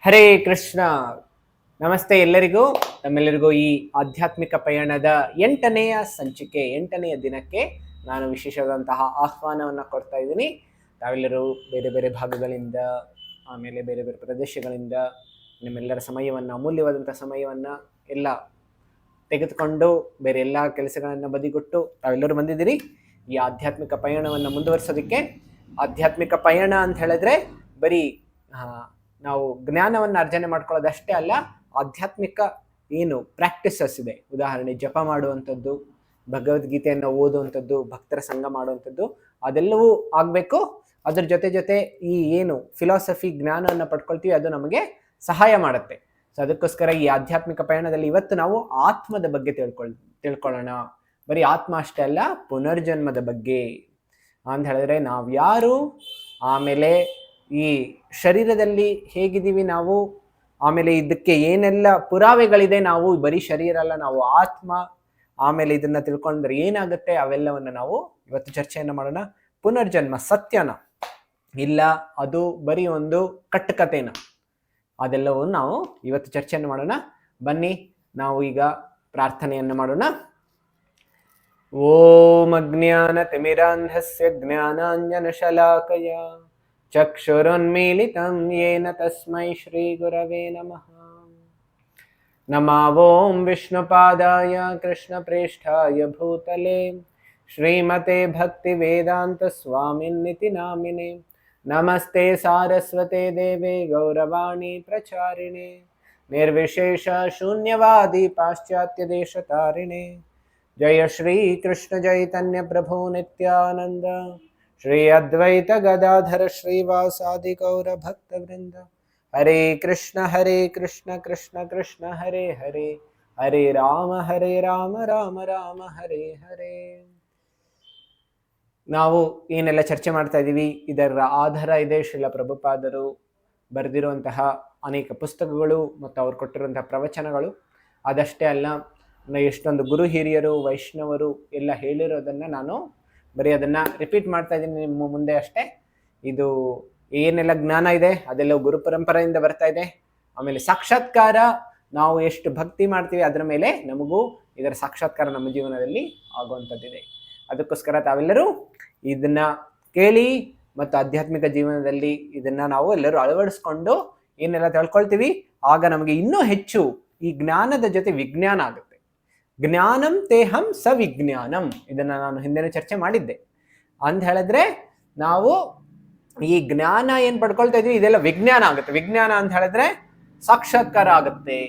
ಹರೇ ಕೃಷ್ಣ. ನಮಸ್ತೆ ಎಲ್ಲರಿಗೂ. ತಮ್ಮೆಲ್ಲರಿಗೂ ಈ ಆಧ್ಯಾತ್ಮಿಕ ಪಯಣದ 8ನೆಯ ಸಂಚಿಕೆ 8ನೆಯ ದಿನಕ್ಕೆ ನಾನು ವಿಶೇಷವಾದಂತಹ ಆಹ್ವಾನವನ್ನು ಕೊಡ್ತಾ ಇದ್ದೀನಿ. ತಾವೆಲ್ಲರೂ ಬೇರೆ ಬೇರೆ ಭಾಗಗಳಿಂದ, ಆಮೇಲೆ ಬೇರೆ ಬೇರೆ ಪ್ರದೇಶಗಳಿಂದ ನಿಮ್ಮೆಲ್ಲರ ಸಮಯವನ್ನು, ಅಮೂಲ್ಯವಾದಂಥ ಸಮಯವನ್ನು ಎಲ್ಲ ತೆಗೆದುಕೊಂಡು ಬೇರೆ ಎಲ್ಲ ಕೆಲಸಗಳನ್ನು ಬದಿಗೊಟ್ಟು ತಾವೆಲ್ಲರೂ ಬಂದಿದ್ದೀರಿ ಈ ಆಧ್ಯಾತ್ಮಿಕ ಪಯಣವನ್ನು ಮುಂದುವರಿಸೋದಕ್ಕೆ. ಆಧ್ಯಾತ್ಮಿಕ ಪಯಣ ಅಂತ ಹೇಳಿದ್ರೆ ಬರೀ ನಾವು ಜ್ಞಾನವನ್ನು ಅರ್ಜನೆ ಮಾಡ್ಕೊಳ್ಳೋದಷ್ಟೇ ಅಲ್ಲ, ಆಧ್ಯಾತ್ಮಿಕ ಏನು ಪ್ರಾಕ್ಟೀಸಸ್ ಇದೆ, ಉದಾಹರಣೆ ಜಪ ಮಾಡುವಂಥದ್ದು, ಭಗವದ್ಗೀತೆಯನ್ನು ಓದುವಂಥದ್ದು, ಭಕ್ತರ ಸಂಘ ಮಾಡುವಂಥದ್ದು, ಅದೆಲ್ಲವೂ ಆಗಬೇಕು. ಅದ್ರ ಜೊತೆ ಜೊತೆ ಈ ಏನು ಫಿಲಾಸಫಿ ಜ್ಞಾನವನ್ನು ಪಡ್ಕೊಳ್ತೀವಿ ಅದು ನಮಗೆ ಸಹಾಯ ಮಾಡುತ್ತೆ. ಸೊ ಅದಕ್ಕೋಸ್ಕರ ಈ ಆಧ್ಯಾತ್ಮಿಕ ಪಯಣದಲ್ಲಿ ಇವತ್ತು ನಾವು ಆತ್ಮದ ಬಗ್ಗೆ ತಿಳ್ಕೊಳ್ಳೋಣ. ಬರೀ ಆತ್ಮ ಅಷ್ಟೇ ಅಲ್ಲ, ಪುನರ್ಜನ್ಮದ ಬಗ್ಗೆ ಅಂತ ಹೇಳಿದ್ರೆ ನಾವು ಯಾರು, ಆಮೇಲೆ ಈ ಶರೀರದಲ್ಲಿ ಹೇಗಿದ್ದೀವಿ ನಾವು, ಆಮೇಲೆ ಇದಕ್ಕೆ ಏನೆಲ್ಲ ಪುರಾವೆಗಳಿದೆ, ನಾವು ಬರೀ ಶರೀರ ಅಲ್ಲ, ನಾವು ಆತ್ಮ, ಆಮೇಲೆ ಇದನ್ನ ತಿಳ್ಕೊಂಡ್ರೆ ಏನಾಗುತ್ತೆ, ಅವೆಲ್ಲವನ್ನು ನಾವು ಇವತ್ತು ಚರ್ಚೆಯನ್ನು ಮಾಡೋಣ. ಪುನರ್ಜನ್ಮ ಸತ್ಯನ ಇಲ್ಲ ಅದು ಬರೀ ಒಂದು ಕಟ್ಟುಕತೆನ, ಅದೆಲ್ಲವನ್ನು ನಾವು ಇವತ್ತು ಚರ್ಚೆಯನ್ನು ಮಾಡೋಣ. ಬನ್ನಿ ನಾವು ಈಗ ಪ್ರಾರ್ಥನೆಯನ್ನು ಮಾಡೋಣ. ಓಂ ಅಜ್ಞಾನ ತಿಮಿರಾಂಧಸ್ಯ ಜ್ಞಾನಾಂಜನಶಲಾಕಯ ಚಕ್ಷುರುನ್ಮೀಲಿತಂ ಯೇನ ತಸ್ಮೈ ಶ್ರೀ ಗುರವೇ ನಮಃ. ನಮೋ ವಿಷ್ಣುಪಾದಾಯ ಕೃಷ್ಣಪ್ರೇಷ್ಠಾಯ ಭೂತಲೆ ಶ್ರೀಮತೆ ಭಕ್ತಿ ವೇದಾಂತ ಸ್ವಾಮಿನ್ನಿತಿ ನಾಮಿನೆ. ನಮಸ್ತೆ ಸಾರಸ್ವತೆ ದೇವೆ ಗೌರವಾಣಿ ಪ್ರಚಾರಿಣೆ ನಿರ್ವಿಶೇಷ ಶೂನ್ಯವಾದಿ ಪಾಶ್ಚಾತ್ಯ ದೇಶತಾರಿಣೆ. ಜಯ ಶ್ರೀ ಕೃಷ್ಣ ಚೈತನ್ಯ ಪ್ರಭು ನಿತ್ಯಾನಂದ ಶ್ರೀ ಅದ್ವೈತ ಗದಾಧರ ಶ್ರೀವಾಸಾದಿ ಗೌರ ಭಕ್ತ ವೃಂದ. ಹರೇ ಕೃಷ್ಣ ಕೃಷ್ಣ ಕೃಷ್ಣ ಹರೇ ಹರೇ, ಹರೇ ರಾಮ ರಾಮ ರಾಮ ಹರೇ ಹರೇ. ನಾವು ಏನೆಲ್ಲ ಚರ್ಚೆ ಮಾಡ್ತಾ ಇದ್ದೀವಿ, ಇದರ ಆಧಾರ ಇದೆ ಶ್ರೀಲ ಪ್ರಭುಪಾದರು ಬರೆದಿರುವಂತಹ ಅನೇಕ ಪುಸ್ತಕಗಳು ಮತ್ತು ಅವ್ರು ಕೊಟ್ಟಿರುವಂತಹ ಪ್ರವಚನಗಳು. ಅದಷ್ಟೇ ಅಲ್ಲ, ಎಷ್ಟೊಂದು ಗುರು ಹಿರಿಯರು, ವೈಷ್ಣವರು ಎಲ್ಲ ಹೇಳಿರೋದನ್ನು ನಾನು ಬರೀ ಅದನ್ನು ರಿಪೀಟ್ ಮಾಡ್ತಾ ಇದ್ದೀನಿ ನಿಮ್ಮ ಮುಂದೆ ಅಷ್ಟೇ. ಇದು ಏನೆಲ್ಲ ಜ್ಞಾನ ಇದೆ ಅದೆಲ್ಲ ಗುರು ಪರಂಪರೆಯಿಂದ ಬರ್ತಾ ಇದೆ. ಆಮೇಲೆ ಸಾಕ್ಷಾತ್ಕಾರ, ನಾವು ಎಷ್ಟು ಭಕ್ತಿ ಮಾಡ್ತೀವಿ ಅದರ ಮೇಲೆ ನಮಗೂ ಇದರ ಸಾಕ್ಷಾತ್ಕಾರ ನಮ್ಮ ಜೀವನದಲ್ಲಿ ಆಗುವಂಥದ್ದಿದೆ. ಅದಕ್ಕೋಸ್ಕರ ತಾವೆಲ್ಲರೂ ಇದನ್ನ ಕೇಳಿ ಮತ್ತು ಆಧ್ಯಾತ್ಮಿಕ ಜೀವನದಲ್ಲಿ ಇದನ್ನ ನಾವು ಎಲ್ಲರೂ ಅಳವಡಿಸ್ಕೊಂಡು ಏನೆಲ್ಲ ತಿಳ್ಕೊಳ್ತೀವಿ, ಆಗ ನಮಗೆ ಇನ್ನೂ ಹೆಚ್ಚು ಈ ಜ್ಞಾನದ ಜೊತೆ ವಿಜ್ಞಾನ ಆಗುತ್ತೆ. ಜ್ಞಾನಂ ತೇಹಂ ಸವಿಜ್ಞಾನಂ, ಇದನ್ನ ನಾನು ಹಿಂದೆನೂ ಚರ್ಚೆ ಮಾಡಿದ್ದೆ. ಅಂತ ಹೇಳಿದ್ರೆ ನಾವು ಈ ಜ್ಞಾನ ಏನ್ ಪಡ್ಕೊಳ್ತಾ ಇದೀವಿ ಇದೆಲ್ಲ ವಿಜ್ಞಾನ ಆಗುತ್ತೆ. ವಿಜ್ಞಾನ ಅಂತ ಹೇಳಿದ್ರೆ ಸಾಕ್ಷಾತ್ಕಾರ ಆಗುತ್ತೆ.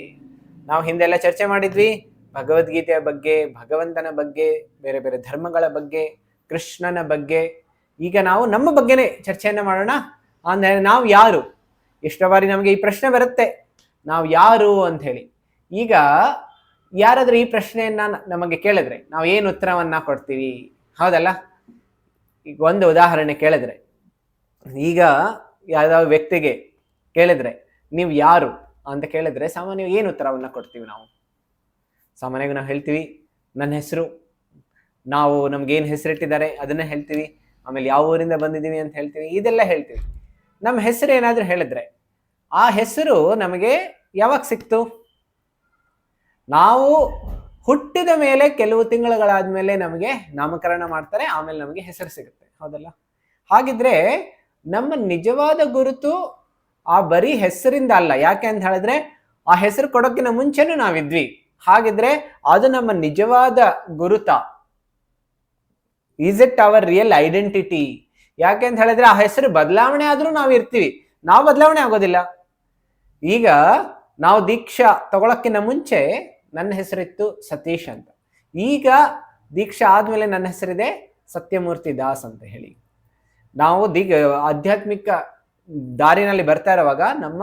ನಾವು ಹಿಂದೆಲ್ಲ ಚರ್ಚೆ ಮಾಡಿದ್ವಿ ಭಗವದ್ಗೀತೆಯ ಬಗ್ಗೆ, ಭಗವಂತನ ಬಗ್ಗೆ, ಬೇರೆ ಬೇರೆ ಧರ್ಮಗಳ ಬಗ್ಗೆ, ಕೃಷ್ಣನ ಬಗ್ಗೆ. ಈಗ ನಾವು ನಮ್ಮ ಬಗ್ಗೆನೇ ಚರ್ಚೆಯನ್ನ ಮಾಡೋಣ. ಅಂದ್ರೆ ನಾವು ಯಾರು, ಎಷ್ಟೋ ಬಾರಿ ನಮಗೆ ಈ ಪ್ರಶ್ನೆ ಬರುತ್ತೆ, ನಾವು ಯಾರು ಅಂತ ಹೇಳಿ. ಈಗ ಯಾರಾದ್ರೂ ಈ ಪ್ರಶ್ನೆಯನ್ನ ನಮಗೆ ಕೇಳಿದ್ರೆ ನಾವು ಏನು ಉತ್ತರವನ್ನ ಕೊಡ್ತೀವಿ? ಹೌದಲ್ಲ? ಈಗ ಒಂದು ಉದಾಹರಣೆ ಕೇಳಿದ್ರೆ, ಈಗ ಯಾವ್ದಾವ ವ್ಯಕ್ತಿಗೆ ಕೇಳಿದ್ರೆ ನೀವು ಯಾರು ಅಂತ ಕೇಳಿದ್ರೆ ಸಾಮಾನ್ಯ ಏನು ಉತ್ತರವನ್ನ ಕೊಡ್ತೀವಿ ನಾವು? ಸಾಮಾನ್ಯವಾಗಿ ನಾವು ಹೇಳ್ತೀವಿ ನನ್ನ ಹೆಸರು, ನಾವು ನಮ್ಗೇನು ಹೆಸರಿಟ್ಟಿದ್ದಾರೆ ಅದನ್ನ ಹೇಳ್ತೀವಿ, ಆಮೇಲೆ ಯಾವ ಊರಿಂದ ಬಂದಿದ್ದೀವಿ ಅಂತ ಹೇಳ್ತೀವಿ, ಇದೆಲ್ಲ ಹೇಳ್ತೀವಿ. ನಮ್ಮ ಹೆಸರು ಏನಾದ್ರೂ ಹೇಳಿದ್ರೆ ಆ ಹೆಸರು ನಮಗೆ ಯಾವಾಗ ಸಿಕ್ತು? ನಾವು ಹುಟ್ಟಿದ ಮೇಲೆ ಕೆಲವು ತಿಂಗಳುಗಳಾದ್ಮೇಲೆ ನಮಗೆ ನಾಮಕರಣ ಮಾಡ್ತಾರೆ, ಆಮೇಲೆ ನಮಗೆ ಹೆಸರು ಸಿಗುತ್ತೆ. ಹೌದಲ್ಲ? ಹಾಗಿದ್ರೆ ನಮ್ಮ ನಿಜವಾದ ಗುರುತು ಆ ಬರೀ ಹೆಸರಿಂದ ಅಲ್ಲ. ಯಾಕೆ ಅಂತ ಹೇಳಿದ್ರೆ ಆ ಹೆಸರು ಕೊಡೋಕ್ಕಿಂತ ಮುಂಚೆನೂ ನಾವಿದ್ವಿ. ಹಾಗಿದ್ರೆ ಅದು ನಮ್ಮ ನಿಜವಾದ ಗುರುತ. Is it hour real identity? ಯಾಕೆ ಅಂತ ಹೇಳಿದ್ರೆ ಆ ಹೆಸರು ಬದಲಾವಣೆ ಆದ್ರೂ ನಾವು ಇರ್ತೀವಿ, ನಾವು ಬದಲಾವಣೆ ಆಗೋದಿಲ್ಲ. ಈಗ ನಾವು ದೀಕ್ಷಾ ತಗೊಳಕ್ಕಿಂತ ಮುಂಚೆ ನನ್ನ ಹೆಸರಿತ್ತು ಸತೀಶ್ ಅಂತ, ಈಗ ದೀಕ್ಷಾ ಆದ್ಮೇಲೆ ನನ್ನ ಹೆಸರಿದೆ ಸತ್ಯಮೂರ್ತಿ ದಾಸ್ ಅಂತ ಹೇಳಿ. ನಾವು ಆಧ್ಯಾತ್ಮಿಕ ದಾರಿನಲ್ಲಿ ಬರ್ತಾ ಇರುವಾಗ ನಮ್ಮ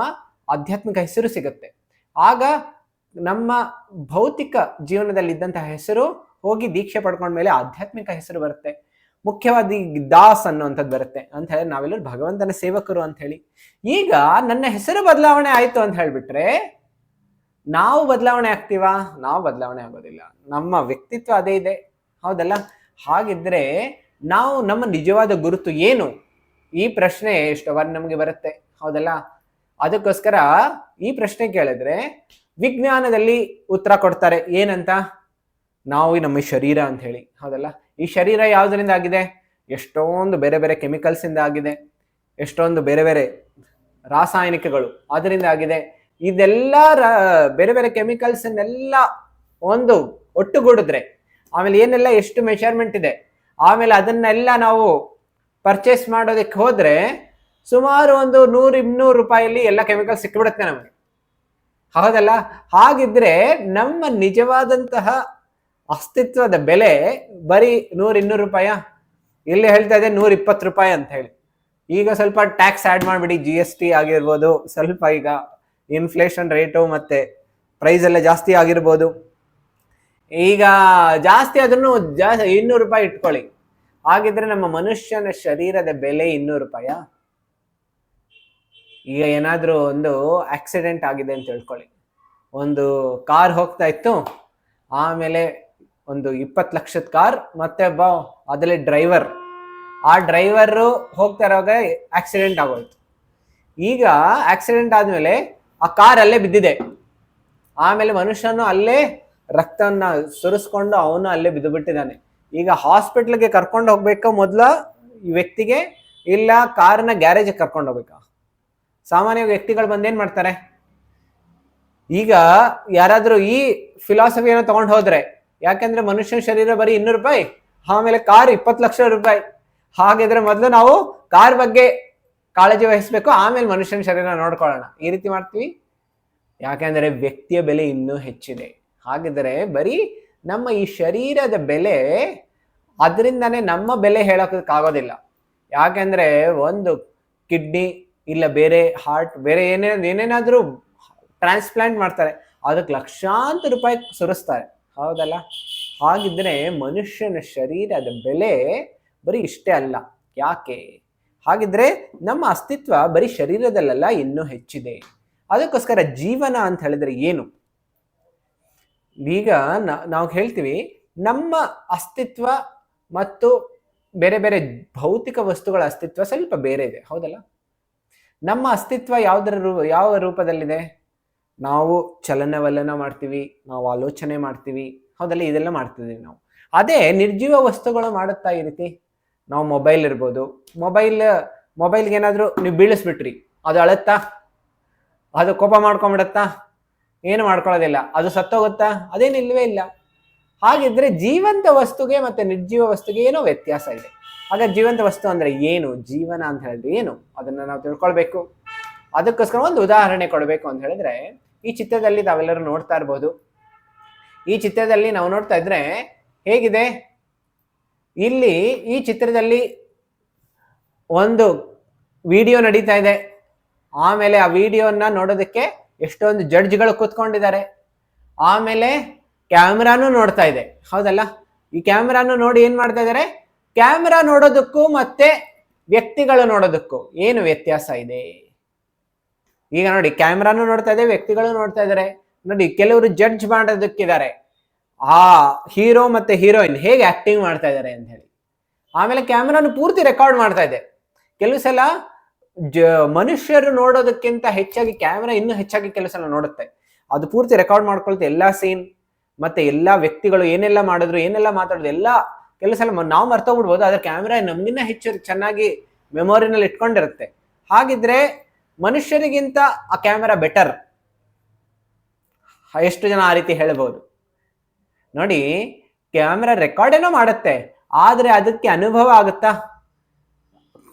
ಆಧ್ಯಾತ್ಮಿಕ ಹೆಸರು ಸಿಗುತ್ತೆ. ಆಗ ನಮ್ಮ ಭೌತಿಕ ಜೀವನದಲ್ಲಿ ಇದ್ದಂತಹ ಹೆಸರು ಹೋಗಿ ದೀಕ್ಷೆ ಪಡ್ಕೊಂಡ್ಮೇಲೆ ಆಧ್ಯಾತ್ಮಿಕ ಹೆಸರು ಬರುತ್ತೆ. ಮುಖ್ಯವಾದ ದಾಸ್ ಅನ್ನುವಂಥದ್ದು ಬರುತ್ತೆ. ಅಂತ ಹೇಳಿ ನಾವೆಲ್ಲರೂ ಭಗವಂತನ ಸೇವಕರು ಅಂತ ಹೇಳಿ. ಈಗ ನನ್ನ ಹೆಸರು ಬದಲಾವಣೆ ಆಯ್ತು ಅಂತ ಹೇಳ್ಬಿಟ್ರೆ ನಾವು ಬದಲಾವಣೆ ಆಗ್ತೀವಾ? ನಾವು ಬದಲಾವಣೆ ಆಗೋದಿಲ್ಲ. ನಮ್ಮ ವ್ಯಕ್ತಿತ್ವ ಅದೇ ಇದೆ. ಹೌದಲ್ಲ? ಹಾಗಿದ್ರೆ ನಮ್ಮ ನಿಜವಾದ ಗುರುತು ಏನು? ಈ ಪ್ರಶ್ನೆ ಎಷ್ಟೋ ಬಾರಿ ನಮಗೆ ಬರುತ್ತೆ. ಹೌದಲ್ಲ? ಅದಕ್ಕೋಸ್ಕರ ಈ ಪ್ರಶ್ನೆ ಕೇಳಿದ್ರೆ ವಿಜ್ಞಾನದಲ್ಲಿ ಉತ್ತರ ಕೊಡ್ತಾರೆ ಏನಂತ, ನಾವು ನಮ್ಮ ಶರೀರ ಅಂತ ಹೇಳಿ. ಹೌದಲ್ಲ, ಈ ಶರೀರ ಯಾವ್ದರಿಂದ ಆಗಿದೆ? ಎಷ್ಟೊಂದು ಬೇರೆ ಬೇರೆ ಕೆಮಿಕಲ್ಸ್ ಇಂದ ಆಗಿದೆ, ಎಷ್ಟೊಂದು ಬೇರೆ ಬೇರೆ ರಾಸಾಯನಿಕಗಳು ಅದರಿಂದ ಆಗಿದೆ. ಇದೆಲ್ಲ ಬೇರೆ ಬೇರೆ ಕೆಮಿಕಲ್ಸ್ ಅನ್ನೆಲ್ಲ ಒಂದು ಒಟ್ಟುಗೂಡಿದ್ರೆ ಆಮೇಲೆ ಏನೆಲ್ಲ ಎಷ್ಟು ಮೆಷರ್ಮೆಂಟ್ ಇದೆ, ಆಮೇಲೆ ಅದನ್ನೆಲ್ಲ ನಾವು ಪರ್ಚೇಸ್ ಮಾಡೋದಕ್ಕೆ ಹೋದ್ರೆ ಸುಮಾರು ಒಂದು 100-200 ರೂಪಾಯಲ್ಲಿ ಎಲ್ಲ ಕೆಮಿಕಲ್ ಸಿಕ್ಕಿಬಿಡುತ್ತೆ ನಮಗೆ. ಹೌದಲ್ಲ, ಹಾಗಿದ್ರೆ ನಮ್ಮ ನಿಜವಾದಂತಹ ಅಸ್ತಿತ್ವದ ಬೆಲೆ ಬರೀ 100-200 ರೂಪಾಯ? ಇಲ್ಲಿ ಹೇಳ್ತಾ ಇದೆ 120 ರೂಪಾಯಿ ಅಂತ ಹೇಳಿ. ಈಗ ಸ್ವಲ್ಪ ಟ್ಯಾಕ್ಸ್ ಆಡ್ ಮಾಡಿಬಿಡಿ, GST ಆಗಿರ್ಬೋದು, ಸ್ವಲ್ಪ ಈಗ ಇನ್ಫ್ಲೇಷನ್ ರೇಟು ಮತ್ತೆ ಪ್ರೈಸ್ ಎಲ್ಲ ಜಾಸ್ತಿ ಆಗಿರ್ಬೋದು. ಈಗ ಜಾಸ್ತಿ ಆದ್ರೂ 200 ರೂಪಾಯಿ ಇಟ್ಕೊಳ್ಳಿ. ಹಾಗಿದ್ರೆ ನಮ್ಮ ಮನುಷ್ಯನ ಶರೀರದ ಬೆಲೆ 200 ರೂಪಾಯ? ಈಗ ಏನಾದ್ರೂ ಒಂದು ಆಕ್ಸಿಡೆಂಟ್ ಆಗಿದೆ ಅಂತ ಹೇಳ್ಕೊಳ್ಳಿ, ಒಂದು ಕಾರ್ ಹೋಗ್ತಾ ಇತ್ತು, ಆಮೇಲೆ ಒಂದು 20 ಲಕ್ಷದ ಕಾರ್, ಮತ್ತೆ ಅದರಲ್ಲಿ ಡ್ರೈವರ್, ಆ ಡ್ರೈವರು ಹೋಗ್ತಾ ಇರೋವಾಗ ಆಕ್ಸಿಡೆಂಟ್ ಆಗೋಯ್ತು. ಈಗ ಆಕ್ಸಿಡೆಂಟ್ ಆದ್ಮೇಲೆ ಆ ಕಾರ್ ಅಲ್ಲೇ ಬಿದ್ದಿದೆ, ಆಮೇಲೆ ಮನುಷ್ಯನು ಅಲ್ಲೇ ರಕ್ತವನ್ನ ಸುರಿಸ್ಕೊಂಡು ಅವನು ಅಲ್ಲೇ ಬಿದ್ದು ಬಿಟ್ಟಿದ್ದಾನೆ. ಈಗ ಹಾಸ್ಪಿಟ್ಲ್ಗೆ ಕರ್ಕೊಂಡು ಹೋಗ್ಬೇಕಾ ಮೊದ್ಲ ಈ ವ್ಯಕ್ತಿಗೆ, ಇಲ್ಲ ಕಾರ್ನ ಗ್ಯಾರೇಜ್ ಕರ್ಕೊಂಡು ಹೋಗ್ಬೇಕಾ? ಸಾಮಾನ್ಯ ವ್ಯಕ್ತಿಗಳು ಬಂದೇನ್ ಮಾಡ್ತಾರೆ, ಈಗ ಯಾರಾದ್ರೂ ಈ ಫಿಲಾಸಫಿಯನ್ನು ತಗೊಂಡು ಹೋದ್ರೆ, ಯಾಕೆಂದ್ರೆ ಮನುಷ್ಯನ ಶರೀರ ಬರೀ 200 ರೂಪಾಯಿ, ಆಮೇಲೆ ಕಾರ್ 20 ಲಕ್ಷ ರೂಪಾಯಿ. ಹಾಗಿದ್ರೆ ಮೊದಲು ನಾವು ಕಾರ್ ಬಗ್ಗೆ ಕಾಳಜಿ ವಹಿಸ್ಬೇಕು, ಆಮೇಲೆ ಮನುಷ್ಯನ ಶರೀರ ನೋಡ್ಕೊಳ್ಳೋಣ. ಈ ರೀತಿ ಮಾಡ್ತೀವಿ, ಯಾಕೆಂದ್ರೆ ವ್ಯಕ್ತಿಯ ಬೆಲೆ ಇನ್ನೂ ಹೆಚ್ಚಿದೆ. ಹಾಗಿದ್ರೆ ಬರೀ ನಮ್ಮ ಈ ಶರೀರದ ಬೆಲೆ, ಅದರಿಂದಾನೇ ನಮ್ಮ ಬೆಲೆ ಹೇಳೋಕ್ಕಾಗೋದಿಲ್ಲ. ಯಾಕೆಂದ್ರೆ ಒಂದು ಕಿಡ್ನಿ ಇಲ್ಲ ಬೇರೆ ಹಾರ್ಟ್ ಬೇರೆ ಏನೇನಾದ್ರೂ ಟ್ರಾನ್ಸ್ಪ್ಲಾಂಟ್ ಮಾಡ್ತಾರೆ, ಅದಕ್ಕೆ ಲಕ್ಷಾಂತರ ರೂಪಾಯಿ ಸುರಿಸ್ತಾರೆ. ಹೌದಲ್ಲ, ಹಾಗಿದ್ರೆ ಮನುಷ್ಯನ ಶರೀರದ ಬೆಲೆ ಬರೀ ಇಷ್ಟೇ ಅಲ್ಲ. ಯಾಕೆ? ಹಾಗಿದ್ರೆ ನಮ್ಮ ಅಸ್ತಿತ್ವ ಬರೀ ಶರೀರದಲ್ಲೆಲ್ಲ ಇನ್ನೂ ಹೆಚ್ಚಿದೆ. ಅದಕ್ಕೋಸ್ಕರ ಜೀವನ ಅಂತ ಹೇಳಿದ್ರೆ ಏನು? ಈಗ ನಾವು ಹೇಳ್ತೀವಿ ನಮ್ಮ ಅಸ್ತಿತ್ವ ಮತ್ತು ಬೇರೆ ಬೇರೆ ಭೌತಿಕ ವಸ್ತುಗಳ ಅಸ್ತಿತ್ವ ಸ್ವಲ್ಪ ಬೇರೆ ಇದೆ. ಹೌದಲ್ಲ, ನಮ್ಮ ಅಸ್ತಿತ್ವ ಯಾವ ರೂಪದಲ್ಲಿದೆ? ನಾವು ಚಲನವಲನ ಮಾಡ್ತೀವಿ, ನಾವು ಆಲೋಚನೆ ಮಾಡ್ತೀವಿ. ಹೌದಲ್ಲ, ಇದೆಲ್ಲ ಮಾಡ್ತಿದ್ದೀವಿ ನಾವು. ಅದೇ ನಿರ್ಜೀವ ವಸ್ತುಗಳು ಮಾಡುತ್ತಾ ಈ ರೀತಿ. ನಾವು ಮೊಬೈಲ್ ಇರ್ಬೋದು, ಮೊಬೈಲ್ಗೆ ಏನಾದರೂ ನೀವು ಬೀಳಿಸ್ಬಿಟ್ರಿ, ಅದು ಅಳುತ್ತಾ? ಅದು ಕೋಪ ಮಾಡ್ಕೊಂಡ್ಬಿಡತ್ತಾ? ಏನು ಮಾಡ್ಕೊಳ್ಳೋದಿಲ್ಲ. ಅದು ಸತ್ತೋಗುತ್ತಾ? ಅದೇನಿಲ್ವೇ ಇಲ್ಲ. ಹಾಗಿದ್ರೆ ಜೀವಂತ ವಸ್ತುಗೆ ಮತ್ತೆ ನಿರ್ಜೀವ ವಸ್ತುಗೆ ಏನೋ ವ್ಯತ್ಯಾಸ ಇದೆ. ಹಾಗಾದ್ರೆ ಜೀವಂತ ವಸ್ತು ಅಂದ್ರೆ ಏನು, ಜೀವನ ಅಂತ ಹೇಳಿದ್ರೆ ಏನು, ಅದನ್ನ ನಾವು ತಿಳ್ಕೊಳ್ಬೇಕು. ಅದಕ್ಕೋಸ್ಕರ ಒಂದು ಉದಾಹರಣೆ ಕೊಡಬೇಕು ಅಂತ ಹೇಳಿದ್ರೆ, ಈ ಚಿತ್ರದಲ್ಲಿ ತಾವೆಲ್ಲರೂ ನೋಡ್ತಾ ಇರ್ಬೋದು. ಈ ಚಿತ್ರದಲ್ಲಿ ನಾವು ನೋಡ್ತಾ ಇದ್ರೆ ಹೇಗಿದೆ, ಇಲ್ಲಿ ಈ ಚಿತ್ರದಲ್ಲಿ ಒಂದು ವಿಡಿಯೋ ನಡೀತಾ ಇದೆ. ಆಮೇಲೆ ಆ ವಿಡಿಯೋನ ನೋಡೋದಕ್ಕೆ ಎಷ್ಟೊಂದು ಜಡ್ಜ್ಗಳು ಕೂತ್ಕೊಂಡಿದ್ದಾರೆ. ಆಮೇಲೆ ಕ್ಯಾಮ್ರಾನು ನೋಡ್ತಾ ಇದೆ. ಹೌದಲ್ಲ, ಈ ಕ್ಯಾಮ್ರಾನು ನೋಡಿ ಏನ್ ಮಾಡ್ತಾ ಇದ್ದಾರೆ, ಕ್ಯಾಮ್ರಾ ನೋಡೋದಕ್ಕೂ ಮತ್ತೆ ವ್ಯಕ್ತಿಗಳು ನೋಡೋದಕ್ಕೂ ಏನು ವ್ಯತ್ಯಾಸ ಇದೆ? ಈಗ ನೋಡಿ, ಕ್ಯಾಮ್ರಾನು ನೋಡ್ತಾ ಇದೆ, ವ್ಯಕ್ತಿಗಳು ನೋಡ್ತಾ ಇದ್ದಾರೆ. ನೋಡಿ, ಕೆಲವರು ಜಡ್ಜ್ ಮಾಡೋದಕ್ಕಿದ್ದಾರೆ, ಆ ಹೀರೋ ಮತ್ತೆ ಹೀರೋಯಿನ್ ಹೇಗೆ ಆಕ್ಟಿಂಗ್ ಮಾಡ್ತಾ ಇದ್ದಾರೆ ಅಂತ ಹೇಳಿ. ಆಮೇಲೆ ಕ್ಯಾಮ್ರಾನು ಪೂರ್ತಿ ರೆಕಾರ್ಡ್ ಮಾಡ್ತಾ ಇದೆ. ಕೆಲವು ಸಲ ಮನುಷ್ಯರು ನೋಡೋದಕ್ಕಿಂತ ಹೆಚ್ಚಾಗಿ ಕ್ಯಾಮ್ರಾ ಇನ್ನೂ ಹೆಚ್ಚಾಗಿ ಕೆಲವು ಸಲ ನೋಡುತ್ತೆ. ಅದು ಪೂರ್ತಿ ರೆಕಾರ್ಡ್ ಮಾಡ್ಕೊಳ್ತೆ, ಎಲ್ಲಾ ಸೀನ್ ಮತ್ತೆ ಎಲ್ಲಾ ವ್ಯಕ್ತಿಗಳು ಏನೆಲ್ಲ ಮಾಡಿದ್ರು, ಏನೆಲ್ಲ ಮಾತಾಡಿದ್ರು ಎಲ್ಲ ಕೆಲವು ಸಲ ನಾವು ಮರ್ತೋಗ್ಬಿಡ್ಬೋದು. ಆದ್ರೆ ಕ್ಯಾಮ್ರಾ ನಮ್ಗಿನ್ನ ಹೆಚ್ಚು ಚೆನ್ನಾಗಿ ಮೆಮೊರಿನಲ್ಲಿ ಇಟ್ಕೊಂಡಿರುತ್ತೆ. ಹಾಗಿದ್ರೆ ಮನುಷ್ಯರಿಗಿಂತ ಆ ಕ್ಯಾಮೆರಾ ಬೆಟರ್. ಎಷ್ಟು ಜನ ಆ ರೀತಿ ಹೇಳ್ಬೋದು? ನೋಡಿ, ಕ್ಯಾಮೆರಾ ರೆಕಾರ್ಡ್ ಏನೋ ಮಾಡುತ್ತೆ, ಆದ್ರೆ ಅದಕ್ಕೆ ಅನುಭವ ಆಗುತ್ತಾ?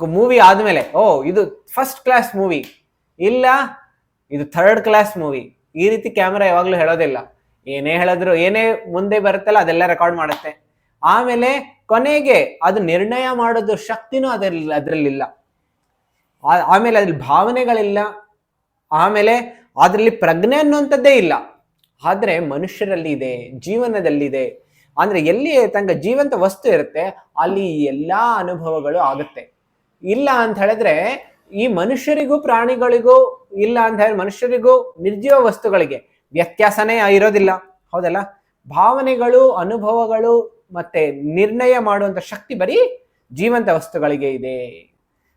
ಮೂವಿ ಆದ್ಮೇಲೆ ಓ ಇದು ಫಸ್ಟ್ ಕ್ಲಾಸ್ ಮೂವಿ, ಇಲ್ಲ ಇದು ಥರ್ಡ್ ಕ್ಲಾಸ್ ಮೂವಿ, ಈ ರೀತಿ ಕ್ಯಾಮೆರಾ ಯಾವಾಗ್ಲೂ ಹೇಳೋದಿಲ್ಲ. ಏನೇ ಹೇಳಿದ್ರು, ಏನೇ ಮುಂದೆ ಬರುತ್ತಲ್ಲ ಅದೆಲ್ಲ ರೆಕಾರ್ಡ್ ಮಾಡುತ್ತೆ. ಆಮೇಲೆ ಕೊನೆಗೆ ಅದು ನಿರ್ಣಯ ಮಾಡೋದು ಶಕ್ತಿನೂ ಅದರಲ್ಲಿಲ್ಲ. ಆಮೇಲೆ ಅದ್ರಲ್ಲಿ ಭಾವನೆಗಳಿಲ್ಲ, ಆಮೇಲೆ ಅದರಲ್ಲಿ ಪ್ರಜ್ಞೆ ಅನ್ನುವಂಥದ್ದೇ ಇಲ್ಲ. ಆದ್ರೆ ಮನುಷ್ಯರಲ್ಲಿ ಇದೆ, ಜೀವನದಲ್ಲಿದೆ. ಅಂದ್ರೆ ಎಲ್ಲಿ ತನಕ ಜೀವಂತ ವಸ್ತು ಇರುತ್ತೆ ಅಲ್ಲಿ ಎಲ್ಲಾ ಅನುಭವಗಳು ಆಗುತ್ತೆ. ಇಲ್ಲ ಅಂತ ಹೇಳಿದ್ರೆ ಈ ಮನುಷ್ಯರಿಗೂ ಪ್ರಾಣಿಗಳಿಗೂ ಇಲ್ಲ ಅಂತ ಹೇಳಿ, ಮನುಷ್ಯರಿಗೂ ನಿರ್ಜೀವ ವಸ್ತುಗಳಿಗೆ ವ್ಯತ್ಯಾಸನೇ ಇರೋದಿಲ್ಲ. ಹೌದಲ್ಲ, ಭಾವನೆಗಳು, ಅನುಭವಗಳು ಮತ್ತೆ ನಿರ್ಣಯ ಮಾಡುವಂತ ಶಕ್ತಿ ಬರೀ ಜೀವಂತ ವಸ್ತುಗಳಿಗೆ ಇದೆ.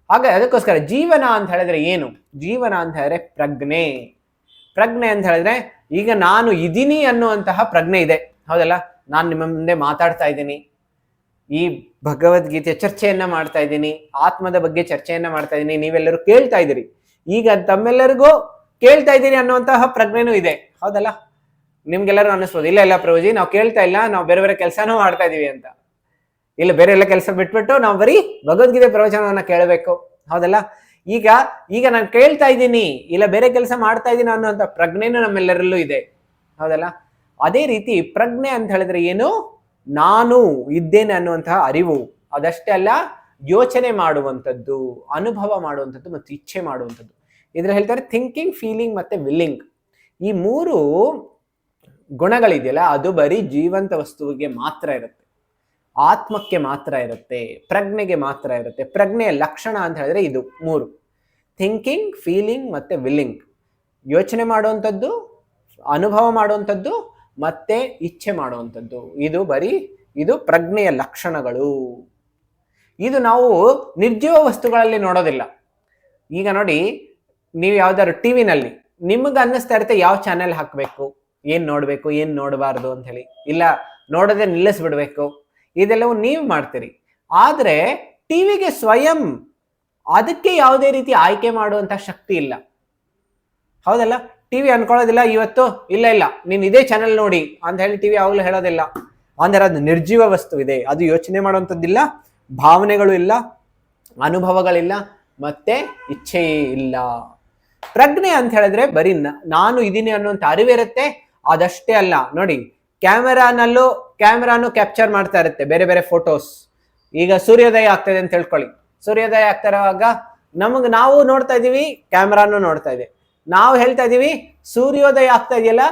ಹಾಗೆ ಅದಕ್ಕೋಸ್ಕರ ಜೀವನ ಅಂತ ಹೇಳಿದ್ರೆ ಏನು? ಜೀವನ ಅಂತ ಹೇಳಿದ್ರೆ ಪ್ರಜ್ಞೆ. ಪ್ರಜ್ಞೆ ಅಂತ ಹೇಳಿದ್ರೆ ಈಗ ನಾನು ಇದೀನಿ ಅನ್ನುವಂತಹ ಪ್ರಜ್ಞೆ ಇದೆ, ಹೌದಲ್ಲ? ನಾನು ನಿಮ್ಮ ಮುಂದೆ ಮಾತಾಡ್ತಾ ಇದ್ದೀನಿ, ಈ ಭಗವದ್ಗೀತೆ ಚರ್ಚೆಯನ್ನ ಮಾಡ್ತಾ ಇದ್ದೀನಿ, ಆತ್ಮದ ಬಗ್ಗೆ ಚರ್ಚೆಯನ್ನ ಮಾಡ್ತಾ ಇದ್ದೀನಿ, ನೀವೆಲ್ಲರೂ ಕೇಳ್ತಾ ಇದ್ದೀರಿ. ಈಗ ತಮ್ಮೆಲ್ಲರಿಗೂ ಕೇಳ್ತಾ ಇದ್ದೀನಿ ಅನ್ನುವಂತಹ ಪ್ರಜ್ಞೆನೂ ಇದೆ, ಹೌದಲ್ಲ? ನಿಮ್ಗೆಲ್ಲರೂ ಅನ್ನಿಸ್ಬೋದು, ಇಲ್ಲ ಇಲ್ಲ ಪ್ರಭುಜಿ, ನಾವು ಕೇಳ್ತಾ ಇಲ್ಲ, ನಾವು ಬೇರೆ ಬೇರೆ ಕೆಲಸನೂ ಮಾಡ್ತಾ ಇದೀವಿ ಅಂತ. ಇಲ್ಲ, ಬೇರೆ ಎಲ್ಲ ಕೆಲಸ ಬಿಟ್ಬಿಟ್ಟು ನಾವು ಬರೀ ಭಗವದ್ಗೀತೆ ಪ್ರವಚನವನ್ನ ಕೇಳಬೇಕು, ಹೌದಲ್ಲ? ಈಗ ಈಗ ನಾನು ಕೇಳ್ತಾ ಇದ್ದೀನಿ, ಇಲ್ಲ ಬೇರೆ ಕೆಲಸ ಮಾಡ್ತಾ ಇದ್ದೀನಿ ಅನ್ನುವಂಥ ಪ್ರಜ್ಞೆನೂ ನಮ್ಮೆಲ್ಲರಲ್ಲೂ ಇದೆ, ಹೌದಲ್ಲ? ಅದೇ ರೀತಿ ಪ್ರಜ್ಞೆ ಅಂತ ಹೇಳಿದ್ರೆ ಏನು? ನಾನು ಇದ್ದೇನೆ ಅನ್ನುವಂತಹ ಅರಿವು. ಅದಷ್ಟೇ ಅಲ್ಲ, ಯೋಚನೆ ಮಾಡುವಂಥದ್ದು, ಅನುಭವ ಮಾಡುವಂಥದ್ದು ಮತ್ತು ಇಚ್ಛೆ ಮಾಡುವಂಥದ್ದು. ಇದ್ರ ಹೇಳ್ತಾರೆ ಥಿಂಕಿಂಗ್, ಫೀಲಿಂಗ್ ಮತ್ತೆ ವಿಲ್ಲಿಂಗ್. ಈ 3 ಗುಣಗಳಿದೆಯಲ್ಲ, ಅದು ಬರೀ ಜೀವಂತ ವಸ್ತುವಿಗೆ ಮಾತ್ರ ಇರುತ್ತೆ, ಆತ್ಮಕ್ಕೆ ಮಾತ್ರ ಇರುತ್ತೆ, ಪ್ರಜ್ಞೆಗೆ ಮಾತ್ರ ಇರುತ್ತೆ. ಪ್ರಜ್ಞೆಯ ಲಕ್ಷಣ ಅಂತ ಹೇಳಿದ್ರೆ ಇದು 3: ಥಿಂಕಿಂಗ್, ಫೀಲಿಂಗ್ ಮತ್ತೆ ವಿಲ್ಲಿಂಗ್. ಯೋಚನೆ ಮಾಡುವಂಥದ್ದು, ಅನುಭವ ಮಾಡುವಂಥದ್ದು ಮತ್ತೆ ಇಚ್ಛೆ ಮಾಡುವಂಥದ್ದು. ಇದು ಪ್ರಜ್ಞೆಯ ಲಕ್ಷಣಗಳು. ಇದು ನಾವು ನಿರ್ಜೀವ ವಸ್ತುಗಳಲ್ಲಿ ನೋಡೋದಿಲ್ಲ. ಈಗ ನೋಡಿ, ನೀವು ಯಾವ್ದಾದ್ರು ಟಿವಿನಲ್ಲಿ ನಿಮಗೆ ಅನ್ನಿಸ್ತಾ ಇರುತ್ತೆ ಯಾವ ಚಾನೆಲ್ ಹಾಕಬೇಕು, ಏನ್ ನೋಡ್ಬೇಕು, ಏನ್ ನೋಡಬಾರ್ದು ಅಂತ ಹೇಳಿ, ಇಲ್ಲ ನೋಡೋದೇ ನಿಲ್ಲಿಸ್ಬಿಡ್ಬೇಕು, ಇದೆಲ್ಲವೂ ನೀವು ಮಾಡ್ತೀರಿ. ಆದ್ರೆ ಟಿವಿಗೆ ಸ್ವಯಂ ಅದಕ್ಕೆ ಯಾವುದೇ ರೀತಿ ಆಯ್ಕೆ ಮಾಡುವಂತ ಶಕ್ತಿ ಇಲ್ಲ, ಹೌದಲ್ಲ? ಟಿವಿ ಅನ್ಕೊಳ್ಳೋದಿಲ್ಲ ಇವತ್ತು, ಇಲ್ಲ ಇಲ್ಲ ನೀನ್ ಇದೇ ಚಾನೆಲ್ ನೋಡಿ ಅಂತ ಹೇಳಿ ಟಿವಿ ಯಾವಾಗ್ಲೂ ಹೇಳೋದಿಲ್ಲ. ಅಂದ್ರೆ ಅದು ನಿರ್ಜೀವ ವಸ್ತು ಇದೆ, ಅದು ಯೋಚನೆ ಮಾಡುವಂಥದ್ದಿಲ್ಲ, ಭಾವನೆಗಳು ಇಲ್ಲ, ಅನುಭವಗಳಿಲ್ಲ, ಮತ್ತೆ ಇಚ್ಛೆ ಇಲ್ಲ. ಪ್ರಜ್ಞೆ ಅಂತ ಹೇಳಿದ್ರೆ ಬರೀ ನಾನು ಇದೀನಿ ಅನ್ನುವಂಥ ಅರಿವಿರುತ್ತೆ. ಅದಷ್ಟೇ ಅಲ್ಲ, ನೋಡಿ, ಕ್ಯಾಮೆರಾನು ಕ್ಯಾಪ್ಚರ್ ಮಾಡ್ತಾ ಇರುತ್ತೆ ಬೇರೆ ಬೇರೆ ಫೋಟೋಸ್. ಈಗ ಸೂರ್ಯೋದಯ ಆಗ್ತದೆ ಅಂತ ಹೇಳ್ಕೊಳ್ಳಿ, ಸೂರ್ಯೋದಯ ಆಗ್ತಾ ಇರುವಾಗ ನಾವು ನೋಡ್ತಾ ಇದೀವಿ, ಕ್ಯಾಮೆರಾನು ನೋಡ್ತಾ ಇದೆ. ನಾವು ಹೇಳ್ತಾ ಇದೀವಿ ಸೂರ್ಯೋದಯ ಆಗ್ತಾ ಇದೆಯಲ್ಲ,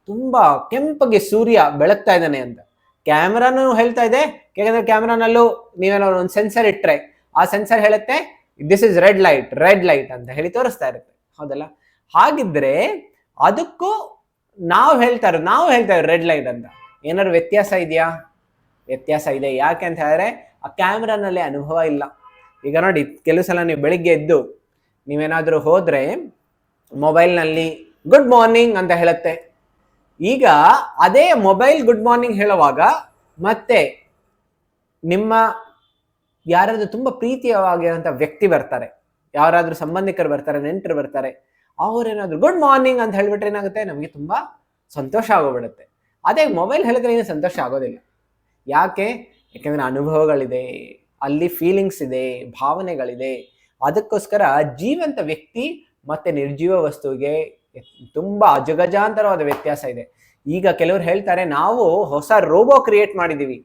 ತುಂಬಾ ಕೆಂಪಗೆ ಸೂರ್ಯ ಬೆಳಗ್ತಾ ಇದ್ದಾನೆ ಅಂತ. ಕ್ಯಾಮೆರಾನು ಹೇಳ್ತಾ ಇದೆ, ಯಾಕಂದ್ರೆ ಕ್ಯಾಮೆರಾನಲ್ಲೂ ನೀವೇನಾದ್ರು ಒಂದು ಸೆನ್ಸರ್ ಇಟ್ರೆ ಆ ಸೆನ್ಸರ್ ಹೇಳುತ್ತೆ ದಿಸ್ ಇಸ್ ರೆಡ್ ಲೈಟ್ ಅಂತ ಹೇಳಿ ತೋರಿಸ್ತಾ ಇರುತ್ತೆ, ಹೌದಲ್ಲ? ಹಾಗಿದ್ರೆ ಅದಕ್ಕೂ ನಾವು ಹೇಳ್ತಾ ಇರೋದು ರೆಡ್ ಲೈಟ್ ಅಂತ. ಏನಾದ್ರು ವ್ಯತ್ಯಾಸ ಇದೆಯಾ? ವ್ಯತ್ಯಾಸ ಇದೆ. ಯಾಕೆ ಅಂತ ಹೇಳಿದ್ರೆ ಆ ಕ್ಯಾಮ್ರಾನಲ್ಲಿ ಅನುಭವ ಇಲ್ಲ. ಈಗ ನೋಡಿ, ಕೆಲವು ಸಲ ನೀವು ಬೆಳಿಗ್ಗೆ ಎದ್ದು ನೀವೇನಾದ್ರೂ ಹೋದ್ರೆ ಮೊಬೈಲ್ನಲ್ಲಿ ಗುಡ್ ಮಾರ್ನಿಂಗ್ ಅಂತ ಹೇಳುತ್ತೆ. ಈಗ ಅದೇ ಮೊಬೈಲ್ ಗುಡ್ ಮಾರ್ನಿಂಗ್ ಹೇಳುವಾಗ ಮತ್ತೆ ನಿಮ್ಮ ಯಾರಾದ್ರೂ ತುಂಬಾ ಪ್ರೀತಿಯಾಗಿರುವಂತ ವ್ಯಕ್ತಿ ಬರ್ತಾರೆ, ಯಾರಾದ್ರೂ ಸಂಬಂಧಿಕರು ಬರ್ತಾರೆ, ನೆಂಟರು ಬರ್ತಾರೆ, ಅವ್ರೇನಾದ್ರು ಗುಡ್ ಮಾರ್ನಿಂಗ್ ಅಂತ ಹೇಳ್ಬಿಟ್ರೆ ಏನಾಗುತ್ತೆ, ನಮಗೆ ತುಂಬಾ ಸಂತೋಷ ಆಗೋಗ್ಬಿಡುತ್ತೆ. ಅದೇ ಮೊಬೈಲ್ ಹೇಳಿದ್ರೆ ಏನು ಸಂತೋಷ ಆಗೋದಿಲ್ಲ. ಯಾಕೆ? ಯಾಕಂದ್ರೆ ಅನುಭವಗಳಿದೆ, ಅಲ್ಲಿ ಫೀಲಿಂಗ್ಸ್ ಇದೆ, ಭಾವನೆಗಳಿದೆ. ಅದಕ್ಕೋಸ್ಕರ ಜೀವಂತ ವ್ಯಕ್ತಿ ಮತ್ತೆ ನಿರ್ಜೀವ ವಸ್ತುವಿಗೆ ತುಂಬಾ ಅಜಗಜಾಂತರವಾದ ವ್ಯತ್ಯಾಸ ಇದೆ. ಈಗ ಕೆಲವರು ಹೇಳ್ತಾರೆ, ನಾವು ಹೊಸ ರೋಬೋ ಕ್ರಿಯೇಟ್ ಮಾಡಿದೀವಿ,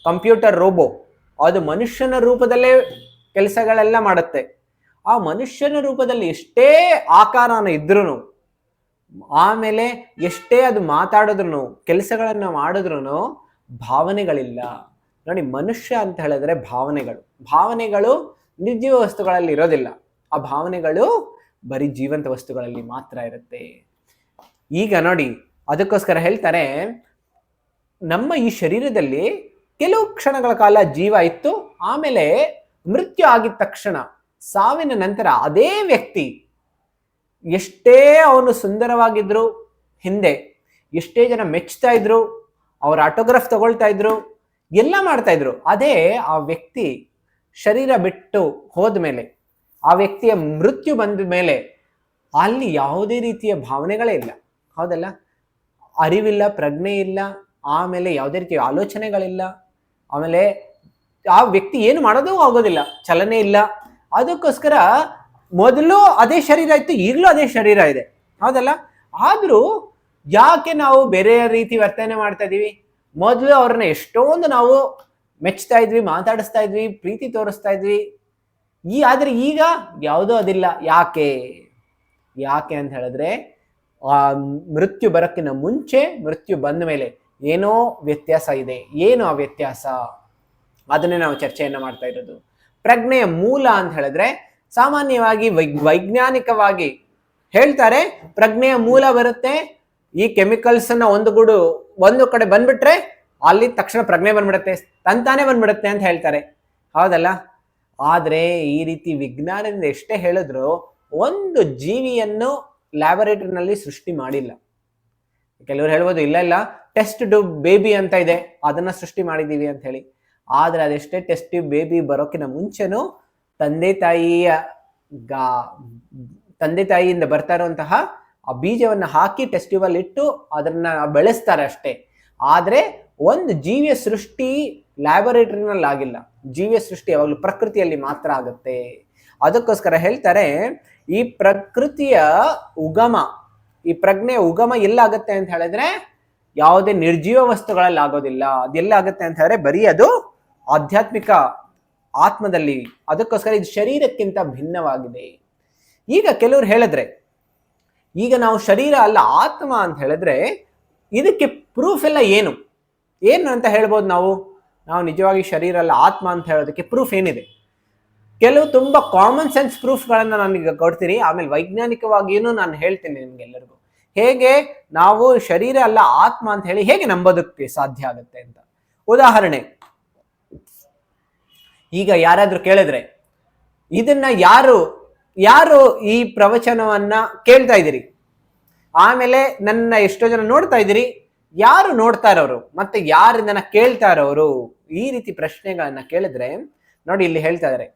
ಕಂಪ್ಯೂಟರ್ ರೋಬೋ, ಅದು ಮನುಷ್ಯನ ರೂಪದಲ್ಲೇ ಕೆಲಸಗಳೆಲ್ಲ ಮಾಡುತ್ತೆ. ಆ ಮನುಷ್ಯನ ರೂಪದಲ್ಲಿ ಎಷ್ಟೇ ಆಕಾರನ ಇದ್ರೂ, ಆಮೇಲೆ ಎಷ್ಟೇ ಅದು ಮಾತಾಡಿದ್ರು, ಕೆಲಸಗಳನ್ನ ಮಾಡಿದ್ರು ಭಾವನೆಗಳಿಲ್ಲ. ನೋಡಿ, ಮನುಷ್ಯ ಅಂತ ಹೇಳಿದ್ರೆ ಭಾವನೆಗಳು ನಿರ್ಜೀವ ವಸ್ತುಗಳಲ್ಲಿ ಇರೋದಿಲ್ಲ. ಆ ಭಾವನೆಗಳು ಬರೀ ಜೀವಂತ ವಸ್ತುಗಳಲ್ಲಿ ಮಾತ್ರ ಇರುತ್ತೆ. ಈಗ ನೋಡಿ, ಅದಕ್ಕೋಸ್ಕರ ಹೇಳ್ತಾರೆ, ನಮ್ಮ ಈ ಶರೀರದಲ್ಲಿ ಕೆಲವು ಕ್ಷಣಗಳ ಕಾಲ ಜೀವ ಇತ್ತು, ಆಮೇಲೆ ಮೃತ್ಯು ಆಗಿದ ತಕ್ಷಣ, ಸಾವಿನ ನಂತರ ಅದೇ ವ್ಯಕ್ತಿ ಎಷ್ಟೇ ಅವನು ಸುಂದರವಾಗಿದ್ರು, ಹಿಂದೆ ಎಷ್ಟೇ ಜನ ಮೆಚ್ತಾ ಇದ್ರು, ಅವ್ರ ಆಟೋಗ್ರಾಫ್ ತಗೊಳ್ತಾ ಇದ್ರು, ಎಲ್ಲ ಮಾಡ್ತಾ ಇದ್ರು, ಅದೇ ಆ ವ್ಯಕ್ತಿ ಶರೀರ ಬಿಟ್ಟು ಹೋದ್ಮೇಲೆ, ಆ ವ್ಯಕ್ತಿಯ ಮೃತ್ಯು ಬಂದ ಮೇಲೆ ಅಲ್ಲಿ ಯಾವುದೇ ರೀತಿಯ ಭಾವನೆಗಳೇ ಇಲ್ಲ, ಹೌದಲ್ಲ? ಅರಿವಿಲ್ಲ, ಪ್ರಜ್ಞೆ ಇಲ್ಲ, ಆಮೇಲೆ ಯಾವುದೇ ರೀತಿಯ ಆಲೋಚನೆಗಳಿಲ್ಲ, ಆಮೇಲೆ ಆ ವ್ಯಕ್ತಿ ಏನು ಮಾಡೋದೂ ಆಗೋದಿಲ್ಲ, ಚಲನೆ ಇಲ್ಲ. ಅದಕ್ಕೋಸ್ಕರ ಮೊದಲು ಅದೇ ಶರೀರ ಇತ್ತು, ಈಗಲೂ ಅದೇ ಶರೀರ ಇದೆ, ಹೌದಲ್ಲ? ಆದ್ರೂ ಯಾಕೆ ನಾವು ಬೇರೆ ರೀತಿ ವರ್ತನೆ ಮಾಡ್ತಾ ಇದೀವಿ? ಮೊದಲು ಅವ್ರನ್ನ ಎಷ್ಟೊಂದು ನಾವು ಮೆಚ್ತಾ ಇದ್ವಿ, ಮಾತಾಡಿಸ್ತಾ ಇದ್ವಿ, ಪ್ರೀತಿ ತೋರಿಸ್ತಾ ಇದ್ವಿ. ಆದ್ರೆ ಈಗ ಯಾವುದೋ ಅದಿಲ್ಲ. ಯಾಕೆ ಅಂತ ಹೇಳಿದ್ರೆ, ಆ ಮೃತ್ಯು ಬರೋಕ್ಕಿಂತ ಮುಂಚೆ, ಮೃತ್ಯು ಬಂದ ಮೇಲೆ ಏನೋ ವ್ಯತ್ಯಾಸ ಇದೆ. ಏನು ಆ ವ್ಯತ್ಯಾಸ? ಅದನ್ನೇ ನಾವು ಚರ್ಚೆಯನ್ನ ಮಾಡ್ತಾ ಇರೋದು. ಪ್ರಜ್ಞೆಯ ಮೂಲ ಅಂತ ಹೇಳಿದ್ರೆ, ಸಾಮಾನ್ಯವಾಗಿ ವೈಜ್ಞಾನಿಕವಾಗಿ ಹೇಳ್ತಾರೆ, ಪ್ರಜ್ಞೆಯ ಮೂಲ ಬರುತ್ತೆ, ಈ ಕೆಮಿಕಲ್ಸ್ ಅನ್ನ ಒಂದು ಕಡೆ ಬಂದ್ಬಿಟ್ರೆ ಅಲ್ಲಿ ತಕ್ಷಣ ಪ್ರಜ್ಞೆ ಬಂದ್ಬಿಡುತ್ತೆ, ತಂತಾನೆ ಬಂದ್ಬಿಡುತ್ತೆ ಅಂತ ಹೇಳ್ತಾರೆ, ಹೌದಲ್ಲ? ಆದರೆ ಈ ರೀತಿ ವಿಜ್ಞಾನದಿಂದ ಎಷ್ಟೇ ಹೇಳಿದ್ರು ಒಂದು ಜೀವಿಯನ್ನು ಲ್ಯಾಬೊರೇಟರಿನಲ್ಲಿ ಸೃಷ್ಟಿ ಮಾಡಿಲ್ಲ. ಕೆಲವರು ಹೇಳ್ಬೋದು ಇಲ್ಲ ಇಲ್ಲ ಟೆಸ್ಟ್ ಟ್ಯೂಬ್ ಬೇಬಿ ಅಂತ ಇದೆ, ಅದನ್ನ ಸೃಷ್ಟಿ ಮಾಡಿದೀವಿ ಅಂತ ಹೇಳಿ. ಆದ್ರೆ ಅದೆಷ್ಟೇ ಟೆಸ್ಟ್ ಟ್ಯೂಬ್ ಬೇಬಿ ಬರೋಕಿನ ಮುಂಚೆನೂ ತಂದೆ ತಾಯಿಯಿಂದ ಬರ್ತಾ ಇರುವಂತಹ ಆ ಬೀಜವನ್ನ ಹಾಕಿ ಟೆಸ್ಟ್ ಟ್ಯೂಬ್ ಅಲ್ಲಿ ಇಟ್ಟು ಅದನ್ನ ಬೆಳೆಸ್ತಾರೆ ಅಷ್ಟೇ. ಆದ್ರೆ ಒಂದು ಜೀವಿಯ ಸೃಷ್ಟಿ ಲ್ಯಾಬೊರೇಟರಿನಲ್ಲಿ ಆಗಿಲ್ಲ. ಜೀವಿಯ ಸೃಷ್ಟಿ ಯಾವಾಗಲೂ ಪ್ರಕೃತಿಯಲ್ಲಿ ಮಾತ್ರ ಆಗುತ್ತೆ. ಅದಕ್ಕೋಸ್ಕರ ಹೇಳ್ತಾರೆ ಈ ಪ್ರಕೃತಿಯ ಉಗಮ, ಈ ಪ್ರಜ್ಞೆಯ ಉಗಮ ಎಲ್ಲಾಗತ್ತೆ ಅಂತ ಹೇಳಿದ್ರೆ ಯಾವುದೇ ನಿರ್ಜೀವ ವಸ್ತುಗಳಲ್ಲಿ ಆಗೋದಿಲ್ಲ. ಅದೆಲ್ಲ ಆಗುತ್ತೆ ಅಂತ ಹೇಳಿದ್ರೆ ಬರೀ ಅದು ಆಧ್ಯಾತ್ಮಿಕ ಆತ್ಮದಲ್ಲಿ. ಅದಕ್ಕೋಸ್ಕರ ಇದು ಶರೀರಕ್ಕಿಂತ ಭಿನ್ನವಾಗಿದೆ. ಈಗ ಕೆಲವರು ಹೇಳಿದ್ರೆ ಈಗ ನಾವು ಶರೀರ ಅಲ್ಲ ಆತ್ಮ ಅಂತ ಹೇಳಿದ್ರೆ ಇದಕ್ಕೆ ಪ್ರೂಫ್ ಎಲ್ಲ ಏನು ಅಂತ ಹೇಳ್ಬೋದು. ನಾವು ನಿಜವಾಗಿ ಶರೀರ ಅಲ್ಲ ಆತ್ಮ ಅಂತ ಹೇಳೋದಕ್ಕೆ ಪ್ರೂಫ್ ಏನಿದೆ? ಕೆಲವು ತುಂಬಾ ಕಾಮನ್ ಸೆನ್ಸ್ ಪ್ರೂಫ್ಗಳನ್ನ ನಾನೀಗ ಕೊಡ್ತೀನಿ, ಆಮೇಲೆ ವೈಜ್ಞಾನಿಕವಾಗಿಯೂ ನಾನು ಹೇಳ್ತೀನಿ ನಿಮ್ಗೆಲ್ಲರಿಗೂ ಹೇಗೆ ನಾವು ಶರೀರ ಅಲ್ಲ ಆತ್ಮ ಅಂತ ಹೇಳಿ ಹೇಗೆ ನಂಬೋದಕ್ಕೆ ಸಾಧ್ಯ ಆಗುತ್ತೆ ಅಂತ. ಉದಾಹರಣೆ, ಈಗ ಯಾರಾದ್ರೂ ಕೇಳಿದ್ರೆ ಇದನ್ನ ಯಾರು ಈ ಪ್ರವಚನವನ್ನ ಕೇಳ್ತಾ ಇದ್ದೀರಿ, ಆಮೇಲೆ ನನ್ನ ಎಷ್ಟೋ ಜನ ನೋಡ್ತಾ ಇದ್ದೀರಿ, ಯಾರು ನೋಡ್ತಾ ಇರೋರು ಮತ್ತೆ ಯಾರು ನನ್ನ ಕೇಳ್ತಾ ಇರೋರು, ಈ ರೀತಿ ಪ್ರಶ್ನೆಗಳನ್ನ ಕೇಳಿದ್ರೆ ನೋಡಿ ಇಲ್ಲಿ ಹೇಳ್ತಾ ಇದಾರೆ,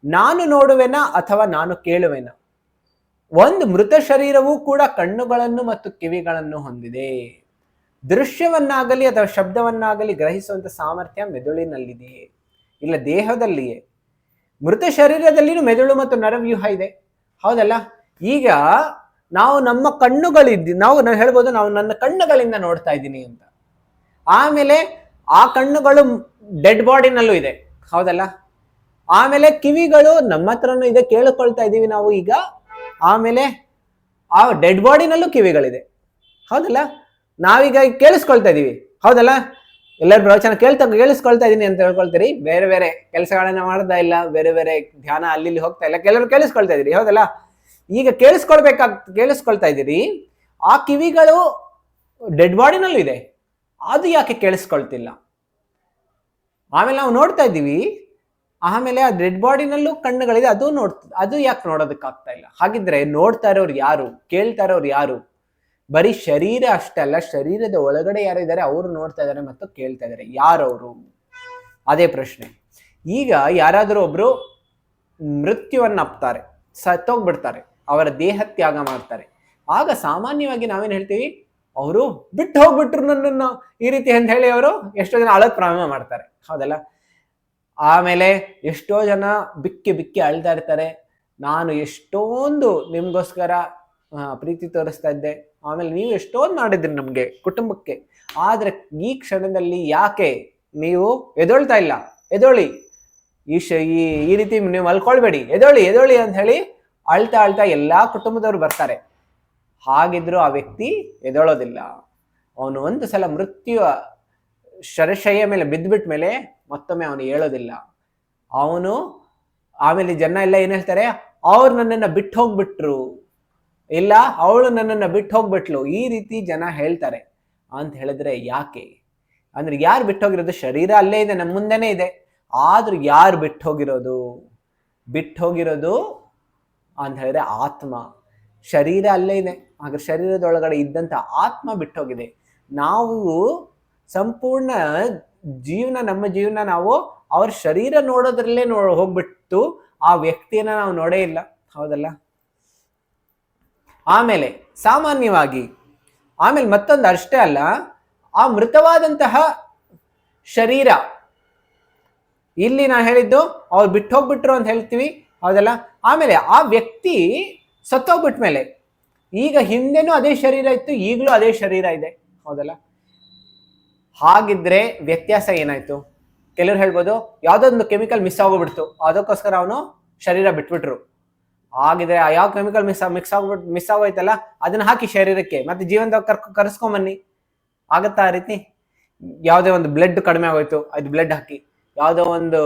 ನಾನು ನೋಡುವೆನಾ ಅಥವಾ ನಾನು ಕೇಳುವೆನಾ? ಒಂದು ಮೃತ ಶರೀರವೂ ಕೂಡ ಕಣ್ಣುಗಳನ್ನು ಮತ್ತು ಕಿವಿಗಳನ್ನು ಹೊಂದಿದೆ. ದೃಶ್ಯವನ್ನಾಗಲಿ ಅಥವಾ ಶಬ್ದವನ್ನಾಗಲಿ ಗ್ರಹಿಸುವಂತ ಸಾಮರ್ಥ್ಯ ಮೆದುಳಿನಲ್ಲಿದೆಯೇ? ಇಲ್ಲ ದೇಹದಲ್ಲಿಯೇ. ಮೃತ ಶರೀರದಲ್ಲಿನೂ ಮೆದುಳು ಮತ್ತು ನರವ್ಯೂಹ ಇದೆ, ಹೌದಲ್ಲ? ಈಗ ನಾವು ನಮ್ಮ ನಾವು ಹೇಳ್ಬೋದು ನಾವು ನನ್ನ ಕಣ್ಣುಗಳಿಂದ ನೋಡ್ತಾ ಇದ್ದೀನಿ ಅಂತ. ಆಮೇಲೆ ಆ ಕಣ್ಣುಗಳು ಡೆಡ್ ಬಾಡಿನಲ್ಲೂ ಇದೆ, ಹೌದಲ್ಲ? ಆಮೇಲೆ ಕಿವಿಗಳು ನಮ್ಮ ಹತ್ರನೂ ಇದೆ, ಕೇಳಿಕೊಳ್ತಾ ಇದ್ದೀವಿ ನಾವು ಈಗ. ಆಮೇಲೆ ಆ ಡೆಡ್ ಬಾಡಿನಲ್ಲೂ ಕಿವಿಗಳಿದೆ, ಹೌದಲ್ಲ? ನಾವೀಗ ಕೇಳಿಸ್ಕೊಳ್ತಾ ಇದೀವಿ, ಹೌದಲ್ಲ? ಎಲ್ಲರೂ ಪ್ರವಚನ ಕೇಳಿಸ್ಕೊಳ್ತಾ ಇದೀನಿ ಅಂತ ಹೇಳ್ಕೊಳ್ತೀರಿ, ಬೇರೆ ಬೇರೆ ಕೆಲಸಗಳನ್ನ ಮಾಡ್ತಾ ಇಲ್ಲ, ಬೇರೆ ಬೇರೆ ಧ್ಯಾನ ಅಲ್ಲಿ ಹೋಗ್ತಾ ಇಲ್ಲ, ಕೆಲವರು ಕೇಳಿಸ್ಕೊಳ್ತಾ ಇದೀರಿ, ಹೌದಲ್ಲ? ಈಗ ಕೇಳಿಸ್ಕೊಳ್ತಾ ಇದ್ದೀರಿ, ಆ ಕಿವಿಗಳು ಡೆಡ್ ಬಾಡಿನಲ್ಲೂ ಇದೆ, ಅದು ಯಾಕೆ ಕೇಳಿಸ್ಕೊಳ್ತಿಲ್ಲ? ಆಮೇಲೆ ನಾವು ನೋಡ್ತಾ ಇದ್ದೀವಿ, ಆಮೇಲೆ ಆ ಡೆಡ್ ಬಾಡಿನಲ್ಲೂ ಕಣ್ಣುಗಳಿದೆ, ಅದು ಯಾಕೆ ನೋಡೋದಕ್ಕಾಗ್ತಾ ಇಲ್ಲ? ಹಾಗಿದ್ರೆ ನೋಡ್ತಾ ಇರೋರು ಯಾರು, ಕೇಳ್ತಾ ಇರೋರು ಯಾರು? ಬರೀ ಶರೀರ ಅಷ್ಟೇ ಅಲ್ಲ, ಶರೀರದ ಒಳಗಡೆ ಯಾರು ಇದ್ದಾರೆ ಅವರು ನೋಡ್ತಾ ಇದ್ದಾರೆ ಮತ್ತು ಕೇಳ್ತಾ ಇದ್ದಾರೆ, ಯಾರವರು? ಅದೇ ಪ್ರಶ್ನೆ. ಈಗ ಯಾರಾದರೂ ಒಬ್ರು ಮೃತ್ಯುವನ್ನ ಅಪ್ತಾರೆ, ಸತ್ತೋಗ್ಬಿಡ್ತಾರೆ, ಅವರ ದೇಹ ತ್ಯಾಗ ಮಾಡ್ತಾರೆ, ಆಗ ಸಾಮಾನ್ಯವಾಗಿ ನಾವೇನ್ ಹೇಳ್ತೀವಿ, ಅವರು ಬಿಟ್ಟು ಹೋಗ್ಬಿಟ್ರು ನನ್ನನ್ನು ಈ ರೀತಿ ಅಂತ ಹೇಳಿ ಅವರು ಎಷ್ಟೋ ಜನ ಅಳೋಕ್ ಪ್ರಾರಂಭ ಮಾಡ್ತಾರೆ, ಹೌದಲ್ಲ? ಆಮೇಲೆ ಎಷ್ಟೋ ಜನ ಬಿಕ್ಕಿ ಅಳ್ತಾ ಇರ್ತಾರೆ, ನಾನು ಎಷ್ಟೊಂದು ನಿಮ್ಗೋಸ್ಕರ ಪ್ರೀತಿ ತೋರಿಸ್ತಾ ಇದ್ದೆ, ಆಮೇಲೆ ನೀವು ಎಷ್ಟೊಂದು ಮಾಡಿದ್ರಿ ನಮ್ಗೆ, ಕುಟುಂಬಕ್ಕೆ, ಆದ್ರೆ ಈ ಕ್ಷಣದಲ್ಲಿ ಯಾಕೆ ನೀವು ಎದೊಳ್ತಾ ಇಲ್ಲ? ಎದೊಳಿ, ಈ ರೀತಿ ನೀವು ಮಲ್ಕೊಳ್ಬೇಡಿ, ಎದೊಳಿ ಅಂತ ಹೇಳಿ ಅಳ್ತಾ ಎಲ್ಲಾ ಕುಟುಂಬದವ್ರು ಬರ್ತಾರೆ. ಹಾಗಿದ್ರು ಆ ವ್ಯಕ್ತಿ ಎದೊಳೋದಿಲ್ಲ. ಅವನು ಒಂದು ಸಲ ಮೃತ್ಯು ಶರಶಯ್ಯ ಮೇಲೆ ಬಿದ್ದುಬಿಟ್ಟ ಮೇಲೆ ಮತ್ತೊಮ್ಮೆ ಅವನು ಹೇಳೋದಿಲ್ಲ. ಅವನು ಆಮೇಲೆ ಜನ ಎಲ್ಲ ಏನ್ ಹೇಳ್ತಾರೆ, ಅವ್ರು ನನ್ನನ್ನು ಬಿಟ್ಟು ಹೋಗ್ಬಿಟ್ರು, ಇಲ್ಲ ಅವಳು ನನ್ನನ್ನು ಬಿಟ್ಟು ಹೋಗ್ಬಿಟ್ಲು, ಈ ರೀತಿ ಜನ ಹೇಳ್ತಾರೆ. ಅಂತ ಹೇಳಿದ್ರೆ ಯಾಕೆ ಅಂದ್ರೆ, ಯಾರು ಬಿಟ್ಟು ಹೋಗಿರೋದು? ಶರೀರ ಅಲ್ಲೇ ಇದೆ, ನಮ್ಮ ಮುಂದೆನೇ ಇದೆ, ಆದ್ರೂ ಯಾರು ಬಿಟ್ಟು ಹೋಗಿರೋದು ಅಂತ ಹೇಳಿದ್ರೆ ಆತ್ಮ. ಶರೀರ ಅಲ್ಲೇ ಇದೆ, ಹಾಗಾದ್ರೆ ಶರೀರದೊಳಗಡೆ ಇದ್ದಂತ ಆತ್ಮ ಬಿಟ್ಟೋಗಿದೆ. ನಾವು ಸಂಪೂರ್ಣ ನಮ್ಮ ಜೀವನ ನಾವು ಅವ್ರ ಶರೀರ ನೋಡೋದ್ರಲ್ಲೇ ಹೋಗ್ಬಿಟ್ಟು ಆ ವ್ಯಕ್ತಿಯನ್ನ ನಾವು ನೋಡೇ ಇಲ್ಲ, ಹೌದಲ್ಲ? ಆಮೇಲೆ ಸಾಮಾನ್ಯವಾಗಿ ಮತ್ತೊಂದು ಅಷ್ಟೇ ಅಲ್ಲ, ಆ ಮೃತವಾದಂತಹ ಶರೀರ, ಇಲ್ಲಿ ನಾನು ಹೇಳಿದ್ದು ಅವ್ರು ಬಿಟ್ಟು ಹೋಗ್ಬಿಟ್ರು ಅಂತ ಹೇಳ್ತೀವಿ, ಹೌದಲ್ಲ? ಆಮೇಲೆ ಆ ವ್ಯಕ್ತಿ ಸತ್ತೋಗ್ಬಿಟ್ಮೇಲೆ ಈಗ ಹಿಂದೆನೂ ಅದೇ ಶರೀರ ಇತ್ತು, ಈಗಲೂ ಅದೇ ಶರೀರ ಇದೆ, ಹೌದಲ್ಲ? ಹಾಗಿದ್ರೆ ವ್ಯತ್ಯಾಸ ಏನಾಯ್ತು? ಕೆಲವರು ಹೇಳ್ಬೋದು ಯಾವ್ದೊಂದು ಕೆಮಿಕಲ್ ಮಿಸ್ ಆಗೋಗ್ಬಿಡ್ತು, ಅದಕ್ಕೋಸ್ಕರ ಅವನು ಶರೀರ ಬಿಟ್ಬಿಟ್ರು. ಹಾಗಿದ್ರೆ ಆ ಯಾವ ಕೆಮಿಕಲ್ ಮಿಸ್ ಆಗೋಯ್ತಲ್ಲ, ಅದನ್ನ ಹಾಕಿ ಶರೀರಕ್ಕೆ ಮತ್ತೆ ಜೀವಂತ ಕರೆಸ್ಕೊಂಬನ್ನಿ, ಆಗತ್ತಾ ಆ ರೀತಿ? ಯಾವುದೇ ಒಂದು ಬ್ಲಡ್ ಕಡಿಮೆ ಆಗೋಯ್ತು, ಅದು ಬ್ಲಡ್ ಹಾಕಿ. ಯಾವುದೋ ಒಂದು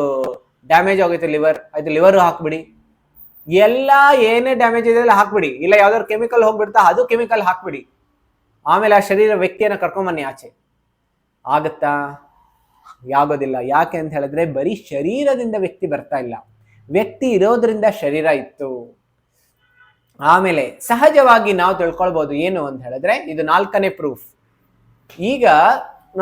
ಡ್ಯಾಮೇಜ್ ಆಗೋಯ್ತು ಲಿವರ್ ಹಾಕ್ಬಿಡಿ. ಎಲ್ಲ ಏನೇ ಡ್ಯಾಮೇಜ್ ಇದೆ ಹಾಕ್ಬಿಡಿ. ಇಲ್ಲ ಯಾವ್ದಾದ್ರು ಕೆಮಿಕಲ್ ಹೋಗ್ಬಿಡ್ತಾ, ಅದು ಕೆಮಿಕಲ್ ಹಾಕ್ಬಿಡಿ. ಆಮೇಲೆ ಆ ಶರೀರ ವ್ಯಕ್ತಿಯನ್ನ ಕರ್ಕೊಂಬನ್ನಿ ಆಚೆ. ಆಗತ್ತಾ? ಆಗೋದಿಲ್ಲ. ಯಾಕೆ ಅಂತ ಹೇಳಿದ್ರೆ ಬರೀ ಶರೀರದಿಂದ ವ್ಯಕ್ತಿ ಬರ್ತಾ ಇಲ್ಲ, ವ್ಯಕ್ತಿ ಇರೋದ್ರಿಂದ ಶರೀರ ಇತ್ತು. ಆಮೇಲೆ ಸಹಜವಾಗಿ ನಾವು ತಿಳ್ಕೊಳ್ಬಹುದು ಏನು ಅಂತ ಹೇಳಿದ್ರೆ, ಇದು 4ನೇ ಪ್ರೂಫ್. ಈಗ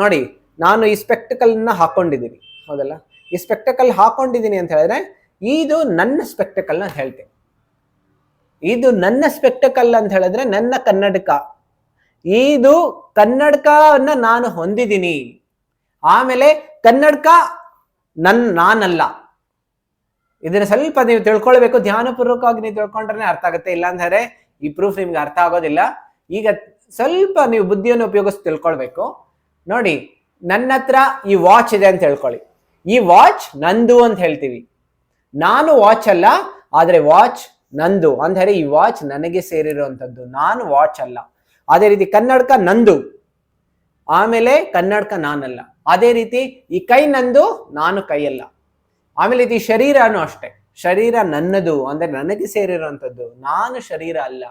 ನೋಡಿ, ನಾನು ಈ ಸ್ಪೆಕ್ಟಕಲ್ನ ಹಾಕೊಂಡಿದ್ದೀನಿ, ಹೌದಲ್ಲ? ಈ ಸ್ಪೆಕ್ಟಕಲ್ ಹಾಕೊಂಡಿದ್ದೀನಿ ಅಂತ ಹೇಳಿದ್ರೆ ಇದು ನನ್ನ ಸ್ಪೆಕ್ಟಕಲ್ ಅಂತ ಹೇಳ್ತೇನೆ. ಇದು ನನ್ನ ಸ್ಪೆಕ್ಟಕಲ್ ಅಂತ ಹೇಳಿದ್ರೆ ನನ್ನ ಕನ್ನಡಕ. ಇದು ಕನ್ನಡಕವನ್ನ ನಾನು ಹೊಂದಿದ್ದೀನಿ. ಆಮೇಲೆ ಕನ್ನಡಕ ನಾನಲ್ಲ. ಇದನ್ನ ಸ್ವಲ್ಪ ನೀವು ತಿಳ್ಕೊಳ್ಬೇಕು, ಧ್ಯಾನಪೂರ್ವಕವಾಗಿ ನೀವು ತಿಳ್ಕೊಂಡ್ರೆ ಅರ್ಥ ಆಗುತ್ತೆ. ಇಲ್ಲ ಅಂದ್ರೆ ಈ ಪ್ರೂಫ್ ನಿಮ್ಗೆ ಅರ್ಥ ಆಗೋದಿಲ್ಲ. ಈಗ ಸ್ವಲ್ಪ ನೀವು ಬುದ್ಧಿಯನ್ನು ಉಪಯೋಗಿಸಿ ತಿಳ್ಕೊಳ್ಬೇಕು. ನೋಡಿ, ನನ್ನ ಹತ್ರ ಈ ವಾಚ್ ಇದೆ ಅಂತ ಹೇಳ್ಕೊಳ್ಳಿ. ಈ ವಾಚ್ ನಂದು ಅಂತ ಹೇಳ್ತೀವಿ. ನಾನು ವಾಚ್ ಅಲ್ಲ, ಆದ್ರೆ ವಾಚ್ ನಂದು. ಅಂದರೆ ಈ ವಾಚ್ ನನಗೆ ಸೇರಿರುವಂತದ್ದು, ನಾನು ವಾಚ್ ಅಲ್ಲ. ಅದೇ ರೀತಿ ಕನ್ನಡಕ ನಂದು, ಆಮೇಲೆ ಕನ್ನಡಕ ನಾನಲ್ಲ. ಅದೇ ರೀತಿ ಈ ಕೈ ನಂದು, ನಾನು ಕೈಯಲ್ಲ. ಆಮೇಲೆ ಈ ಶರೀರನೂ ಅಷ್ಟೇ, ಶರೀರ ನನ್ನದು, ಅಂದ್ರೆ ನನಗೆ ಸೇರಿರುವಂತದ್ದು, ನಾನು ಶರೀರ ಅಲ್ಲ.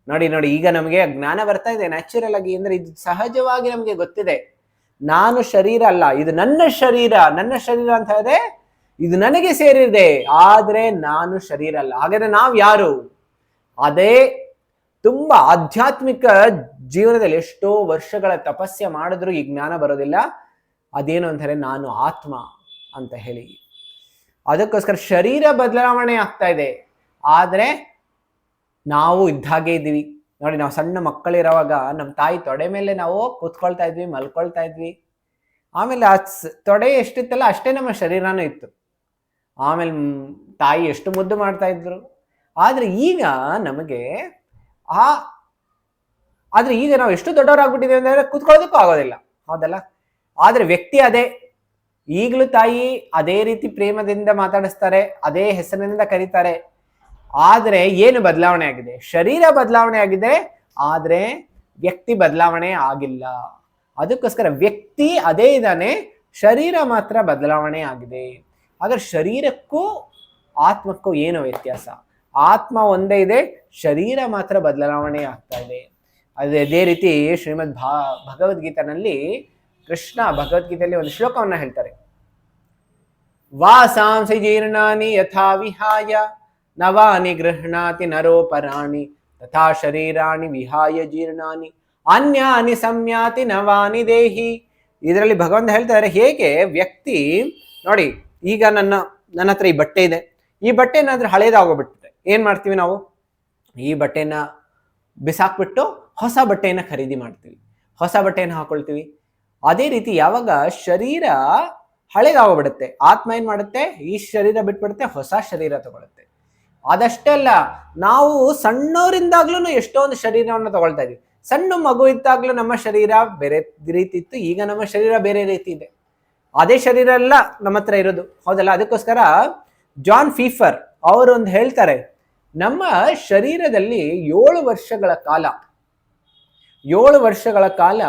ನೋಡಿ ನೋಡಿ, ಈಗ ನಮಗೆ ಜ್ಞಾನ ಬರ್ತಾ ಇದೆ ನ್ಯಾಚುರಲ್ ಆಗಿ. ಅಂದ್ರೆ ಇದು ಸಹಜವಾಗಿ ನಮ್ಗೆ ಗೊತ್ತಿದೆ, ನಾನು ಶರೀರ ಅಲ್ಲ, ಇದು ನನ್ನ ಶರೀರ. ನನ್ನ ಶರೀರ ಅಂತ ಹೇಳಿದ್ರೆ ಇದು ನನಗೆ ಸೇರಿದೆ, ಆದ್ರೆ ನಾನು ಶರೀರ ಅಲ್ಲ. ಹಾಗಾದ್ರೆ ನಾವು ಯಾರು? ಅದೇ ತುಂಬಾ ಆಧ್ಯಾತ್ಮಿಕ ಜೀವನದಲ್ಲಿ ಎಷ್ಟೋ ವರ್ಷಗಳ ತಪಸ್ಯ ಮಾಡಿದ್ರು ಈ ಜ್ಞಾನ ಬರೋದಿಲ್ಲ. ಅದೇನು ಅಂತಾರೆ, ನಾನು ಆತ್ಮ ಅಂತ ಹೇಳಿ. ಅದಕ್ಕೋಸ್ಕರ ಶರೀರ ಬದಲಾವಣೆ ಆಗ್ತಾ ಇದೆ, ಆದ್ರೆ ನಾವು ಇದ್ದಾಗೆ ಇದ್ದೀವಿ. ನೋಡಿ, ನಾವು ಸಣ್ಣ ಮಕ್ಕಳಿರುವಾಗ ನಮ್ಮ ತಾಯಿ ತೊಡೆ ಮೇಲೆ ನಾವು ಕೂತ್ಕೊಳ್ತಾ ಇದ್ವಿ, ಮಲ್ಕೊಳ್ತಾ ಇದ್ವಿ. ಆಮೇಲೆ ಆ ತೊಡೆ ಎಷ್ಟಿತ್ತಲ್ಲ ಅಷ್ಟೇ ನಮ್ಮ ಶರೀರನೂ ಇತ್ತು. ಆಮೇಲೆ ತಾಯಿ ಎಷ್ಟು ಮುದ್ದು ಮಾಡ್ತಾ ಇದ್ರು. ಆದ್ರೆ ಈಗ ನಮಗೆ ಆದ್ರೆ ಈಗ ನಾವು ಎಷ್ಟು ದೊಡ್ಡವರಾಗ್ಬಿಟ್ಟಿದ್ದೇವೆ ಅಂದ್ರೆ ಕೂತ್ಕೊಳ್ಳೋದಕ್ಕೂ ಆಗೋದಿಲ್ಲ, ಹೌದಲ್ಲ? ಆದ್ರೆ ವ್ಯಕ್ತಿ ಅದೇ, ಈಗಲೂ ತಾಯಿ ಅದೇ ರೀತಿ ಪ್ರೇಮದಿಂದ ಮಾತಾಡಿಸ್ತಾರೆ, ಅದೇ ಹೆಸರಿನಿಂದ ಕರೀತಾರೆ. ಆದ್ರೆ ಏನು ಬದಲಾವಣೆ ಆಗಿದೆ? ಶರೀರ ಬದಲಾವಣೆ ಆಗಿದೆ, ಆದ್ರೆ ವ್ಯಕ್ತಿ ಬದಲಾವಣೆ ಆಗಿಲ್ಲ. ಅದಕ್ಕೋಸ್ಕರ ವ್ಯಕ್ತಿ ಅದೇ ಇದ್ದಾನೆ, ಶರೀರ ಮಾತ್ರ ಬದಲಾವಣೆ ಆಗಿದೆ. ಹಾಗಾದ್ರೆ ಶರೀರಕ್ಕೂ ಆತ್ಮಕ್ಕೂ ಏನು ವ್ಯತ್ಯಾಸ? ಆತ್ಮ ಒಂದೇ ಇದೆ, ಶರೀರ ಮಾತ್ರ ಬದಲಾವಣೆ ಆಗ್ತಾ ಇದೆ. ಅದೇ ರೀತಿ ಶ್ರೀಮದ್ ಭಗವದ್ಗೀತೆನಲ್ಲಿ ಕೃಷ್ಣ ಭಗವದ್ಗೀತೆಯಲ್ಲಿ ಒಂದು ಶ್ಲೋಕವನ್ನ ಹೇಳ್ತಾರೆ. ವಾಸಾಂಸಿ ಜೀರ್ಣಾನಿ ಯಥಾ ವಿಹಾಯ ನವಾನಿ ಗೃಹ್ಣಾತಿ ನರೋಪರಾಣಿ ತಥಾ ಶರೀರಾಣಿ ವಿಹಾಯ ಜೀರ್ಣಾನಿ ಅನ್ಯಾನಿ ಸಂಯಾತಿ ನವಾನಿ ದೇಹಿ. ಇದರಲ್ಲಿ ಭಗವಂತ ಹೇಳ್ತಾರೆ, ಹೇಗೆ ವ್ಯಕ್ತಿ ನೋಡಿ, ಈಗ ನನ್ನ ಹತ್ರ ಈ ಬಟ್ಟೆ ಇದೆ, ಈ ಬಟ್ಟೆ ಏನಾದ್ರೂ ಹಳೇದಾಗೋಗ್ಬಿಟ್ಟಿದೆ, ಏನ್ ಮಾಡ್ತೀವಿ ನಾವು? ಈ ಬಟ್ಟೆನ ಬಿಸಾಕ್ಬಿಟ್ಟು ಹೊಸ ಬಟ್ಟೆಯನ್ನ ಖರೀದಿ ಮಾಡ್ತೀವಿ, ಹೊಸ ಬಟ್ಟೆಯನ್ನು ಹಾಕೊಳ್ತೀವಿ. ಅದೇ ರೀತಿ ಯಾವಾಗ ಶರೀರ ಹಳೇದಾಗೋಗ್ಬಿಡುತ್ತೆ, ಆತ್ಮ ಏನ್ ಮಾಡುತ್ತೆ? ಈ ಶರೀರ ಬಿಟ್ಬಿಡುತ್ತೆ, ಹೊಸ ಶರೀರ ತಗೊಳುತ್ತೆ. ಅದಷ್ಟೇ ಅಲ್ಲ, ನಾವು ಸಣ್ಣವರಿಂದಾಗ್ಲೂ ಎಷ್ಟೊಂದು ಶರೀರವನ್ನು ತಗೊಳ್ತಾ ಇದೀವಿ. ಸಣ್ಣ ಮಗು ಇದ್ದಾಗ್ಲೂ ನಮ್ಮ ಶರೀರ ಬೇರೆ ರೀತಿ ಇತ್ತು, ಈಗ ನಮ್ಮ ಶರೀರ ಬೇರೆ ರೀತಿ ಇದೆ. ಅದೇ ಶರೀರ ಎಲ್ಲ ನಮ್ಮ ಹತ್ರ ಇರೋದು, ಹೌದಲ್ಲ? ಅದಕ್ಕೋಸ್ಕರ ಜಾನ್ ಫೀಫರ್ ಅವರು ಒಂದು ಹೇಳ್ತಾರೆ, ನಮ್ಮ ಶರೀರದಲ್ಲಿ 7 ವರ್ಷಗಳ ಕಾಲ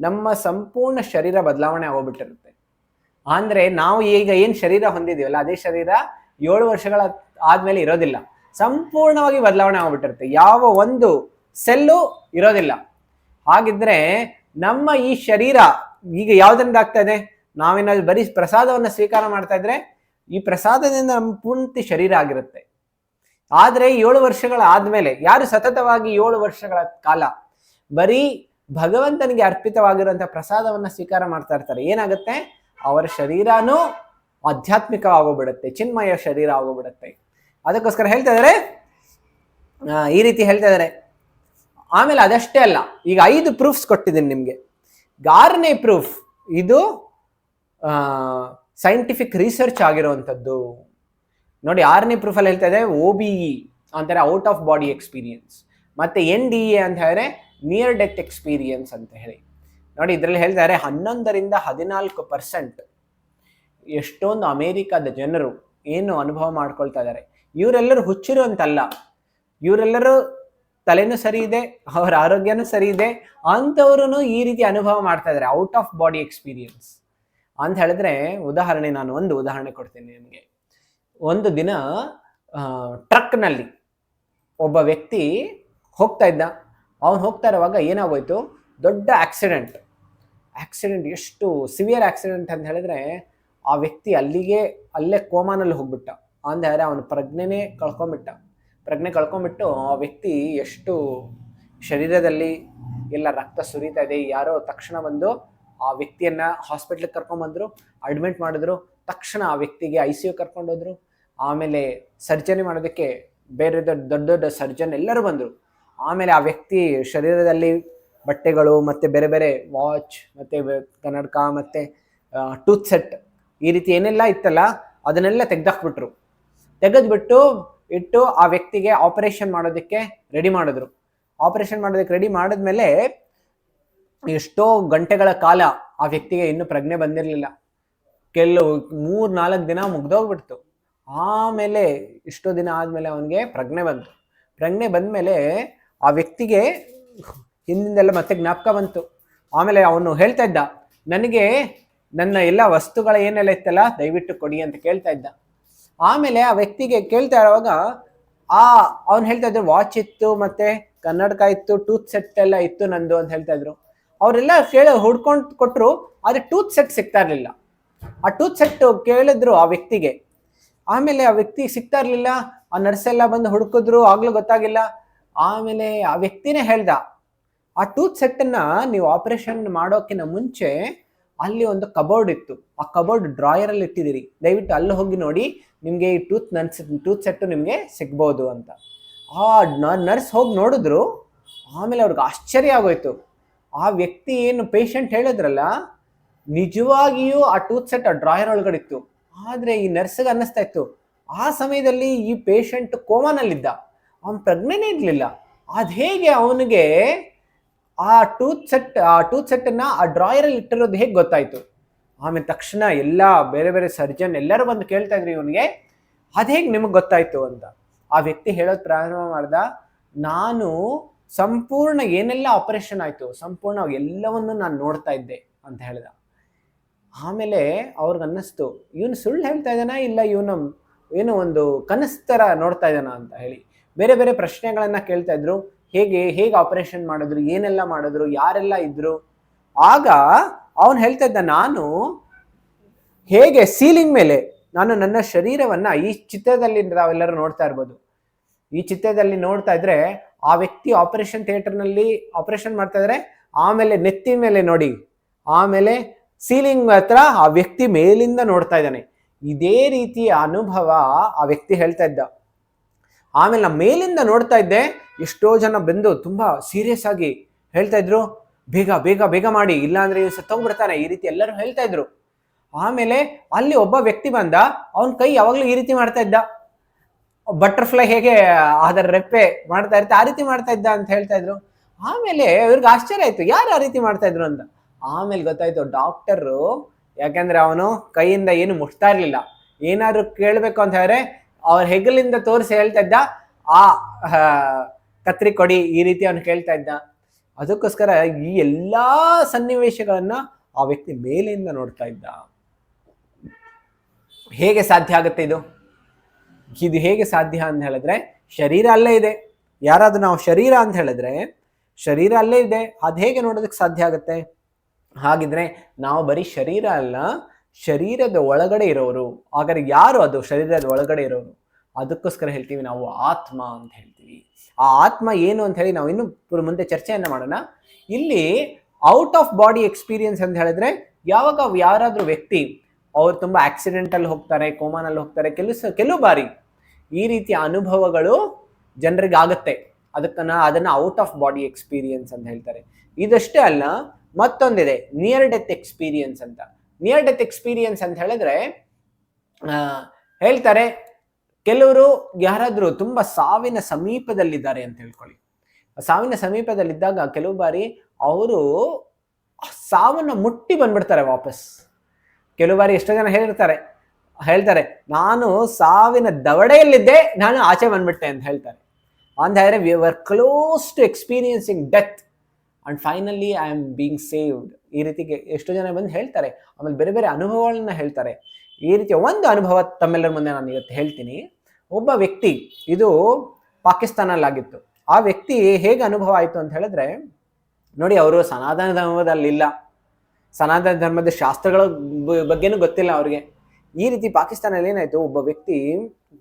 ನಮ್ಮ ಸಂಪೂರ್ಣ ಶರೀರ ಬದಲಾವಣೆ ಆಗೋಗ್ಬಿಟ್ಟಿರುತ್ತೆ. ಅಂದ್ರೆ ನಾವು ಈಗ ಏನ್ ಶರೀರ ಹೊಂದಿದೀವಲ್ಲ, ಅದೇ ಶರೀರ 7 ವರ್ಷಗಳ ಆದ್ಮೇಲೆ ಇರೋದಿಲ್ಲ, ಸಂಪೂರ್ಣವಾಗಿ ಬದಲಾವಣೆ ಆಗ್ಬಿಟ್ಟಿರುತ್ತೆ. ಯಾವ ಒಂದು ಸೆಲ್ಲು ಇರೋದಿಲ್ಲ. ಹಾಗಿದ್ರೆ ನಮ್ಮ ಈ ಶರೀರ ಈಗ ಯಾವ್ದ್ರಿಂದ ಆಗ್ತಾ ಇದೆ? ನಾವೇನಾದ್ರು ಬರೀ ಪ್ರಸಾದವನ್ನ ಸ್ವೀಕಾರ ಮಾಡ್ತಾ ಇದ್ರೆ ಈ ಪ್ರಸಾದದಿಂದ ನಮ್ಮ ಪೂರ್ತಿ ಶರೀರ ಆಗಿರುತ್ತೆ. ಆದ್ರೆ 7 ವರ್ಷಗಳ ಆದ್ಮೇಲೆ ಯಾರು ಸತತವಾಗಿ 7 ವರ್ಷಗಳ ಕಾಲ ಬರೀ ಭಗವಂತನಿಗೆ ಅರ್ಪಿತವಾಗಿರುವಂತಹ ಪ್ರಸಾದವನ್ನ ಸ್ವೀಕಾರ ಮಾಡ್ತಾ ಇರ್ತಾರೆ, ಏನಾಗುತ್ತೆ? ಅವರ ಶರೀರನೂ ಆಧ್ಯಾತ್ಮಿಕವಾಗೋಗ್ಬಿಡುತ್ತೆ, ಚಿನ್ಮಯ ಶರೀರ ಆಗೋಗ್ಬಿಡುತ್ತೆ. ಅದಕ್ಕೋಸ್ಕರ ಹೇಳ್ತಾ ಇದಾರೆ, ಈ ರೀತಿ ಹೇಳ್ತಾ ಇದಾರೆ. ಆಮೇಲೆ ಅದಷ್ಟೇ ಅಲ್ಲ, ಈಗ 5 ಪ್ರೂಫ್ಸ್ ಕೊಟ್ಟಿದ್ದೀನಿ ನಿಮ್ಗೆ. 6ನೇ ಪ್ರೂಫ್ ಇದು ಸೈಂಟಿಫಿಕ್ ರಿಸರ್ಚ್ ಆಗಿರುವಂಥದ್ದು. ನೋಡಿ, 6ನೇ ಪ್ರೂಫ್ ಅಲ್ಲಿ ಹೇಳ್ತಾ ಇದೆ OBE ಅಂತಾರೆ, ಔಟ್ ಆಫ್ ಬಾಡಿ ಎಕ್ಸ್ಪೀರಿಯನ್ಸ್. ಮತ್ತೆ NDE ಅಂತ ಹೇಳಿದ್ರೆ ನಿಯರ್ ಡೆತ್ ಎಕ್ಸ್ಪೀರಿಯನ್ಸ್ ಅಂತ ಹೇಳಿ. ನೋಡಿ, ಇದರಲ್ಲಿ ಹೇಳ್ತಾರೆ 11ರಿಂದ 14% ಎಷ್ಟೊಂದು ಅಮೆರಿಕದ ಜನರು ಏನು ಅನುಭವ ಮಾಡ್ಕೊಳ್ತಾ ಇದ್ದಾರೆ. ಇವರೆಲ್ಲರೂ ಹುಚ್ಚರು ಅಂತಲ್ಲ, ಇವರೆಲ್ಲರೂ ತಲೆನೂ ಸರಿ ಇದೆ, ಅವರ ಆರೋಗ್ಯನೂ ಸರಿ ಇದೆ, ಅಂಥವ್ರು ಈ ರೀತಿ ಅನುಭವ ಮಾಡ್ತಾ ಇದ್ದಾರೆ, ಔಟ್ ಆಫ್ ಬಾಡಿ ಎಕ್ಸ್ಪೀರಿಯನ್ಸ್ ಅಂತ ಹೇಳಿದ್ರೆ. ನಾನು ಒಂದು ಉದಾಹರಣೆ ಕೊಡ್ತೀನಿ ನಿಮಗೆ. ಒಂದು ದಿನ ಟ್ರಕ್ನಲ್ಲಿ ಒಬ್ಬ ವ್ಯಕ್ತಿ ಹೋಗ್ತಾ ಇದ್ದ. ಅವನು ಹೋಗ್ತಾ ಇರುವಾಗ ಏನಾಗೋಯ್ತು? ದೊಡ್ಡ ಆಕ್ಸಿಡೆಂಟ್. ಎಷ್ಟು ಸಿವಿಯರ್ ಆಕ್ಸಿಡೆಂಟ್ ಅಂತ ಹೇಳಿದ್ರೆ, ಆ ವ್ಯಕ್ತಿ ಅಲ್ಲೇ ಕೋಮಾನಲ್ಲಿ ಹೋಗ್ಬಿಟ್ಟ. ಅಂದರೆ ಅವನು ಪ್ರಜ್ಞೆ ಕಳ್ಕೊಂಬಿಟ್ಟು ಆ ವ್ಯಕ್ತಿ ಎಷ್ಟು ಶರೀರದಲ್ಲಿ ಎಲ್ಲ ರಕ್ತ ಸುರಿತಾ ಇದೆ. ಯಾರೋ ತಕ್ಷಣ ಬಂದು ಆ ವ್ಯಕ್ತಿಯನ್ನ ಹಾಸ್ಪಿಟ್ಲಿಗೆ ಕರ್ಕೊಂಡ್ಬಂದ್ರು, ಅಡ್ಮಿಟ್ ಮಾಡಿದ್ರು. ತಕ್ಷಣ ಆ ವ್ಯಕ್ತಿಗೆ ICU ಕರ್ಕೊಂಡೋದ್ರು. ಆಮೇಲೆ ಸರ್ಜರಿ ಮಾಡೋದಕ್ಕೆ ಬೇರೆ ದೊಡ್ಡ ದೊಡ್ಡ ಸರ್ಜನ್ ಎಲ್ಲರೂ ಬಂದರು. ಆಮೇಲೆ ಆ ವ್ಯಕ್ತಿ ಶರೀರದಲ್ಲಿ ಬಟ್ಟೆಗಳು ಮತ್ತು ಬೇರೆ ಬೇರೆ ವಾಚ್ ಮತ್ತು ಕನ್ನಡಕ ಮತ್ತು ಟೂತ್ ಸೆಟ್ ಈ ರೀತಿ ಏನೆಲ್ಲ ಇತ್ತಲ್ಲ ಅದನ್ನೆಲ್ಲ ತೆಗೆದ್ಬಿಟ್ಟು ಇಟ್ಟು ಆ ವ್ಯಕ್ತಿಗೆ ಆಪರೇಷನ್ ಮಾಡೋದಕ್ಕೆ ರೆಡಿ ಮಾಡಿದ್ರು. ಆಪರೇಷನ್ ಮಾಡೋದಕ್ಕೆ ರೆಡಿ ಮಾಡಿದ್ಮೇಲೆ ಎಷ್ಟೋ ಗಂಟೆಗಳ ಕಾಲ ಆ ವ್ಯಕ್ತಿಗೆ ಇನ್ನೂ ಪ್ರಜ್ಞೆ ಬಂದಿರಲಿಲ್ಲ. 3-4 ದಿನ ಮುಗ್ದೋಗ್ಬಿಡ್ತು. ಆಮೇಲೆ ಇಷ್ಟೋ ದಿನ ಆದಮೇಲೆ ಅವನಿಗೆ ಪ್ರಜ್ಞೆ ಬಂದಮೇಲೆ ಆ ವ್ಯಕ್ತಿಗೆ ಹಿಂದಿಂದೆಲ್ಲ ಮತ್ತೆ ಜ್ಞಾಪಕ ಬಂತು. ಆಮೇಲೆ ಅವನು ಹೇಳ್ತಾ ಇದ್ದ, ನನಗೆ ನನ್ನ ಎಲ್ಲ ವಸ್ತುಗಳ ಏನೆಲ್ಲ ಇತ್ತಲ್ಲ ದಯವಿಟ್ಟು ಕೊಡಿ ಅಂತ ಕೇಳ್ತಾ ಇದ್ದ. ಆಮೇಲೆ ಆ ವ್ಯಕ್ತಿಗೆ ಕೇಳ್ತಾ ಇರುವಾಗ ಅವ್ನು ಹೇಳ್ತಾ ಇದ್ರು ವಾಚ್ ಇತ್ತು, ಮತ್ತೆ ಕನ್ನಡಕ ಇತ್ತು, ಟೂತ್ ಸೆಟ್ ಎಲ್ಲ ಇತ್ತು ನಂದು ಅಂತ ಹೇಳ್ತಾ ಇದ್ರು. ಅವರೆಲ್ಲ ಹುಡ್ಕೊಂಡು ಕೊಟ್ಟರು, ಆದರೆ ಟೂತ್ ಸೆಟ್ ಸಿಗ್ತಾ ಇರಲಿಲ್ಲ. ಆ ಟೂತ್ ಸೆಟ್ ಕೇಳಿದ್ರು ಆ ವ್ಯಕ್ತಿಗೆ. ಆಮೇಲೆ ಆ ವ್ಯಕ್ತಿ ಸಿಗ್ತಾ ಇರಲಿಲ್ಲ. ಆ ನರ್ಸ್ ಎಲ್ಲ ಬಂದು ಹುಡುಕಿದ್ರು, ಆಗ್ಲೂ ಗೊತ್ತಾಗಿಲ್ಲ. ಆಮೇಲೆ ಆ ವ್ಯಕ್ತಿನೇ ಹೇಳ್ದ, ಆ ಟೂತ್ ಸೆಟ್ಟನ್ನ ನೀವು ಆಪರೇಷನ್ ಮಾಡೋಕ್ಕಿಂತ ಮುಂಚೆ ಅಲ್ಲಿ ಒಂದು ಕಬೋರ್ಡ್ ಇತ್ತು, ಆ ಕಬೋರ್ಡ್ ಡ್ರಾಯರಲ್ಲಿ ಇಟ್ಟಿದ್ದೀರಿ, ದಯವಿಟ್ಟು ಅಲ್ಲಿ ಹೋಗಿ ನೋಡಿ, ನಿಮಗೆ ಈ ಟೂತ್ ಸೆಟ್ಟು ನಿಮಗೆ ಸಿಗ್ಬೋದು ಅಂತ. ಆ ನರ್ಸ್ ಹೋಗಿ ನೋಡಿದ್ರು. ಆಮೇಲೆ ಅವ್ರಿಗೆ ಆಶ್ಚರ್ಯ ಆಗೋಯ್ತು. ಆ ವ್ಯಕ್ತಿ ಏನು ಪೇಷಂಟ್ ಹೇಳಿದ್ರಲ್ಲ, ನಿಜವಾಗಿಯೂ ಆ ಟೂತ್ ಸೆಟ್ ಆ ಡ್ರಾಯರ್ ಒಳಗಡೆ ಇತ್ತು. ಆದರೆ ಈ ನರ್ಸ್ಗೆ ಅನ್ನಿಸ್ತಾ ಇತ್ತು, ಆ ಸಮಯದಲ್ಲಿ ಈ ಪೇಷಂಟ್ ಕೋಮಾನಲ್ಲಿದ್ದ, ಅವನ ಪ್ರಜ್ಞೆನೇ ಇರಲಿಲ್ಲ. ಅದು ಹೇಗೆ ಅವನಿಗೆ ಆ ಟೂತ್ ಸೆಟ್ಟನ್ನು ಆ ಡ್ರಾಯರಲ್ಲಿ ಇಟ್ಟಿರೋದು ಹೇಗೆ ಗೊತ್ತಾಯಿತು? ಆಮೇಲೆ ತಕ್ಷಣ ಎಲ್ಲ ಬೇರೆ ಬೇರೆ ಸರ್ಜನ್ ಎಲ್ಲರೂ ಬಂದು ಕೇಳ್ತಾ ಇದ್ರು ಇವನಿಗೆ, ಅದು ಹೇಗೆ ನಿಮಗೆ ಗೊತ್ತಾಯಿತು ಅಂತ. ಆ ವ್ಯಕ್ತಿ ಹೇಳೋದು ಪ್ರಾರಂಭ ಮಾಡ್ದ, ನಾನು ಸಂಪೂರ್ಣ ಏನೆಲ್ಲ ಆಪರೇಷನ್ ಆಯಿತು ಸಂಪೂರ್ಣ ಎಲ್ಲವನ್ನು ನಾನು ನೋಡ್ತಾ ಇದ್ದೆ ಅಂತ ಹೇಳ್ದ. ಆಮೇಲೆ ಅವ್ರಿಗೆ ಅನ್ನಿಸ್ತು, ಇವನು ಸುಳ್ಳು ಹೇಳ್ತಾ ಇದ್ದಾನ, ಇಲ್ಲ ಇವನು ಏನೋ ಒಂದು ಕನಸು ಥರ ನೋಡ್ತಾ ಇದ್ದಾನ ಅಂತ ಹೇಳಿ ಬೇರೆ ಬೇರೆ ಪ್ರಶ್ನೆಗಳನ್ನು ಕೇಳ್ತಾ ಇದ್ರು. ಹೇಗೆ ಆಪರೇಷನ್ ಮಾಡಿದ್ರು, ಏನೆಲ್ಲ ಮಾಡಿದ್ರು, ಯಾರೆಲ್ಲ ಇದ್ರು. ಆಗ ಅವನು ಹೇಳ್ತಾ ಇದ್ದ, ನಾನು ಹೇಗೆ ಸೀಲಿಂಗ್ ಮೇಲೆ ನಾನು ನನ್ನ ಶರೀರವನ್ನು ಈ ಚಿತ್ರದಲ್ಲಿ ನಾವೆಲ್ಲರೂ ನೋಡ್ತಾ ಇರ್ಬೋದು. ಈ ಚಿತ್ರದಲ್ಲಿ ನೋಡ್ತಾ ಇದ್ರೆ ಆ ವ್ಯಕ್ತಿ ಆಪರೇಷನ್ ಥಿಯೇಟರ್ನಲ್ಲಿ ಆಪರೇಷನ್ ಮಾಡ್ತಾ ಇದ್ದಾರೆ. ಆಮೇಲೆ ನೆತ್ತಿ ಮೇಲೆ ನೋಡಿ, ಆಮೇಲೆ ಸೀಲಿಂಗ್ ಹತ್ರ ಆ ವ್ಯಕ್ತಿ ಮೇಲಿಂದ ನೋಡ್ತಾ ಇದ್ದಾನೆ. ಇದೇ ರೀತಿಯ ಅನುಭವ ಆ ವ್ಯಕ್ತಿ ಹೇಳ್ತಾ ಇದ್ದ. ಆಮೇಲೆ ನಾನು ಮೇಲಿಂದ ನೋಡ್ತಾ ಇದ್ದೆ, ಎಷ್ಟೋ ಜನ ಬಂದು ತುಂಬಾ ಸೀರಿಯಸ್ ಆಗಿ ಹೇಳ್ತಾ ಇದ್ರು, ಬೇಗ ಬೇಗ ಬೇಗ ಮಾಡಿ, ಇಲ್ಲಾಂದ್ರೆ ಇವ್ ಸತ್ತೋಗ್ಬಿಡ್ತಾನೆ, ಈ ರೀತಿ ಎಲ್ಲರೂ ಹೇಳ್ತಾ ಇದ್ರು. ಆಮೇಲೆ ಅಲ್ಲಿ ಒಬ್ಬ ವ್ಯಕ್ತಿ ಬಂದ, ಅವನ ಕೈ ಯಾವಾಗ್ಲೂ ಈ ರೀತಿ ಮಾಡ್ತಾ ಇದ್ದ, ಬಟರ್ಫ್ಲೈ ಹೇಗೆ ಅದರ ರೆಪ್ಪೆ ಮಾಡ್ತಾ ಇರುತ್ತೆ ಆ ರೀತಿ ಮಾಡ್ತಾ ಇದ್ದ ಅಂತ ಹೇಳ್ತಾ ಇದ್ರು. ಆಮೇಲೆ ಇವ್ರಿಗೆ ಆಶ್ಚರ್ಯ ಆಯ್ತು, ಯಾರು ಆ ರೀತಿ ಮಾಡ್ತಾ ಇದ್ರು ಅಂತ. ಆಮೇಲೆ ಗೊತ್ತಾಯ್ತು ಡಾಕ್ಟರು, ಯಾಕಂದ್ರೆ ಅವನು ಕೈಯಿಂದ ಏನು ಮುಟ್ತಾ ಇರ್ಲಿಲ್ಲ. ಏನಾದ್ರು ಕೇಳ್ಬೇಕು ಅಂತ ಹೇಳಿದ್ರೆ ಅವ್ರ ಹೆಗಲಿಂದ ತೋರಿಸಿ ಹೇಳ್ತಾ ಇದ್ದ, ಆ ಕತ್ರಿ ಕೊಡಿ, ಈ ರೀತಿ ಅವನು ಕೇಳ್ತಾ ಇದ್ದ. ಅದಕ್ಕೋಸ್ಕರ ಈ ಎಲ್ಲಾ ಸನ್ನಿವೇಶಗಳನ್ನ ಆ ವ್ಯಕ್ತಿ ಮೇಲಿಂದ ನೋಡ್ತಾ ಇದ್ದ. ಹೇಗೆ ಸಾಧ್ಯ ಆಗುತ್ತೆ ಇದು ಹೇಗೆ ಸಾಧ್ಯ ಅಂತ ಹೇಳಿದ್ರೆ, ಶರೀರ ಅಲ್ಲೇ ಇದೆ. ಯಾರಾದ್ರೂ ನಾವು ಶರೀರ ಅಂತ ಹೇಳಿದ್ರೆ ಶರೀರ ಅಲ್ಲೇ ಇದೆ, ಅದು ಹೇಗೆ ನೋಡೋದಕ್ಕೆ ಸಾಧ್ಯ ಆಗುತ್ತೆ? ಹಾಗಿದ್ರೆ ನಾವು ಬರೀ ಶರೀರ ಅಲ್ಲ, ಶರೀರದ ಒಳಗಡೆ ಇರೋರು. ಹಾಗಾದ್ರೆ ಯಾರು ಅದು ಶರೀರದ ಒಳಗಡೆ ಇರೋರು? ಅದಕ್ಕೋಸ್ಕರ ಹೇಳ್ತೀವಿ ನಾವು ಆತ್ಮ ಅಂತ ಹೇಳ್ತೀವಿ. ಆ ಆತ್ಮ ಏನು ಅಂತ ಹೇಳಿ ನಾವು ಇನ್ನು ಮುಂದೆ ಚರ್ಚೆಯನ್ನ ಮಾಡೋಣ. ಇಲ್ಲಿ ಔಟ್ ಆಫ್ ಬಾಡಿ ಎಕ್ಸ್ಪೀರಿಯನ್ಸ್ ಅಂತ ಹೇಳಿದ್ರೆ, ಯಾವಾಗ ಯಾರಾದ್ರೂ ವ್ಯಕ್ತಿ ಅವ್ರು ತುಂಬಾ ಆಕ್ಸಿಡೆಂಟಲ್ಲಿ ಹೋಗ್ತಾರೆ, ಕೋಮಾನಲ್ಲಿ ಹೋಗ್ತಾರೆ, ಕೆಲವು ಬಾರಿ ಈ ರೀತಿಯ ಅನುಭವಗಳು ಜನರಿಗೆ ಆಗುತ್ತೆ. ಅದನ್ನ ಔಟ್ ಆಫ್ ಬಾಡಿ ಎಕ್ಸ್ಪೀರಿಯನ್ಸ್ ಅಂತ ಹೇಳ್ತಾರೆ. ಇದಷ್ಟೇ ಅಲ್ಲ, ಮತ್ತೊಂದಿದೆ ನಿಯರ್ ಡೆತ್ ಎಕ್ಸ್ಪೀರಿಯನ್ಸ್ ಅಂತ. ನಿಯರ್ ಡೆತ್ ಎಕ್ಸ್ಪೀರಿಯನ್ಸ್ ಅಂತ ಹೇಳಿದ್ರೆ ಹೇಳ್ತಾರೆ, ಕೆಲವರು ಯಾರಾದ್ರೂ ತುಂಬಾ ಸಾವಿನ ಸಮೀಪದಲ್ಲಿದ್ದಾರೆ ಅಂತ ಹೇಳ್ಕೊಳ್ಳಿ. ಸಾವಿನ ಸಮೀಪದಲ್ಲಿದ್ದಾಗ ಕೆಲವು ಬಾರಿ ಅವರು ಸಾವನ್ನ ಮುಟ್ಟಿ ಬಂದ್ಬಿಡ್ತಾರೆ ವಾಪಸ್. ಕೆಲವು ಬಾರಿ ಎಷ್ಟೋ ಜನ ಹೇಳ್ತಾರೆ ನಾನು ಸಾವಿನ ದವಡೆಯಲ್ಲಿದ್ದೆ, ನಾನು ಆಚೆ ಬಂದ್ಬಿಟ್ಟೆ ಅಂತ ಹೇಳ್ತಾರೆ. ಅಂತ ಹೇಳಿದ್ರೆ we were close to experiencing death and finally I am being saved. ಈ ರೀತಿಗೆ ಎಷ್ಟೋ ಜನ ಬಂದು ಹೇಳ್ತಾರೆ. ಆಮೇಲೆ ಬೇರೆ ಬೇರೆ ಅನುಭವಗಳನ್ನ ಹೇಳ್ತಾರೆ. ಈ ರೀತಿಯ ಒಂದು ಅನುಭವ ತಮ್ಮೆಲ್ಲರ ಮುಂದೆ ನಾನು ಇವತ್ತು ಹೇಳ್ತೀನಿ. ಒಬ್ಬ ವ್ಯಕ್ತಿ, ಇದು ಪಾಕಿಸ್ತಾನಲ್ಲಾಗಿತ್ತು. ಆ ವ್ಯಕ್ತಿ ಹೇಗೆ ಅನುಭವ ಆಯಿತು ಅಂತ ಹೇಳಿದ್ರೆ, ನೋಡಿ, ಅವರು ಸನಾತನ ಧರ್ಮದಲ್ಲಿಲ್ಲ, ಸನಾತನ ಧರ್ಮದ ಶಾಸ್ತ್ರಗಳ ಬಗ್ಗೆನೂ ಗೊತ್ತಿಲ್ಲ ಅವ್ರಿಗೆ. ಈ ರೀತಿ ಪಾಕಿಸ್ತಾನಲ್ಲಿ ಏನಾಯ್ತು, ಒಬ್ಬ ವ್ಯಕ್ತಿ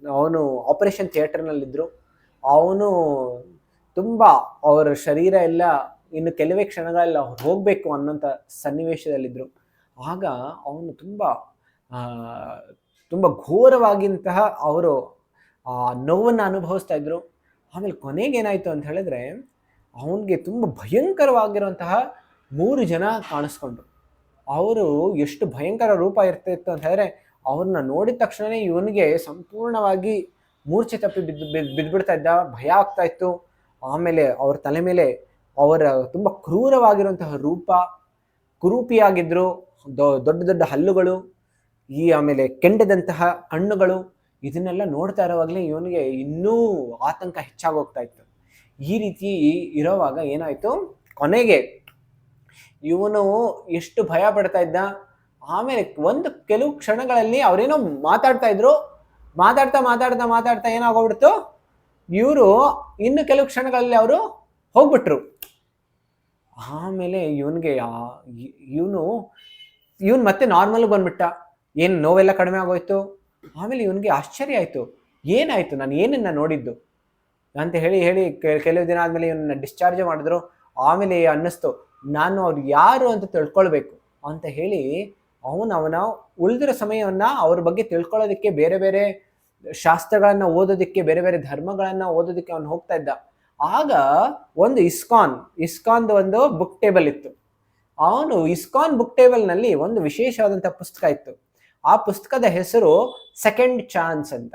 ಅವನು ಆಪರೇಷನ್ ಥಿಯೇಟರ್ನಲ್ಲಿದ್ದರು. ಅವನು ತುಂಬ ಅವರ ಶರೀರ ಎಲ್ಲ ಇನ್ನು ಕೆಲವೇ ಕ್ಷಣಗಳಲ್ಲಿ ಅವ್ರು ಹೋಗಬೇಕು ಅನ್ನೋಂಥ ಸನ್ನಿವೇಶದಲ್ಲಿದ್ದರು. ಆಗ ಅವನು ತುಂಬ ಘೋರವಾಗಿಂತಹ ಅವರು ನೋವನ್ನು ಅನುಭವಿಸ್ತಾ ಇದ್ರು. ಆಮೇಲೆ ಕೊನೆಗೇನಾಯಿತು ಅಂತ ಹೇಳಿದ್ರೆ, ಅವನಿಗೆ ತುಂಬ ಭಯಂಕರವಾಗಿರುವಂತಹ 3 ಜನ ಕಾಣಿಸ್ಕೊಂಡ್ರು. ಅವರು ಎಷ್ಟು ಭಯಂಕರ ರೂಪ ಇರ್ತಿತ್ತು ಅಂತ ಹೇಳಿದ್ರೆ, ಅವ್ರನ್ನ ನೋಡಿದ ತಕ್ಷಣವೇ ಇವನಿಗೆ ಸಂಪೂರ್ಣವಾಗಿ ಮೂರ್ಛೆ ತಪ್ಪಿ ಬಿದ್ದುಬಿಡ್ತಾ ಇದ್ದ, ಭಯ ಆಗ್ತಾ ಇತ್ತು. ಆಮೇಲೆ ಅವ್ರ ತಲೆ ಮೇಲೆ ಅವರ ತುಂಬ ಕ್ರೂರವಾಗಿರುವಂತಹ ರೂಪ, ಕುರೂಪಿಯಾಗಿದ್ರು, ದೊಡ್ಡ ದೊಡ್ಡ ಹಲ್ಲುಗಳು, ಆಮೇಲೆ ಕೆಂಡದಂತಹ ಕಣ್ಣುಗಳು. ಇದನ್ನೆಲ್ಲ ನೋಡ್ತಾ ಇರೋವಾಗಲೇ ಇವನಿಗೆ ಇನ್ನೂ ಆತಂಕ ಹೆಚ್ಚಾಗೋಗ್ತಾ ಇತ್ತು. ಈ ರೀತಿ ಇರೋವಾಗ ಏನಾಯಿತು, ಕೊನೆಗೆ ಇವನು ಎಷ್ಟು ಭಯ ಪಡ್ತಾ ಇದ್ದ. ಆಮೇಲೆ ಕೆಲವು ಕ್ಷಣಗಳಲ್ಲಿ ಅವರೇನೋ ಮಾತಾಡ್ತಾ ಇದ್ರು. ಮಾತಾಡ್ತಾ ಏನಾಗೋಗ್ಬಿಡ್ತು, ಇವರು ಇನ್ನು ಕೆಲವು ಕ್ಷಣಗಳಲ್ಲಿ ಅವರು ಹೋಗ್ಬಿಟ್ರು. ಆಮೇಲೆ ಇವನು ಮತ್ತೆ ನಾರ್ಮಲ್ ಬಂದ್ಬಿಟ್ಟ. ಏನು ನೋವೆಲ್ಲ ಕಡಿಮೆ ಆಗೋಯ್ತು. ಆಮೇಲೆ ಇವನಿಗೆ ಆಶ್ಚರ್ಯ ಆಯಿತು, ಏನಾಯಿತು, ನಾನು ಏನನ್ನ ನೋಡಿದ್ದು ಅಂತ ಹೇಳಿ ಕೆಲವು ದಿನ ಆದಮೇಲೆ ಇವನ್ನ ಡಿಸ್ಚಾರ್ಜ್ ಮಾಡಿದ್ರು. ಆಮೇಲೆ ಅನ್ನಿಸ್ತು, ನಾನು ಅವ್ರು ಯಾರು ಅಂತ ತಿಳ್ಕೊಳ್ಬೇಕು ಅಂತ ಹೇಳಿ ಅವನ ಉಳಿದಿರೋ ಸಮಯವನ್ನು ಅವ್ರ ಬಗ್ಗೆ ತಿಳ್ಕೊಳ್ಳೋದಕ್ಕೆ, ಬೇರೆ ಬೇರೆ ಶಾಸ್ತ್ರಗಳನ್ನು ಓದೋದಕ್ಕೆ, ಬೇರೆ ಬೇರೆ ಧರ್ಮಗಳನ್ನು ಓದೋದಕ್ಕೆ ಅವನು ಹೋಗ್ತಾ ಇದ್ದ. ಆಗ ಒಂದು ಇಸ್ಕಾನ್ದು ಒಂದು ಬುಕ್ ಟೇಬಲ್ ಇತ್ತು. ಅವನು ಇಸ್ಕಾನ್ ಬುಕ್ ಟೇಬಲ್ನಲ್ಲಿ ಒಂದು ವಿಶೇಷವಾದಂಥ ಪುಸ್ತಕ ಇತ್ತು. ಆ ಪುಸ್ತಕದ ಹೆಸರು ಸೆಕೆಂಡ್ ಚಾನ್ಸ್ ಅಂತ.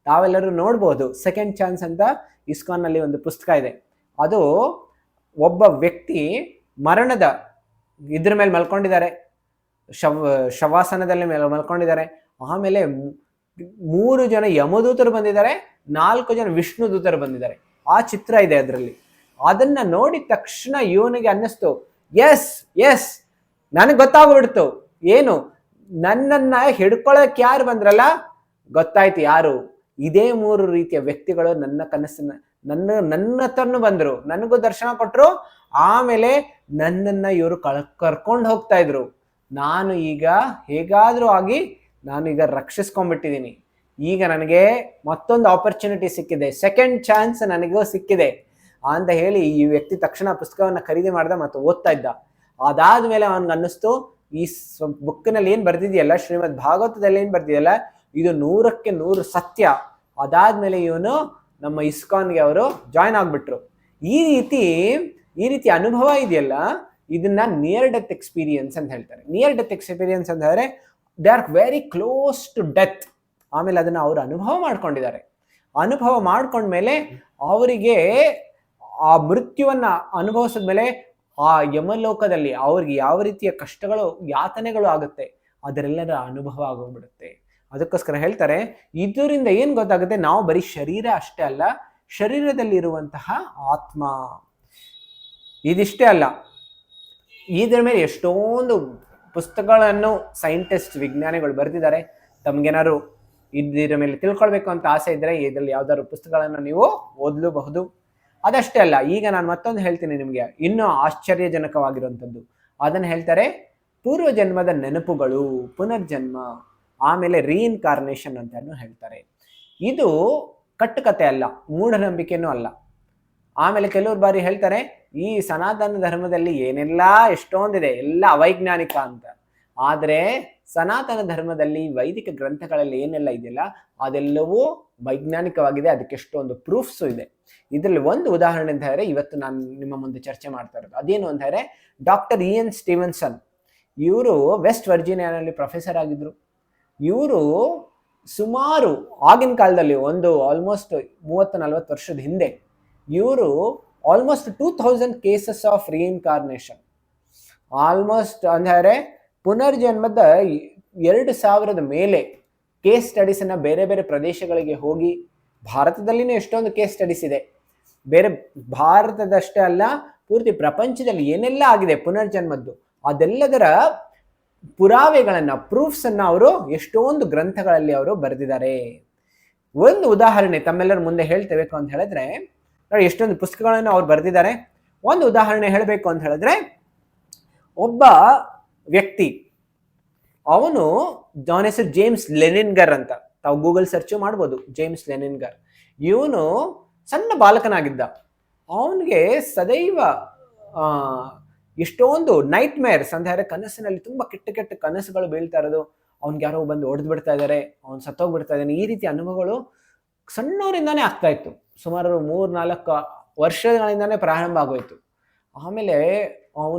ತಾವೆಲ್ಲರೂ ನೋಡ್ಬೋದು, ಸೆಕೆಂಡ್ ಚಾನ್ಸ್ ಅಂತ ಇಸ್ಕಾನ್ನಲ್ಲಿ ಒಂದು ಪುಸ್ತಕ ಇದೆ. ಅದು ಒಬ್ಬ ವ್ಯಕ್ತಿ ಮರಣದ ಇದ್ರ ಮೇಲೆ ಮಲ್ಕೊಂಡಿದ್ದಾರೆ, ಶವಾಸನದಲ್ಲಿ ಮಲ್ಕೊಂಡಿದ್ದಾರೆ. ಆಮೇಲೆ 3 ಜನ ಯಮದೂತರು ಬಂದಿದ್ದಾರೆ, 4 ಜನ ವಿಷ್ಣು ದೂತರು ಬಂದಿದ್ದಾರೆ. ಆ ಚಿತ್ರ ಇದೆ ಅದರಲ್ಲಿ. ಅದನ್ನ ನೋಡಿದ ತಕ್ಷಣ ಇವನಿಗೆ ಅನ್ನಿಸ್ತು, ಎಸ್ ನನಗೆ ಗೊತ್ತಾಗ್ಬಿಡ್ತು, ಏನು ನನ್ನನ್ನ ಹಿಡ್ಕೊಳಕ್ ಯಾರು ಬಂದ್ರಲ್ಲ, ಗೊತ್ತಾಯ್ತು ಯಾರು. ಇದೇ 3 ರೀತಿಯ ವ್ಯಕ್ತಿಗಳು ನನ್ನ ಕನಸನ್ನ ನನ್ನ ಹತ್ರನು ಬಂದ್ರು, ನನಗೂ ದರ್ಶನ ಕೊಟ್ರು. ಆಮೇಲೆ ನನ್ನನ್ನ ಇವರು ಕರ್ಕೊಂಡು ಹೋಗ್ತಾ ಇದ್ರು. ನಾನು ಈಗ ಹೇಗಾದ್ರೂ ಆಗಿ ನಾನು ಈಗ ರಕ್ಷಿಸ್ಕೊಂಡ್ಬಿಟ್ಟಿದ್ದೀನಿ. ಈಗ ನನಗೆ ಮತ್ತೊಂದು ಆಪರ್ಚುನಿಟಿ ಸಿಕ್ಕಿದೆ, ಸೆಕೆಂಡ್ ಚಾನ್ಸ್ ನನಗೂ ಸಿಕ್ಕಿದೆ ಅಂತ ಹೇಳಿ ಈ ವ್ಯಕ್ತಿ ತಕ್ಷಣ ಪುಸ್ತಕವನ್ನು ಖರೀದಿ ಮಾಡ್ದ ಮತ್ತು ಓದ್ತಾ ಇದ್ದ. ಅದಾದ್ಮೇಲೆ ಅವನ್ಗೆ ಅನ್ನಿಸ್ತು, ಈ ಬುಕ್ನಲ್ಲಿ ಏನು ಬರ್ದಿದೆಯಲ್ಲ, ಶ್ರೀಮದ್ ಭಾಗವತದಲ್ಲಿ ಏನು ಬರ್ದಿದೆಯಲ್ಲ, ಇದು 100ಕ್ಕೆ 100 ಸತ್ಯ. ಅದಾದ್ಮೇಲೆ ಇವನು ನಮ್ಮ ಇಸ್ಕಾನ್ಗೆ ಅವರು ಜಾಯ್ನ್ ಆಗ್ಬಿಟ್ರು. ಈ ರೀತಿ ಅನುಭವ ಇದೆಯಲ್ಲ, ಇದನ್ನ ನಿಯರ್ ಡೆತ್ ಎಕ್ಸ್ಪೀರಿಯನ್ಸ್ ಅಂತ ಹೇಳ್ತಾರೆ. ನಿಯರ್ ಡೆತ್ ಎಕ್ಸ್ಪೀರಿಯನ್ಸ್ ಅಂತ ಹೇಳಿದ್ರೆ they are very close to death. ಆಮೇಲೆ ಅದನ್ನ ಅವರು ಅನುಭವ ಮಾಡ್ಕೊಂಡಿದ್ದಾರೆ. ಅನುಭವ ಮಾಡ್ಕೊಂಡ್ಮೇಲೆ ಅವರಿಗೆ ಆ ಮೃತ್ಯುವನ್ನ ಅನುಭವಿಸಿದ್ಮೇಲೆ ಆ ಯಮಲೋಕದಲ್ಲಿ ಅವ್ರಿಗೆ ಯಾವ ರೀತಿಯ ಕಷ್ಟಗಳು, ಯಾತನೆಗಳು ಆಗುತ್ತೆ, ಅದರೆಲ್ಲರ ಅನುಭವ ಆಗೋಗ್ಬಿಡುತ್ತೆ. ಅದಕ್ಕೋಸ್ಕರ ಹೇಳ್ತಾರೆ, ಇದರಿಂದ ಏನು ಗೊತ್ತಾಗುತ್ತೆ, ನಾವು ಬರೀ ಶರೀರ ಅಷ್ಟೇ ಅಲ್ಲ, ಶರೀರದಲ್ಲಿರುವಂತಹ ಆತ್ಮ ಇದಿಷ್ಟೇ ಅಲ್ಲ, ಇದರ ಮೇಲೆ ಎಷ್ಟೊಂದು ಪುಸ್ತಕಗಳನ್ನು ಸೈಂಟಿಸ್ಟ್, ವಿಜ್ಞಾನಿಗಳು ಬರೆದಿದ್ದಾರೆ. ತಮ್ಗೇನಾದ್ರು ಇದರ ಮೇಲೆ ತಿಳ್ಕೊಳ್ಬೇಕು ಅಂತ ಆಸೆ ಇದ್ರೆ ಇದರಲ್ಲಿ ಯಾವ್ದಾದ್ರು ಪುಸ್ತಕಗಳನ್ನು ನೀವು ಓದಲೂಬಹುದು. ಅದಷ್ಟೇ ಅಲ್ಲ, ಈಗ ನಾನು ಮತ್ತೊಂದು ಹೇಳ್ತೀನಿ ನಿಮಗೆ, ಇನ್ನೂ ಆಶ್ಚರ್ಯಜನಕವಾಗಿರುವಂಥದ್ದು. ಅದನ್ನು ಹೇಳ್ತಾರೆ ಪೂರ್ವಜನ್ಮದ ನೆನಪುಗಳು, ಪುನರ್ಜನ್ಮ, ಆಮೇಲೆ ರೀಇನ್ಕಾರ್ನೇಷನ್ ಅಂತ ಹೇಳ್ತಾರೆ. ಇದು ಕಟ್ಟುಕತೆ ಅಲ್ಲ, ಮೂಢನಂಬಿಕೆನೂ ಅಲ್ಲ. ಆಮೇಲೆ ಕೆಲವರು ಬಾರಿ ಹೇಳ್ತಾರೆ ಈ ಸನಾತನ ಧರ್ಮದಲ್ಲಿ ಏನೆಲ್ಲ ಎಷ್ಟೊಂದಿದೆ, ಎಲ್ಲ ಅವೈಜ್ಞಾನಿಕ ಅಂತ. ಆದರೆ ಸನಾತನ ಧರ್ಮದಲ್ಲಿ ವೈದಿಕ ಗ್ರಂಥಗಳಲ್ಲಿ ಏನೆಲ್ಲ ಇದೆಯಲ್ಲ ಅದೆಲ್ಲವೂ ವೈಜ್ಞಾನಿಕವಾಗಿದೆ. ಅದಕ್ಕೆ ಎಷ್ಟೊಂದು ಪ್ರೂಫ್ಸು ಇದೆ. ಇದರಲ್ಲಿ ಒಂದು ಉದಾಹರಣೆ ಅಂತ ಹೇಳಿದ್ರೆ ಇವತ್ತು ನಾನು ನಿಮ್ಮ ಮುಂದೆ ಚರ್ಚೆ ಮಾಡ್ತಾ ಇರೋದು ಅದೇನು ಅಂತ ಹೇಳಿದ್ರೆ ಡಾಕ್ಟರ್ ಇಎನ್ ಸ್ಟೀವನ್ಸನ್. ಇವರು ವೆಸ್ಟ್ ವರ್ಜೀನಿಯಾನಲ್ಲಿ ಪ್ರೊಫೆಸರ್ ಆಗಿದ್ರು. ಇವರು ಸುಮಾರು ಆಗಿನ ಕಾಲದಲ್ಲಿ ಒಂದು ಆಲ್ಮೋಸ್ಟ್ 30-40 ವರ್ಷದ ಹಿಂದೆ ಇವರು almost 2000 cases of reincarnation, almost ಅಂದರೆ ಪುನರ್ಜನ್ಮದ 2000 ಮೇಲೆ ಕೇಸ್ ಸ್ಟಡೀಸನ್ನು ಬೇರೆ ಬೇರೆ ಪ್ರದೇಶಗಳಿಗೆ ಹೋಗಿ, ಭಾರತದಲ್ಲಿನೂ ಎಷ್ಟೊಂದು ಕೇಸ್ ಸ್ಟಡೀಸ್ ಇದೆ, ಬೇರೆ ಭಾರತದಷ್ಟೇ ಅಲ್ಲ ಪೂರ್ತಿ ಪ್ರಪಂಚದಲ್ಲಿ ಏನೆಲ್ಲ ಆಗಿದೆ ಪುನರ್ಜನ್ಮದ್ದು ಅದೆಲ್ಲದರ ಪುರಾವೆಗಳನ್ನು, ಪ್ರೂಫ್ಸನ್ನು ಅವರು ಎಷ್ಟೊಂದು ಗ್ರಂಥಗಳಲ್ಲಿ ಅವರು ಬರೆದಿದ್ದಾರೆ. ಒಂದು ಉದಾಹರಣೆ ತಮ್ಮೆಲ್ಲರ ಮುಂದೆ ಹೇಳ್ತೇಬೇಕು ಅಂತ ಹೇಳಿದ್ರೆ, ನೋಡಿ ಎಷ್ಟೊಂದು ಪುಸ್ತಕಗಳನ್ನು ಅವ್ರು ಬರೆದಿದ್ದಾರೆ. ಒಂದು ಉದಾಹರಣೆ ಹೇಳಬೇಕು ಅಂತ ಹೇಳಿದ್ರೆ, ಒಬ್ಬ ವ್ಯಕ್ತಿ ಅವನು ಅವನ ಹೆಸರು ಜೇಮ್ಸ್ ಲೆನಿನ್ಗರ್ ಅಂತ, ತಾವು ಗೂಗಲ್ ಸರ್ಚ್ ಮಾಡ್ಬೋದು, ಜೇಮ್ಸ್ ಲೆನಿನ್ಗರ್. ಇವನು ಸಣ್ಣ ಬಾಲಕನಾಗಿದ್ದ. ಅವನಿಗೆ ಸದೈವ ಎಷ್ಟೊಂದು ನೈಟ್ ಮೇರ್ಸ್ ಅಂತ ಹೇಳಿದ್ರೆ ಕನಸಿನಲ್ಲಿ ತುಂಬಾ ಕೆಟ್ಟ ಕೆಟ್ಟ ಕನಸುಗಳು ಬೀಳ್ತಾ ಇರೋದು, ಅವ್ನಿಗೆ ಯಾರೋ ಬಂದು ಹೊಡೆದು ಬಿಡ್ತಾ ಇದ್ದಾರೆ, ಅವ್ನು ಸತ್ತೋಗ್ಬಿಡ್ತಾ ಇದ್ದಾನೆ, ಈ ರೀತಿ ಅನುಭವಗಳು ಸಣ್ಣವರಿಂದಾನೇ ಆಗ್ತಾ ಇತ್ತು. ಸುಮಾರು 3-4 ವರ್ಷಗಳಿಂದಾನೇ ಪ್ರಾರಂಭ ಆಗೋಯ್ತು. ಆಮೇಲೆ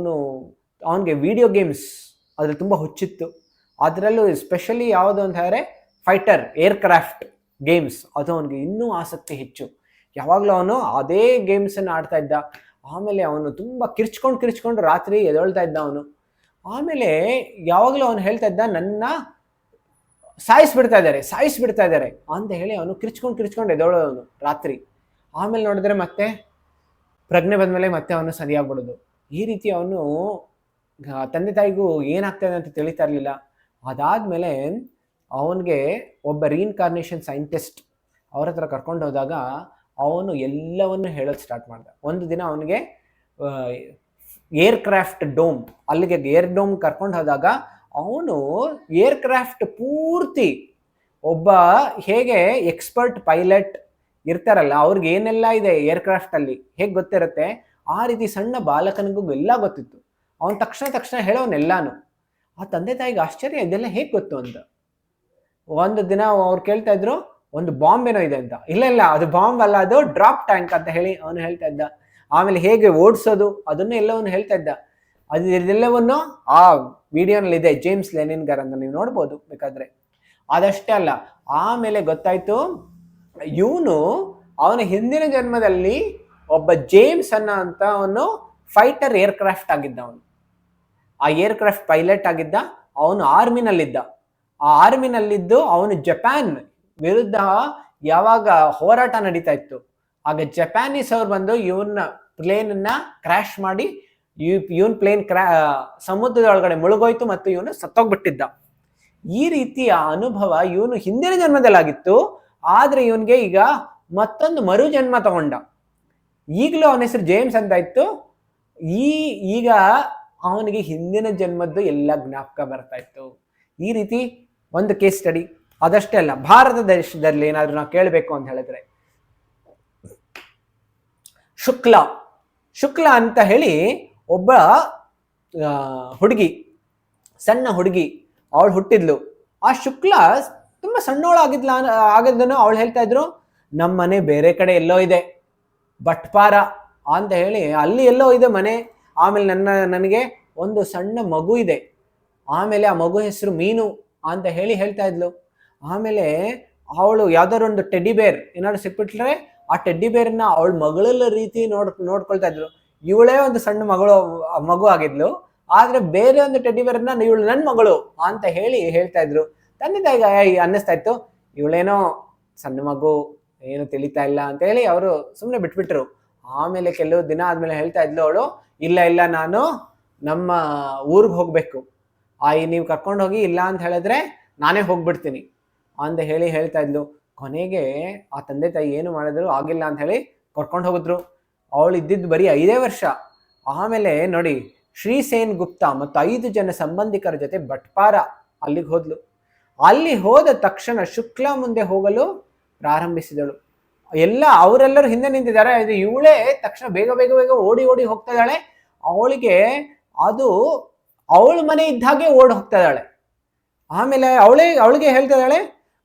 ಅವನಿಗೆ ವಿಡಿಯೋ ಗೇಮ್ಸ್ ಅದ್ರಲ್ಲಿ ತುಂಬ ಹುಚ್ಚಿತ್ತು. ಅದರಲ್ಲೂ ಸ್ಪೆಷಲಿ ಯಾವುದು ಅಂತ ಹೇಳಿದ್ರೆ ಫೈಟರ್ ಏರ್ಕ್ರಾಫ್ಟ್ ಗೇಮ್ಸ್, ಅದು ಅವನಿಗೆ ಇನ್ನೂ ಆಸಕ್ತಿ ಹೆಚ್ಚು. ಯಾವಾಗಲೂ ಅವನು ಅದೇ ಗೇಮ್ಸನ್ನು ಆಡ್ತಾ ಇದ್ದ. ಆಮೇಲೆ ಅವನು ತುಂಬ ಕಿರ್ಚ್ಕೊಂಡು ರಾತ್ರಿ ಎದೊಳ್ತಾ ಇದ್ದ ಅವನು. ಆಮೇಲೆ ಯಾವಾಗಲೂ ಅವನು ಹೇಳ್ತಾ ಇದ್ದ, ನನ್ನ ಸಾಯಿಸ್ಬಿಡ್ತಾ ಇದ್ದಾರೆ ಅಂತ ಹೇಳಿ ಅವನು ಕಿರ್ಚ್ಕೊಂಡು ಎದೊಳೋನು ರಾತ್ರಿ. ಆಮೇಲೆ ನೋಡಿದ್ರೆ ಮತ್ತೆ ಪ್ರಜ್ಞೆ ಬಂದಮೇಲೆ ಮತ್ತೆ ಅವನು ಸರಿಯಾಗ್ಬಿಡೋದು. ಈ ರೀತಿ ಅವನು ತಂದೆ ತಾಯಿಗೂ ಏನಾಗ್ತದೆ ಅಂತ ತಿಳಿತಾ ಇರಲಿಲ್ಲ. ಅದಾದಮೇಲೆ ಅವನಿಗೆ ಒಬ್ಬ ರೀಇನ್ಕಾರ್ನೇಷನ್ ಸೈಂಟಿಸ್ಟ್ ಅವ್ರ ಹತ್ರ ಕರ್ಕೊಂಡು ಹೋದಾಗ ಅವನು ಎಲ್ಲವನ್ನು ಹೇಳೋದು ಸ್ಟಾರ್ಟ್ ಮಾಡ್ದ. ಒಂದು ದಿನ ಅವನಿಗೆ ಏರ್ಕ್ರಾಫ್ಟ್ ಡೋಮ್, ಅಲ್ಲಿಗೆ ಏರ್ ಡೋಮ್ ಕರ್ಕೊಂಡು ಹೋದಾಗ ಅವನು ಏರ್ಕ್ರಾಫ್ಟ್ ಪೂರ್ತಿ ಒಬ್ಬ ಹೇಗೆ ಎಕ್ಸ್ಪರ್ಟ್ ಪೈಲಟ್ ಇರ್ತಾರಲ್ಲ ಅವ್ರಿಗೆ ಏನೆಲ್ಲ ಇದೆ ಏರ್ಕ್ರಾಫ್ಟ್ ಅಲ್ಲಿ ಹೇಗೆ ಗೊತ್ತಿರುತ್ತೆ, ಆ ರೀತಿ ಸಣ್ಣ ಬಾಲಕನಿಗೂ ಎಲ್ಲ ಗೊತ್ತಿತ್ತು. ಅವನು ತಕ್ಷಣ ಹೇಳೋನೆಲ್ಲಾನು. ಆ ತಂದೆ ತಾಯಿಗೆ ಆಶ್ಚರ್ಯ, ಇದೆಲ್ಲ ಹೇಗೆ ಗೊತ್ತು ಅಂತ. ಒಂದು ದಿನ ಅವ್ರು ಕೇಳ್ತಾ ಇದ್ರು, ಒಂದು ಬಾಂಬ್ ಏನೋ ಇದೆ ಅಂತ. ಇಲ್ಲ ಅದು ಬಾಂಬ್ ಅಲ್ಲ, ಅದು ಡ್ರಾಪ್ ಟ್ಯಾಂಕ್ ಅಂತ ಹೇಳಿ ಅವನು ಹೇಳ್ತಾ ಇದ್ದ. ಆಮೇಲೆ ಹೇಗೆ ಓಡಿಸೋದು ಅದನ್ನು ಎಲ್ಲವನ್ನು ಹೇಳ್ತಾ ಇದ್ದ. ಅದೆಲ್ಲವನ್ನು ಆ ವಿಡಿಯೋನಲ್ಲಿ ಇದೆ, ಜೇಮ್ಸ್ ಲೆನಿನ್ಗರ್ ಅಂತ ನೀವು ನೋಡ್ಬೋದು ಬೇಕಾದ್ರೆ. ಅದಷ್ಟೇ ಅಲ್ಲ, ಆಮೇಲೆ ಗೊತ್ತಾಯ್ತು ಇವನು ಅವನ ಹಿಂದಿನ ಜನ್ಮದಲ್ಲಿ ಒಬ್ಬ ಜೇಮ್ಸ್ ಅಂತ ಅವನು ಫೈಟರ್ ಏರ್ಕ್ರಾಫ್ಟ್ ಆಗಿದ್ದ. ಅವನು ಆ ಏರ್ಕ್ರಾಫ್ಟ್ ಪೈಲಟ್ ಆಗಿದ್ದ. ಅವನು ಆರ್ಮಿನಲ್ಲಿದ್ದ. ಆ ಆರ್ಮಿನಲ್ಲಿದ್ದು ಅವನು ಜಪಾನ್ ವಿರುದ್ಧ ಯಾವಾಗ ಹೋರಾಟ ನಡೀತಾ ಇತ್ತು, ಆಗ ಜಪಾನೀಸ್ ಅವ್ರು ಬಂದು ಇವನ್ನ ಪ್ಲೇನನ್ನ ಕ್ರ್ಯಾಶ್ ಮಾಡಿ ಇವನ್ ಪ್ಲೇನ್ ಸಮುದ್ರದ ಒಳಗಡೆ ಮುಳುಗೋಯ್ತು ಮತ್ತು ಇವನು ಸತ್ತೋಗ್ಬಿಟ್ಟಿದ್ದ. ಈ ರೀತಿಯ ಅನುಭವ ಇವನು ಹಿಂದಿನ ಜನ್ಮದಲ್ಲಾಗಿತ್ತು. ಆದ್ರೆ ಇವನ್ಗೆ ಈಗ ಮತ್ತೊಂದು ಮರು ಜನ್ಮ ತಗೊಂಡ. ಈಗಲೂ ಅವನ ಹೆಸರು ಜೇಮ್ಸ್ ಅಂತ ಇತ್ತು. ಈಗ ಅವನಿಗೆ ಹಿಂದಿನ ಜನ್ಮದ್ದು ಎಲ್ಲ ಜ್ಞಾಪಕ ಬರ್ತಾ ಇತ್ತು. ಈ ರೀತಿ ಒಂದು ಕೇಸ್ ಸ್ಟಡಿ. ಅದಷ್ಟೇ ಅಲ್ಲ, ಭಾರತ ದೇಶದಲ್ಲಿ ಏನಾದ್ರೂ ನಾವು ಕೇಳಬೇಕು ಅಂತ ಹೇಳಿದ್ರೆ ಶುಕ್ಲ ಅಂತ ಹೇಳಿ ಒಬ್ಬ ಹುಡುಗಿ, ಸಣ್ಣ ಹುಡುಗಿ, ಅವಳು ಹುಟ್ಟಿದ್ಲು. ಆ ಶುಕ್ಲ ತುಂಬಾ ಆಗಿದ್ದನು. ಅವಳು ಹೇಳ್ತಾ ಇದ್ರು, ನಮ್ಮ ಮನೆ ಬೇರೆ ಕಡೆ ಎಲ್ಲೋ ಇದೆ, ಬಟ್ಪಾರ ಅಂತ ಹೇಳಿ ಅಲ್ಲಿ ಎಲ್ಲೋ ಇದೆ ಮನೆ. ಆಮೇಲೆ ನನಗೆ ಒಂದು ಸಣ್ಣ ಮಗು ಇದೆ. ಆಮೇಲೆ ಆ ಮಗು ಹೆಸರು ಮೀನು ಅಂತ ಹೇಳ್ತಾ ಇದ್ಲು. ಆಮೇಲೆ ಅವಳು ಯಾವ್ದಾದ್ರು ಒಂದು ಟೆಡ್ಡಿ ಬೇರ್ ಏನಾದ್ರು ಸಿಕ್ಬಿಟ್ರೆ ಆ ಟೆಡ್ಡಿ ಬೇರ್ನ ಅವಳ ಮಗಳ ರೀತಿ ನೋಡ್ಕೊಳ್ತಾ ಇದ್ರು. ಇವಳೇ ಒಂದು ಸಣ್ಣ ಮಗು ಆಗಿದ್ಲು, ಆದ್ರೆ ಬೇರೆ ಒಂದು ಟೆಡ್ಡಿ ಬೇರ್ನ ಇವಳು ನನ್ನ ಮಗಳು ಅಂತ ಹೇಳ್ತಾ ಇದ್ರು. ತಂದೆ ತಾಯಿಗೆ ಅನ್ನಿಸ್ತಾ ಇತ್ತು, ಇವಳೇನೋ ಸಣ್ಣ ಮಗು, ಏನು ತಿಳಿತಾ ಇಲ್ಲ ಅಂತ ಹೇಳಿ ಅವರು ಸುಮ್ಮನೆ ಬಿಟ್ಬಿಟ್ರು. ಆಮೇಲೆ ಕೆಲವು ದಿನ ಆದ್ಮೇಲೆ ಹೇಳ್ತಾ ಇದ್ಲು ಅವಳು, ಇಲ್ಲ ನಾನು ನಮ್ಮ ಊರಿಗೆ ಹೋಗ್ಬೇಕು, ನೀವು ಕರ್ಕೊಂಡು ಹೋಗಿ, ಇಲ್ಲ ಅಂತ ಹೇಳಿದ್ರೆ ನಾನೇ ಹೋಗ್ಬಿಡ್ತೀನಿ ಅಂತ ಹೇಳ್ತಾ ಇದ್ಲು. ಕೊನೆಗೆ ಆ ತಂದೆ ತಾಯಿ ಏನು ಮಾಡಿದ್ರು, ಆಗಿಲ್ಲ ಅಂತ ಹೇಳಿ ಕರ್ಕೊಂಡು ಹೋಗಿದ್ರು. ಅವಳು ಇದ್ದಿದ್ದು ಬರೀ 5 ವರ್ಷ. ಆಮೇಲೆ ನೋಡಿ, ಶ್ರೀ ಸೇನ್ ಗುಪ್ತಾ ಮತ್ತು 5 ಜನ ಸಂಬಂಧಿಕರ ಜೊತೆ ಬಟ್ಪಾರ ಅಲ್ಲಿಗೆ ಹೋದ್ಲು. ಅಲ್ಲಿ ಹೋದ ತಕ್ಷಣ ಶುಕ್ಲಾ ಮುಂದೆ ಹೋಗಲು ಪ್ರಾರಂಭಿಸಿದಳು. ಅವರೆಲ್ಲರೂ ಹಿಂದೆ ನಿಂತಿದ್ದಾರೆ. ಇವಳೇ ತಕ್ಷಣ ಬೇಗ ಓಡಿ ಹೋಗ್ತಾ ಇದ್ದಾಳೆ. ಅವಳಿಗೆ ಅದು ಅವಳ ಮನೆ ಇದ್ದಾಗೆ ಓಡಿ ಹೋಗ್ತಾ ಇದ್ದಾಳೆ. ಆಮೇಲೆ ಅವಳಿಗೆ ಹೇಳ್ತಾ ಇದ್ದಾಳೆ,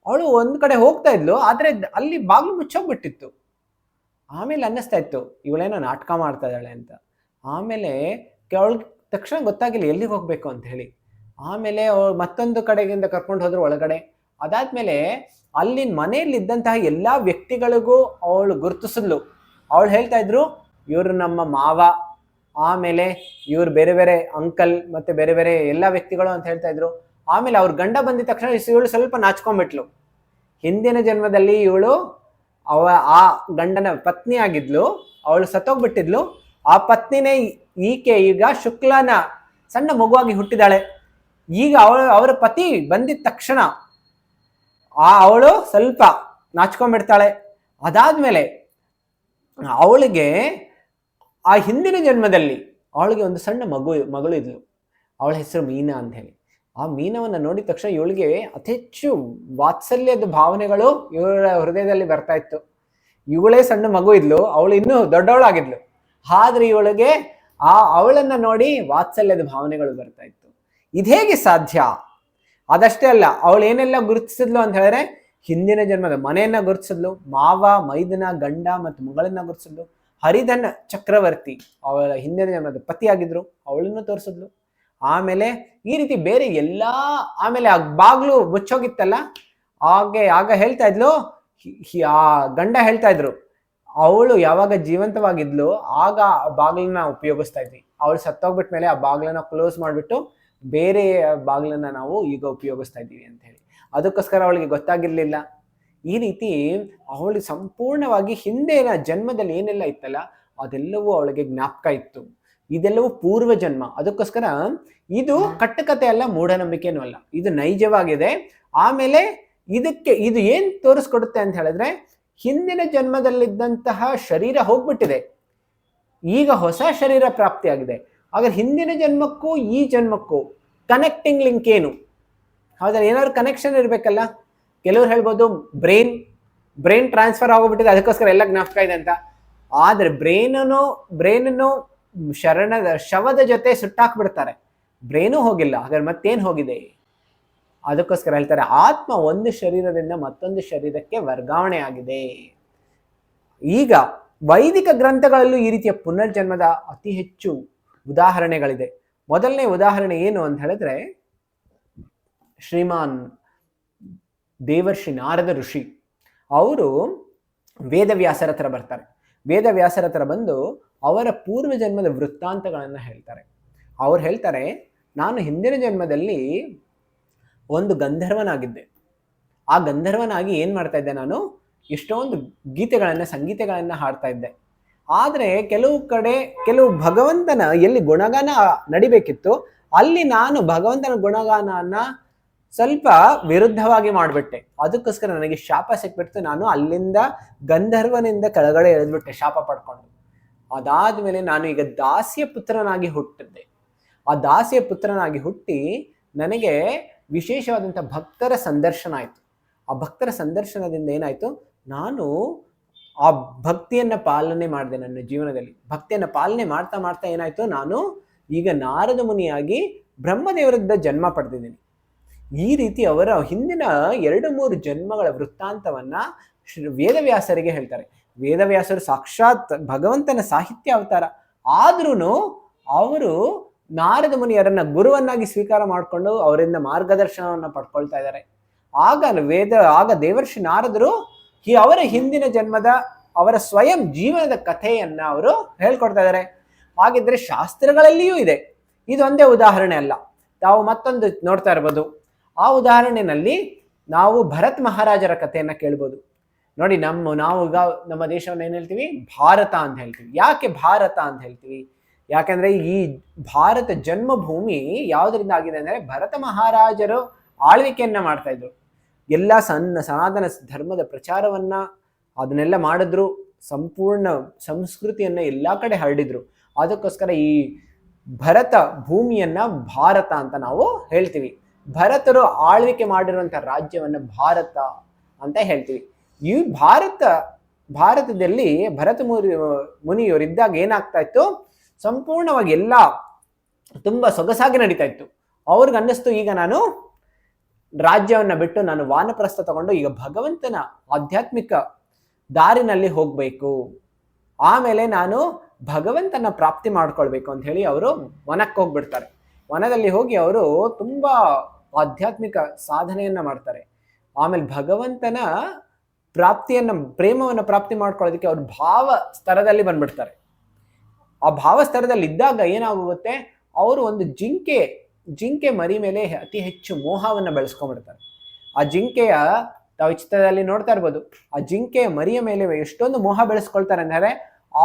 ಅವಳು ಒಂದ್ ಕಡೆ ಹೋಗ್ತಾ ಇದ್ಲು, ಆದ್ರೆ ಅಲ್ಲಿ ಬಾಗಿಲು ಮುಚ್ಚೋಗ್ಬಿಟ್ಟಿತ್ತು. ಆಮೇಲೆ ಅನ್ನಿಸ್ತಾ ಇತ್ತು ಇವಳೇನೋ ನಾಟಕ ಮಾಡ್ತಾ ಇದ್ದಾಳೆ ಅಂತ. ಆಮೇಲೆ ಅವಳಿಗೆ ತಕ್ಷಣ ಗೊತ್ತಾಗಿಲ್ಲ ಎಲ್ಲಿಗೆ ಹೋಗ್ಬೇಕು ಅಂತ ಹೇಳಿ. ಆಮೇಲೆ ಅವಳು ಮತ್ತೊಂದು ಕಡೆಗಿಂದ ಕರ್ಕೊಂಡು ಹೋದ್ರು ಒಳಗಡೆ. ಅದಾದ್ಮೇಲೆ ಅಲ್ಲಿ ಮನೆಯಲ್ಲಿದ್ದಂತಹ ಎಲ್ಲಾ ವ್ಯಕ್ತಿಗಳಿಗೂ ಅವಳು ಗುರುತಿಸಿದ್ಲು. ಅವಳು ಹೇಳ್ತಾ ಇದ್ರು, ಇವರು ನಮ್ಮ ಮಾವ, ಆಮೇಲೆ ಇವ್ರು ಬೇರೆ ಬೇರೆ ಅಂಕಲ್, ಮತ್ತೆ ಬೇರೆ ಬೇರೆ ಎಲ್ಲಾ ವ್ಯಕ್ತಿಗಳು ಅಂತ ಹೇಳ್ತಾ ಇದ್ರು. ಆಮೇಲೆ ಅವ್ರ ಗಂಡ ಬಂದಿದ ತಕ್ಷಣ ಇವಳು ಸ್ವಲ್ಪ ನಾಚ್ಕೊಂಡ್ಬಿಟ್ಲು. ಹಿಂದಿನ ಜನ್ಮದಲ್ಲಿ ಇವಳು ಆ ಗಂಡನ ಪತ್ನಿ ಆಗಿದ್ಲು, ಅವಳು ಸತ್ತೋಗ್ಬಿಟ್ಟಿದ್ಲು. ಆ ಪತ್ನಿನೇ ಈಕೆ ಈಗ ಶುಕ್ಲನ ಸಣ್ಣ ಮಗುವಾಗಿ ಹುಟ್ಟಿದಾಳೆ. ಈಗ ಅವರ ಪತಿ ಬಂದಿದ ತಕ್ಷಣ ಅವಳು ಸ್ವಲ್ಪ ನಾಚ್ಕೊಂಡ್ಬಿಡ್ತಾಳೆ. ಅದಾದ್ಮೇಲೆ ಅವಳಿಗೆ ಆ ಹಿಂದಿನ ಜನ್ಮದಲ್ಲಿ ಅವಳಿಗೆ ಒಂದು ಸಣ್ಣ ಮಗಳು ಇದ್ಲು. ಅವಳ ಹೆಸರು ಮೀನಾ ಅಂತ ಹೇಳಿ. ಆ ಮೀನವನ್ನ ನೋಡಿದ ತಕ್ಷಣ ಇವಳಿಗೆ ಅತಿ ಹೆಚ್ಚು ವಾತ್ಸಲ್ಯದ ಭಾವನೆಗಳು ಇವಳ ಹೃದಯದಲ್ಲಿ ಬರ್ತಾ ಇತ್ತು. ಇವಳೇ ಸಣ್ಣ ಮಗು ಇದ್ಲು, ಅವಳು ಇನ್ನೂ ದೊಡ್ಡವಳಾಗಿದ್ಲು, ಆದ್ರೆ ಇವಳಿಗೆ ಅವಳನ್ನ ನೋಡಿ ವಾತ್ಸಲ್ಯದ ಭಾವನೆಗಳು ಬರ್ತಾ ಇತ್ತು. ಇದೇಗೆ ಸಾಧ್ಯ? ಅದಷ್ಟೇ ಅಲ್ಲ, ಅವಳು ಏನೆಲ್ಲ ಗುರುತಿಸಿದ್ಲು ಅಂತ ಹೇಳಿದ್ರೆ, ಹಿಂದಿನ ಜನ್ಮದ ಮನೆಯನ್ನ ಗುರುತಿಸಿದ್ಲು, ಮಾವ ಮೈದನ ಗಂಡ ಮತ್ತು ಮಗಳನ್ನ ಗುರುತಿಸಿದ್ಲು, ಹರಿಧನ್ ಚಕ್ರವರ್ತಿ ಅವಳ ಹಿಂದಿನ ಜನ್ಮದ ಪತಿಯಾಗಿದ್ರು ಅವಳನ್ನು ತೋರಿಸಿದ್ಲು. ಆಮೇಲೆ ಈ ರೀತಿ ಬೇರೆ ಎಲ್ಲಾ, ಆಮೇಲೆ ಆ ಬಾಗ್ಲು ಮುಚ್ಚೋಗಿತ್ತಲ್ಲ, ಆಗ ಹೇಳ್ತಾ ಇದ್ಲು, ಆ ಗಂಡ ಹೇಳ್ತಾ ಇದ್ರು, ಅವಳು ಯಾವಾಗ ಜೀವಂತವಾಗಿದ್ಲು ಆಗ ಆ ಬಾಗ್ಲನ್ನ ಉಪಯೋಗಿಸ್ತಾ ಇದ್ವಿ, ಅವಳು ಸತ್ತೋಗ್ಬಿಟ್ಮೇಲೆ ಆ ಬಾಗ್ಲನ್ನ ಕ್ಲೋಸ್ ಮಾಡಿಬಿಟ್ಟು ಬೇರೆ ಬಾಗ್ಲನ್ನ ನಾವು ಈಗ ಉಪಯೋಗಿಸ್ತಾ ಇದ್ದೀವಿ ಅಂತ ಹೇಳಿ. ಅದಕ್ಕೋಸ್ಕರ ಅವಳಿಗೆ ಗೊತ್ತಾಗಿರ್ಲಿಲ್ಲ. ಈ ರೀತಿ ಅವಳು ಸಂಪೂರ್ಣವಾಗಿ ಹಿಂದಿನ ಜನ್ಮದಲ್ಲಿ ಏನೆಲ್ಲ ಇತ್ತಲ್ಲ ಅದೆಲ್ಲವೂ ಅವಳಿಗೆ ಜ್ಞಾಪಕ ಇತ್ತು. ಇದೆಲ್ಲವೂ ಪೂರ್ವ ಜನ್ಮ. ಅದಕ್ಕೋಸ್ಕರ ಇದು ಕಟ್ಟುಕತೆ ಅಲ್ಲ, ಮೂಢನಂಬಿಕೆನೂ ಅಲ್ಲ, ಇದು ನೈಜವಾಗಿದೆ. ಆಮೇಲೆ ಇದು ಏನ್ ತೋರಿಸ್ಕೊಡುತ್ತೆ ಅಂತ ಹೇಳಿದ್ರೆ, ಹಿಂದಿನ ಜನ್ಮದಲ್ಲಿದ್ದಂತಹ ಶರೀರ ಹೋಗ್ಬಿಟ್ಟಿದೆ, ಈಗ ಹೊಸ ಶರೀರ ಪ್ರಾಪ್ತಿಯಾಗಿದೆ. ಹಾಗಾದ್ರೆ ಹಿಂದಿನ ಜನ್ಮಕ್ಕೂ ಈ ಜನ್ಮಕ್ಕೂ ಕನೆಕ್ಟಿಂಗ್ ಲಿಂಕ್ ಏನು? ಹೌದಾ, ಏನಾದ್ರು ಕನೆಕ್ಷನ್ ಇರ್ಬೇಕಲ್ಲ. ಕೆಲವ್ರು ಹೇಳ್ಬೋದು ಬ್ರೈನ್ ಟ್ರಾನ್ಸ್ಫರ್ ಆಗೋಗ್ಬಿಟ್ಟಿದೆ, ಅದಕ್ಕೋಸ್ಕರ ಎಲ್ಲ ಜ್ಞಾಪಕ ಇದೆ ಅಂತ. ಆದ್ರೆ ಬ್ರೈನನ್ನು ಶವದ ಜೊತೆ ಸುಟ್ಟಾಕ್ಬಿಡ್ತಾರೆ, ಬ್ರೈನು ಹೋಗಿಲ್ಲ. ಹಾಗಾದ್ರೆ ಮತ್ತೇನ್ ಹೋಗಿದೆ? ಅದಕ್ಕೋಸ್ಕರ ಹೇಳ್ತಾರೆ, ಆತ್ಮ ಒಂದು ಶರೀರದಿಂದ ಮತ್ತೊಂದು ಶರೀರಕ್ಕೆ ವರ್ಗಾವಣೆ ಆಗಿದೆ. ಈಗ ವೈದಿಕ ಗ್ರಂಥಗಳಲ್ಲೂ ಈ ರೀತಿಯ ಪುನರ್ಜನ್ಮದ ಅತಿ ಹೆಚ್ಚು ಉದಾಹರಣೆಗಳಿದೆ. ಮೊದಲನೇ ಉದಾಹರಣೆ ಏನು ಅಂತ ಹೇಳಿದ್ರೆ, ಶ್ರೀಮಾನ್ ದೇವರ್ಷಿ ನಾರದ ಋಷಿ ಅವರು ವೇದವ್ಯಾಸರ ಹತ್ರ ಬರ್ತಾರೆ. ವೇದವ್ಯಾಸರ ಹತ್ರ ಬಂದು ಅವರ ಪೂರ್ವ ಜನ್ಮದ ವೃತ್ತಾಂತಗಳನ್ನ ಹೇಳ್ತಾರೆ. ಅವ್ರು ಹೇಳ್ತಾರೆ, ನಾನು ಹಿಂದಿನ ಜನ್ಮದಲ್ಲಿ ಒಂದು ಗಂಧರ್ವನಾಗಿದ್ದೆ. ಆ ಗಂಧರ್ವನಾಗಿ ಏನ್ ಮಾಡ್ತಾ ಇದ್ದೆ, ನಾನು ಎಷ್ಟೊಂದು ಸಂಗೀತಗಳನ್ನ ಹಾಡ್ತಾ ಇದ್ದೆ. ಆದ್ರೆ ಕೆಲವು ಭಗವಂತನ ಎಲ್ಲಿ ಗುಣಗಾನ ನಡಿಬೇಕಿತ್ತು ಅಲ್ಲಿ ನಾನು ಭಗವಂತನ ಗುಣಗಾನನ್ನ ಸ್ವಲ್ಪ ವಿರುದ್ಧವಾಗಿ ಮಾಡ್ಬಿಟ್ಟೆ. ಅದಕ್ಕೋಸ್ಕರ ನನಗೆ ಶಾಪ ಸಿಕ್ಬಿಡ್ತು. ನಾನು ಅಲ್ಲಿಂದ ಗಂಧರ್ವನಿಂದ ಕೆಳಗಡೆ ಎಳೆದ್ಬಿಟ್ಟೆ ಶಾಪ ಪಡ್ಕೊಂಡು. ಅದಾದ್ಮೇಲೆ ನಾನು ಈಗ ದಾಸ್ಯ ಪುತ್ರನಾಗಿ ಹುಟ್ಟಿದ್ದೆ. ಆ ದಾಸ್ಯ ಪುತ್ರನಾಗಿ ಹುಟ್ಟಿ ನನಗೆ ವಿಶೇಷವಾದಂಥ ಭಕ್ತರ ಸಂದರ್ಶನ ಆಯಿತು. ಆ ಭಕ್ತರ ಸಂದರ್ಶನದಿಂದ ಏನಾಯ್ತು, ನಾನು ಆ ಭಕ್ತಿಯನ್ನ ಪಾಲನೆ ಮಾಡಿದೆ. ನನ್ನ ಜೀವನದಲ್ಲಿ ಭಕ್ತಿಯನ್ನ ಪಾಲನೆ ಮಾಡ್ತಾ ಮಾಡ್ತಾ ಏನಾಯ್ತು, ನಾನು ಈಗ ನಾರದ ಮುನಿಯಾಗಿ ಬ್ರಹ್ಮದೇವರಿಂದ ಜನ್ಮ ಪಡೆದಿದ್ದೀನಿ. ಈ ರೀತಿ ಅವರ ಹಿಂದಿನ 2-3 ಜನ್ಮಗಳ ವೃತ್ತಾಂತವನ್ನ ವೇದವ್ಯಾಸರಿಗೆ ಹೇಳ್ತಾರೆ. ವೇದವ್ಯಾಸರು ಸಾಕ್ಷಾತ್ ಭಗವಂತನ ಸಾಹಿತ್ಯ ಅವತಾರ. ಆದ್ರೂ ಅವರು ನಾರದ ಮುನಿಯರನ್ನ ಗುರುವನ್ನಾಗಿ ಸ್ವೀಕಾರ ಮಾಡಿಕೊಂಡು ಅವರಿಂದ ಮಾರ್ಗದರ್ಶನವನ್ನ ಪಡ್ಕೊಳ್ತಾ ಇದ್ದಾರೆ. ಆಗ ದೇವರ್ಷಿ ನಾರದರು ಅವರ ಹಿಂದಿನ ಜನ್ಮದ ಅವರ ಸ್ವಯಂ ಜೀವನದ ಕಥೆಯನ್ನ ಅವರು ಹೇಳ್ಕೊಡ್ತಾ ಇದ್ದಾರೆ. ಹಾಗಿದ್ರೆ ಶಾಸ್ತ್ರಗಳಲ್ಲಿಯೂ ಇದೆ. ಇದೊಂದೇ ಉದಾಹರಣೆ ಅಲ್ಲ, ತಾವು ಮತ್ತೊಂದು ನೋಡ್ತಾ ಇರ್ಬೋದು. ಆ ಉದಾಹರಣೆಯಲ್ಲಿ ನಾವು ಭರತ್ ಮಹಾರಾಜರ ಕಥೆಯನ್ನ ಕೇಳ್ಬೋದು. ನೋಡಿ, ನಾವು ಈಗ ನಮ್ಮ ದೇಶವನ್ನು ಏನ್ ಹೇಳ್ತೀವಿ, ಭಾರತ ಅಂತ ಹೇಳ್ತೀವಿ. ಯಾಕೆ ಭಾರತ ಅಂತ ಹೇಳ್ತೀವಿ? ಯಾಕಂದ್ರೆ ಈ ಭಾರತ ಜನ್ಮಭೂಮಿ ಯಾವುದರಿಂದ ಆಗಿದೆ ಅಂದ್ರೆ, ಭರತ ಮಹಾರಾಜರು ಆಳ್ವಿಕೆಯನ್ನ ಮಾಡ್ತಾ ಇದ್ರು. ಎಲ್ಲ ಸನಾತನ ಧರ್ಮದ ಪ್ರಚಾರವನ್ನ ಅದನ್ನೆಲ್ಲ ಮಾಡಿದ್ರು, ಸಂಪೂರ್ಣ ಸಂಸ್ಕೃತಿಯನ್ನ ಎಲ್ಲಾ ಕಡೆ ಹರಡಿದ್ರು. ಅದಕ್ಕೋಸ್ಕರ ಈ ಭರತ ಭೂಮಿಯನ್ನ ಭಾರತ ಅಂತ ನಾವು ಹೇಳ್ತೀವಿ. ಭರತರು ಆಳ್ವಿಕೆ ಮಾಡಿರುವಂತ ರಾಜ್ಯವನ್ನ ಭಾರತ ಅಂತ ಹೇಳ್ತೀವಿ. ಈ ಭಾರತದಲ್ಲಿ ಭರತ ಮುನಿಯವರಿದ್ದಾಗ ಏನಾಗ್ತಾ ಇತ್ತು, ಸಂಪೂರ್ಣವಾಗಿ ಎಲ್ಲ ತುಂಬಾ ಸೊಗಸಾಗಿ ನಡೀತಾ ಇತ್ತು. ಅವ್ರಿಗೆ ಅನ್ನಿಸ್ತು, ಈಗ ನಾನು ರಾಜ್ಯವನ್ನ ಬಿಟ್ಟು ನಾನು ವಾನಪ್ರಸ್ಥ ತಗೊಂಡು ಈಗ ಭಗವಂತನ ಆಧ್ಯಾತ್ಮಿಕ ದಾರಿನಲ್ಲಿ ಹೋಗ್ಬೇಕು, ಆಮೇಲೆ ನಾನು ಭಗವಂತನ ಪ್ರಾಪ್ತಿ ಮಾಡ್ಕೊಳ್ಬೇಕು ಅಂತ ಹೇಳಿ ಅವರು ವನಕ್ಕೆ ಹೋಗ್ಬಿಡ್ತಾರೆ. ವನದಲ್ಲಿ ಹೋಗಿ ಅವರು ತುಂಬಾ ಆಧ್ಯಾತ್ಮಿಕ ಸಾಧನೆಯನ್ನ ಮಾಡ್ತಾರೆ. ಆಮೇಲೆ ಭಗವಂತನ ಪ್ರೇಮವನ್ನ ಪ್ರಾಪ್ತಿ ಮಾಡ್ಕೊಳ್ಳೋದಕ್ಕೆ ಅವ್ರು ಭಾವ ಸ್ತರದಲ್ಲಿ ಬಂದ್ಬಿಡ್ತಾರೆ. ಆ ಭಾವ ಸ್ತರದಲ್ಲಿ ಇದ್ದಾಗ ಏನಾಗುತ್ತೆ, ಅವರು ಒಂದು ಜಿಂಕೆ ಮರಿ ಮೇಲೆ ಅತಿ ಹೆಚ್ಚು ಮೋಹವನ್ನ ಬೆಳೆಸ್ಕೊಂಡ್ಬಿಡ್ತಾರೆ. ಆ ಜಿಂಕೆಯ, ತಾವು ಚಿತ್ರದಲ್ಲಿ ನೋಡ್ತಾ ಇರ್ಬೋದು, ಆ ಜಿಂಕೆಯ ಮರಿಯ ಮೇಲೆ ಎಷ್ಟೊಂದು ಮೋಹ ಬೆಳೆಸ್ಕೊಳ್ತಾರೆ ಅಂದರೆ,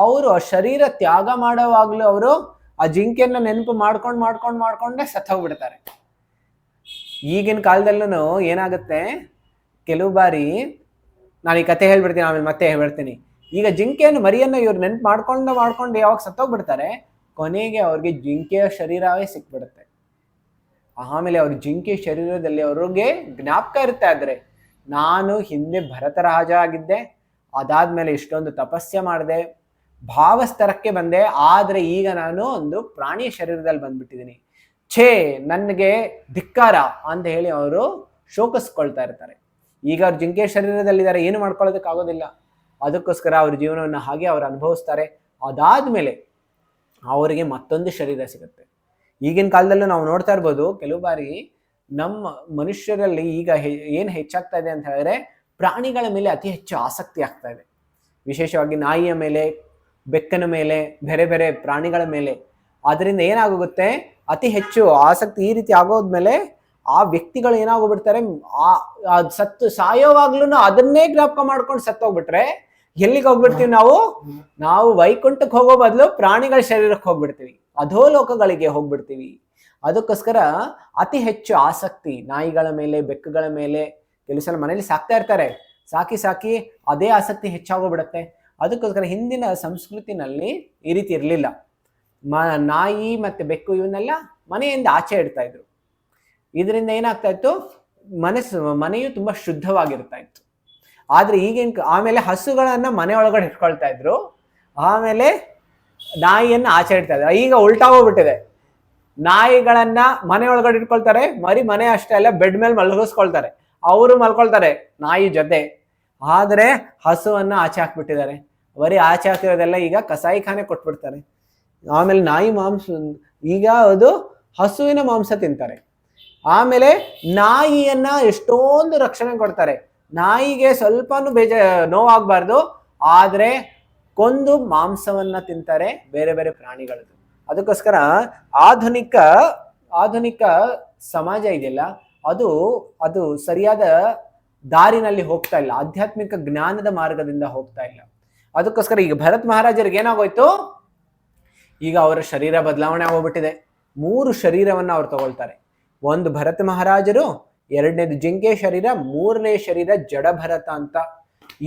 ಅವರು ಆ ಶರೀರ ತ್ಯಾಗ ಮಾಡೋವಾಗ್ಲೂ ಅವರು ಆ ಜಿಂಕೆಯನ್ನ ನೆನಪು ಮಾಡ್ಕೊಂಡೇ ಸತ್ತೋಗ್ಬಿಡ್ತಾರೆ. ಈಗಿನ ಕಾಲದಲ್ಲೂ ಏನಾಗುತ್ತೆ, ಕೆಲವು ಬಾರಿ ನಾನು ಈ ಕತೆ ಹೇಳ್ಬಿಡ್ತೀನಿ, ಆಮೇಲೆ ಮತ್ತೆ ಹೇಳ್ಬಿಡ್ತೀನಿ. ಈಗ ಜಿಂಕೆಯನ್ನು ಮರಿಯನ್ನ ಇವ್ರು ನೆನಪು ಮಾಡ್ಕೊಂಡು ಯಾವಾಗ ಸತ್ತೋಗ್ಬಿಡ್ತಾರೆ, ಕೊನೆಗೆ ಅವ್ರಿಗೆ ಜಿಂಕೆಯ ಶರೀರವೇ ಸಿಕ್ಬಿಡುತ್ತೆ. ಆಮೇಲೆ ಅವ್ರ ಜಿಂಕೆ ಶರೀರದಲ್ಲಿ ಅವ್ರಿಗೆ ಜ್ಞಾಪಕ ಇರ್ತಾ ಇದ್ರೆ, ನಾನು ಹಿಂದೆ ಭರತ ರಾಜ ಆಗಿದ್ದೆ, ಅದಾದ್ಮೇಲೆ ಇಷ್ಟೊಂದು ತಪಸ್ಯ ಮಾಡಿದೆ, ಭಾವಸ್ತರಕ್ಕೆ ಬಂದೆ, ಆದ್ರೆ ಈಗ ನಾನು ಒಂದು ಪ್ರಾಣಿ ಶರೀರದಲ್ಲಿ ಬಂದ್ಬಿಟ್ಟಿದ್ದೀನಿ, ಛೇ ನನಗೆ ಧಿಕ್ಕಾರ ಅಂತ ಹೇಳಿ ಅವರು ಶೋಕಿಸ್ಕೊಳ್ತಾ ಇರ್ತಾರೆ. ಈಗ ಅವ್ರ ಜಿಂಕೆ ಶರೀರದಲ್ಲಿದ್ದಾರೆ, ಏನು ಮಾಡ್ಕೊಳ್ಳೋದಕ್ಕಾಗೋದಿಲ್ಲ. ಅದಕ್ಕೋಸ್ಕರ ಅವ್ರ ಜೀವನವನ್ನು ಹಾಗೆ ಅವ್ರು ಅನುಭವಿಸ್ತಾರೆ. ಅದಾದ್ಮೇಲೆ ಅವರಿಗೆ ಮತ್ತೊಂದು ಶರೀರ ಸಿಗುತ್ತೆ. ಈಗಿನ ಕಾಲದಲ್ಲೂ ನಾವು ನೋಡ್ತಾ ಇರ್ಬೋದು, ಕೆಲವು ಬಾರಿ ನಮ್ಮ ಮನುಷ್ಯರಲ್ಲಿ ಈಗ ಏನು ಹೆಚ್ಚಾಗ್ತಾ ಇದೆ ಅಂತ ಹೇಳಿದ್ರೆ, ಪ್ರಾಣಿಗಳ ಮೇಲೆ ಅತಿ ಹೆಚ್ಚು ಆಸಕ್ತಿ ಆಗ್ತಾ ಇದೆ. ವಿಶೇಷವಾಗಿ ನಾಯಿಯ ಮೇಲೆ, ಬೆಕ್ಕನ ಮೇಲೆ, ಬೇರೆ ಬೇರೆ ಪ್ರಾಣಿಗಳ ಮೇಲೆ. ಅದರಿಂದ ಏನಾಗುತ್ತೆ, ಅತಿ ಹೆಚ್ಚು ಆಸಕ್ತಿ ಈ ರೀತಿ ಆಗೋದ್ಮೇಲೆ ಆ ವ್ಯಕ್ತಿಗಳು ಏನಾಗೋಗ್ಬಿಡ್ತಾರೆ, ಸತ್ತು ಸಾಯೋವಾಗ್ಲೂ ಅದನ್ನೇ ಜ್ಞಾಪಕ ಮಾಡ್ಕೊಂಡು ಸತ್ತೋಗ್ಬಿಟ್ರೆ ಎಲ್ಲಿಗೆ ಹೋಗ್ಬಿಡ್ತೀವಿ ನಾವು ವೈಕುಂಠಕ್ಕೆ ಹೋಗೋ ಬದಲು ಪ್ರಾಣಿಗಳ ಶರೀರಕ್ಕೆ ಹೋಗ್ಬಿಡ್ತೀವಿ, ಅಧೋಲೋಕಗಳಿಗೆ ಹೋಗ್ಬಿಡ್ತೀವಿ. ಅದಕ್ಕೋಸ್ಕರ ಅತಿ ಹೆಚ್ಚು ಆಸಕ್ತಿ ನಾಯಿಗಳ ಮೇಲೆ, ಬೆಕ್ಕುಗಳ ಮೇಲೆ. ಕೆಲವು ಸಲ ಮನೇಲಿ ಸಾಕ್ತಾ ಇರ್ತಾರೆ, ಸಾಕಿ ಅದೇ ಆಸಕ್ತಿ ಹೆಚ್ಚಾಗೋಗ್ಬಿಡುತ್ತೆ. ಅದಕ್ಕೋಸ್ಕರ ಹಿಂದಿನ ಸಂಸ್ಕೃತಿನಲ್ಲಿ ಈ ರೀತಿ ಇರಲಿಲ್ಲ. ನಾಯಿ ಮತ್ತೆ ಬೆಕ್ಕು ಇವನ್ನೆಲ್ಲ ಮನೆಯಿಂದ ಆಚೆ ಇಡ್ತಾ ಇದ್ರು. ಇದರಿಂದ ಏನಾಗ್ತಾ ಇತ್ತು, ಮನೆಯು ತುಂಬಾ ಶುದ್ಧವಾಗಿರ್ತಾ ಇತ್ತು. ಆದ್ರೆ ಆಮೇಲೆ ಹಸುಗಳನ್ನ ಮನೆ ಒಳಗಡೆ ಇಟ್ಕೊಳ್ತಾ ಇದ್ರು, ಆಮೇಲೆ ನಾಯಿಯನ್ನ ಆಚೆ ಇಡ್ತಾ ಇದ್ರು. ಈಗ ಉಲ್ಟಾಗೋಗ್ಬಿಟ್ಟಿದೆ, ನಾಯಿಗಳನ್ನ ಮನೆ ಒಳಗಡೆ ಇಟ್ಕೊಳ್ತಾರೆ, ಮನೆ ಅಷ್ಟೇ ಅಲ್ಲ ಬೆಡ್ ಮೇಲೆ ಮಲಗಿಸ್ಕೊಳ್ತಾರೆ, ಅವರು ಮಲ್ಕೊಳ್ತಾರೆ ನಾಯಿ ಜೊತೆ. ಆದ್ರೆ ಹಸುವನ್ನ ಆಚೆ ಹಾಕ್ಬಿಟ್ಟಿದ್ದಾರೆ. ಬರೀ ಆಚೆ ಹಾಕಿರೋದೆಲ್ಲ ಈಗ ಕಸಾಯಿಖಾನೆ ಕೊಟ್ಬಿಡ್ತಾರೆ. ಆಮೇಲೆ ನಾಯಿ ಮಾಂಸ, ಈಗ ಅದು ಹಸುವಿನ ಮಾಂಸ ತಿಂತಾರೆ. ಆಮೇಲೆ ನಾಯಿಯನ್ನ ಎಷ್ಟೊಂದು ರಕ್ಷಣೆ ಕೊಡ್ತಾರೆ, ನಾಯಿಗೆ ಸ್ವಲ್ಪನೂ ನೋವಾಗಬಾರ್ದು, ಆದ್ರೆ ಕೊಂದು ಮಾಂಸವನ್ನ ತಿಂತಾರೆ ಬೇರೆ ಬೇರೆ ಪ್ರಾಣಿಗಳದ್ದು. ಅದಕ್ಕೋಸ್ಕರ ಆಧುನಿಕ ಸಮಾಜ ಇದೆಯಲ್ಲ, ಅದು ಸರಿಯಾದ ದಾರಿನಲ್ಲಿ ಹೋಗ್ತಾ ಇಲ್ಲ, ಆಧ್ಯಾತ್ಮಿಕ ಜ್ಞಾನದ ಮಾರ್ಗದಿಂದ ಹೋಗ್ತಾ ಇಲ್ಲ. ಅದಕ್ಕೋಸ್ಕರ ಈಗ ಭರತ್ ಮಹಾರಾಜರಿಗೆ ಏನಾಗೋಯ್ತು, ಈಗ ಅವರ ಶರೀರ ಬದಲಾವಣೆ ಆಗೋಗ್ಬಿಟ್ಟಿದೆ. 3 ಶರೀರವನ್ನ ಅವ್ರು ತಗೊಳ್ತಾರೆ. ಒಂದು ಭರತ ಮಹಾರಾಜರು, ಎರಡನೇದು ಜಿಂಕೆ ಶರೀರ, 3ನೇ ಶರೀರ ಜಡಭರತ ಅಂತ.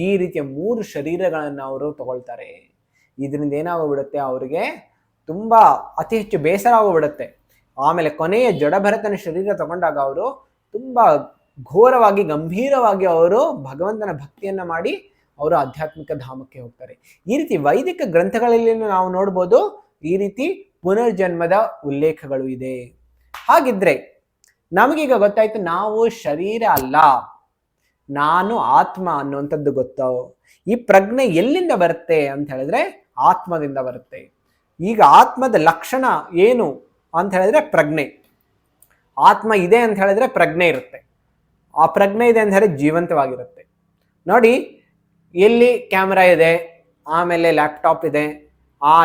ಈ ರೀತಿಯ 3 ಶರೀರಗಳನ್ನ ಅವರು ತಗೊಳ್ತಾರೆ. ಇದರಿಂದ ಏನಾಗೋಗ್ಬಿಡುತ್ತೆ, ಅವರಿಗೆ ತುಂಬಾ ಅತಿ ಹೆಚ್ಚು ಬೇಸರ ಆಗೋಗ್ಬಿಡುತ್ತೆ. ಆಮೇಲೆ ಕೊನೆಯ ಜಡಭರತನ ಶರೀರ ತಗೊಂಡಾಗ ಅವರು ತುಂಬಾ ಘೋರವಾಗಿ, ಗಂಭೀರವಾಗಿ ಅವರು ಭಗವಂತನ ಭಕ್ತಿಯನ್ನ ಮಾಡಿ ಅವರು ಆಧ್ಯಾತ್ಮಿಕ ಧಾಮಕ್ಕೆ ಹೋಗ್ತಾರೆ. ಈ ರೀತಿ ವೈದಿಕ ಗ್ರಂಥಗಳಲ್ಲಿ ನಾವು ನೋಡ್ಬೋದು, ಈ ರೀತಿ ಪುನರ್ಜನ್ಮದ ಉಲ್ಲೇಖಗಳು ಇದೆ. ಹಾಗಿದ್ರೆ ನಮಗೀಗ ಗೊತ್ತಾಯ್ತು, ನಾವು ಶರೀರ ಅಲ್ಲ, ನಾನು ಆತ್ಮ ಅನ್ನುವಂಥದ್ದು ಗೊತ್ತೋ. ಈ ಪ್ರಜ್ಞೆ ಎಲ್ಲಿಂದ ಬರುತ್ತೆ ಅಂತ ಹೇಳಿದ್ರೆ ಆತ್ಮದಿಂದ ಬರುತ್ತೆ. ಈಗ ಆತ್ಮದ ಲಕ್ಷಣ ಏನು ಅಂತ ಹೇಳಿದ್ರೆ ಪ್ರಜ್ಞೆ. ಆತ್ಮ ಇದೆ ಅಂತ ಹೇಳಿದ್ರೆ ಪ್ರಜ್ಞೆ ಇರುತ್ತೆ. ಆ ಪ್ರಜ್ಞೆ ಇದೆ ಅಂತ ಹೇಳಿದ್ರೆ ಜೀವಂತವಾಗಿರುತ್ತೆ. ನೋಡಿ, ಎಲ್ಲಿ ಕ್ಯಾಮ್ರಾ ಇದೆ, ಆಮೇಲೆ ಲ್ಯಾಪ್ಟಾಪ್ ಇದೆ,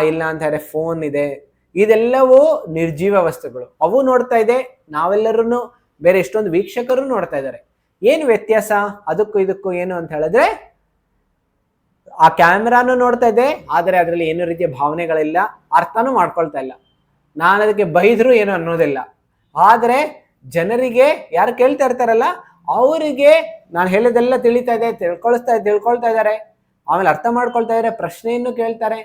ಇಲ್ಲ ಅಂತ ಹೇಳಿದ್ರೆ ಫೋನ್ ಇದೆ, ಇದೆಲ್ಲವೂ ನಿರ್ಜೀವ ವಸ್ತುಗಳು. ಅವು ನೋಡ್ತಾ ಇದೆ, ನಾವೆಲ್ಲರೂ ಬೇರೆ ಎಷ್ಟೊಂದು ವೀಕ್ಷಕರು ನೋಡ್ತಾ ಇದ್ದಾರೆ. ಏನು ವ್ಯತ್ಯಾಸ ಅದಕ್ಕೂ ಇದಕ್ಕೂ ಏನು ಅಂತ ಹೇಳಿದ್ರೆ, ಆ ಕ್ಯಾಮ್ರಾನು ನೋಡ್ತಾ ಇದೆ, ಆದರೆ ಅದರಲ್ಲಿ ಏನೋ ರೀತಿಯ ಭಾವನೆಗಳಿಲ್ಲ, ಅರ್ಥನೂ ಮಾಡ್ಕೊಳ್ತಾ ಇಲ್ಲ. ನಾನು ಅದಕ್ಕೆ ಬೈದ್ರು ಏನು ಅನ್ನೋದಿಲ್ಲ. ಆದ್ರೆ ಜನರಿಗೆ ಯಾರು ಕೇಳ್ತಾ ಇರ್ತಾರಲ್ಲ, ಅವರಿಗೆ ನಾನು ಹೇಳಿದೆಲ್ಲ ತಿಳಿತಾ ಇದೆ, ತಿಳ್ಕೊಳ್ತಾ ಇದ್ದಾರೆ, ಆಮೇಲೆ ಅರ್ಥ ಮಾಡ್ಕೊಳ್ತಾ ಇದ್ದಾರೆ, ಪ್ರಶ್ನೆಯನ್ನು ಕೇಳ್ತಾರೆ.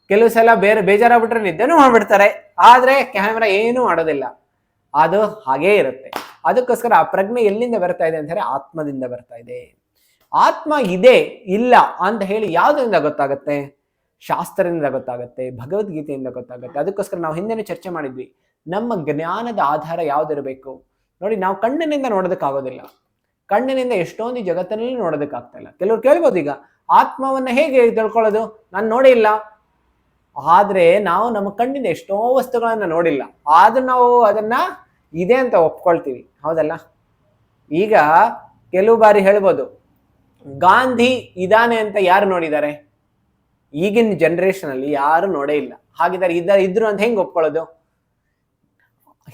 ಕೆಲವು ಸಲ ಬೇಜಾರಾಗ್ಬಿಟ್ರೆ ನಿದ್ದೆನೂ ಮಾಡ್ಬಿಡ್ತಾರೆ. ಆದ್ರೆ ಕ್ಯಾಮ್ರಾ ಏನು ಮಾಡೋದಿಲ್ಲ, ಅದು ಹಾಗೇ ಇರುತ್ತೆ. ಅದಕ್ಕೋಸ್ಕರ ಆ ಪ್ರಜ್ಞೆ ಎಲ್ಲಿಂದ ಬರ್ತಾ ಇದೆ ಅಂತ ಹೇಳಿ ಆತ್ಮದಿಂದ ಬರ್ತಾ ಇದೆ. ಆತ್ಮ ಇದೆ ಇಲ್ಲ ಅಂತ ಹೇಳಿ ಯಾವುದರಿಂದ ಗೊತ್ತಾಗತ್ತೆ? ಶಾಸ್ತ್ರದಿಂದ ಗೊತ್ತಾಗತ್ತೆ, ಭಗವದ್ಗೀತೆಯಿಂದ ಗೊತ್ತಾಗತ್ತೆ. ಅದಕ್ಕೋಸ್ಕರ ನಾವು ಹಿಂದೆನೇ ಚರ್ಚೆ ಮಾಡಿದ್ವಿ, ನಮ್ಮ ಜ್ಞಾನದ ಆಧಾರ ಯಾವ್ದಿರಬೇಕು. ನೋಡಿ, ನಾವು ಕಣ್ಣಿನಿಂದ ನೋಡೋದಕ್ಕಾಗೋದಿಲ್ಲ, ಕಣ್ಣಿನಿಂದ ಎಷ್ಟೊಂದು ಜಗತ್ತಿನಲ್ಲಿ ನೋಡೋದಕ್ಕಾಗ್ತಾ ಇಲ್ಲ. ಕೆಲವ್ರು ಕೇಳ್ಬೋದು, ಈಗ ಆತ್ಮವನ್ನ ಹೇಗೆ ತಿಳ್ಕೊಳ್ಳೋದು, ನಾನು ನೋಡೇ ಇಲ್ಲ. ಆದ್ರೆ ನಾವು ನಮ್ಮ ಕಣ್ಣಿಂದ ಎಷ್ಟೋ ವಸ್ತುಗಳನ್ನ ನೋಡಿಲ್ಲ, ಆದ್ರೂ ನಾವು ಅದನ್ನ ಇದೆ ಅಂತ ಒಪ್ಕೊಳ್ತೀವಿ, ಹೌದಲ್ಲ? ಈಗ ಕೆಲವು ಬಾರಿ ಹೇಳ್ಬೋದು, ಗಾಂಧಿ ಇದಾನೆ ಅಂತ ಯಾರು ನೋಡಿದ್ದಾರೆ? ಈಗಿನ ಜನರೇಷನ್ ಅಲ್ಲಿ ಯಾರು ನೋಡೇ ಇಲ್ಲ. ಹಾಗಿದ್ದಾರೆ ಇದ್ರು ಅಂತ ಹೆಂಗ್ ಒಪ್ಕೊಳ್ಳೋದು?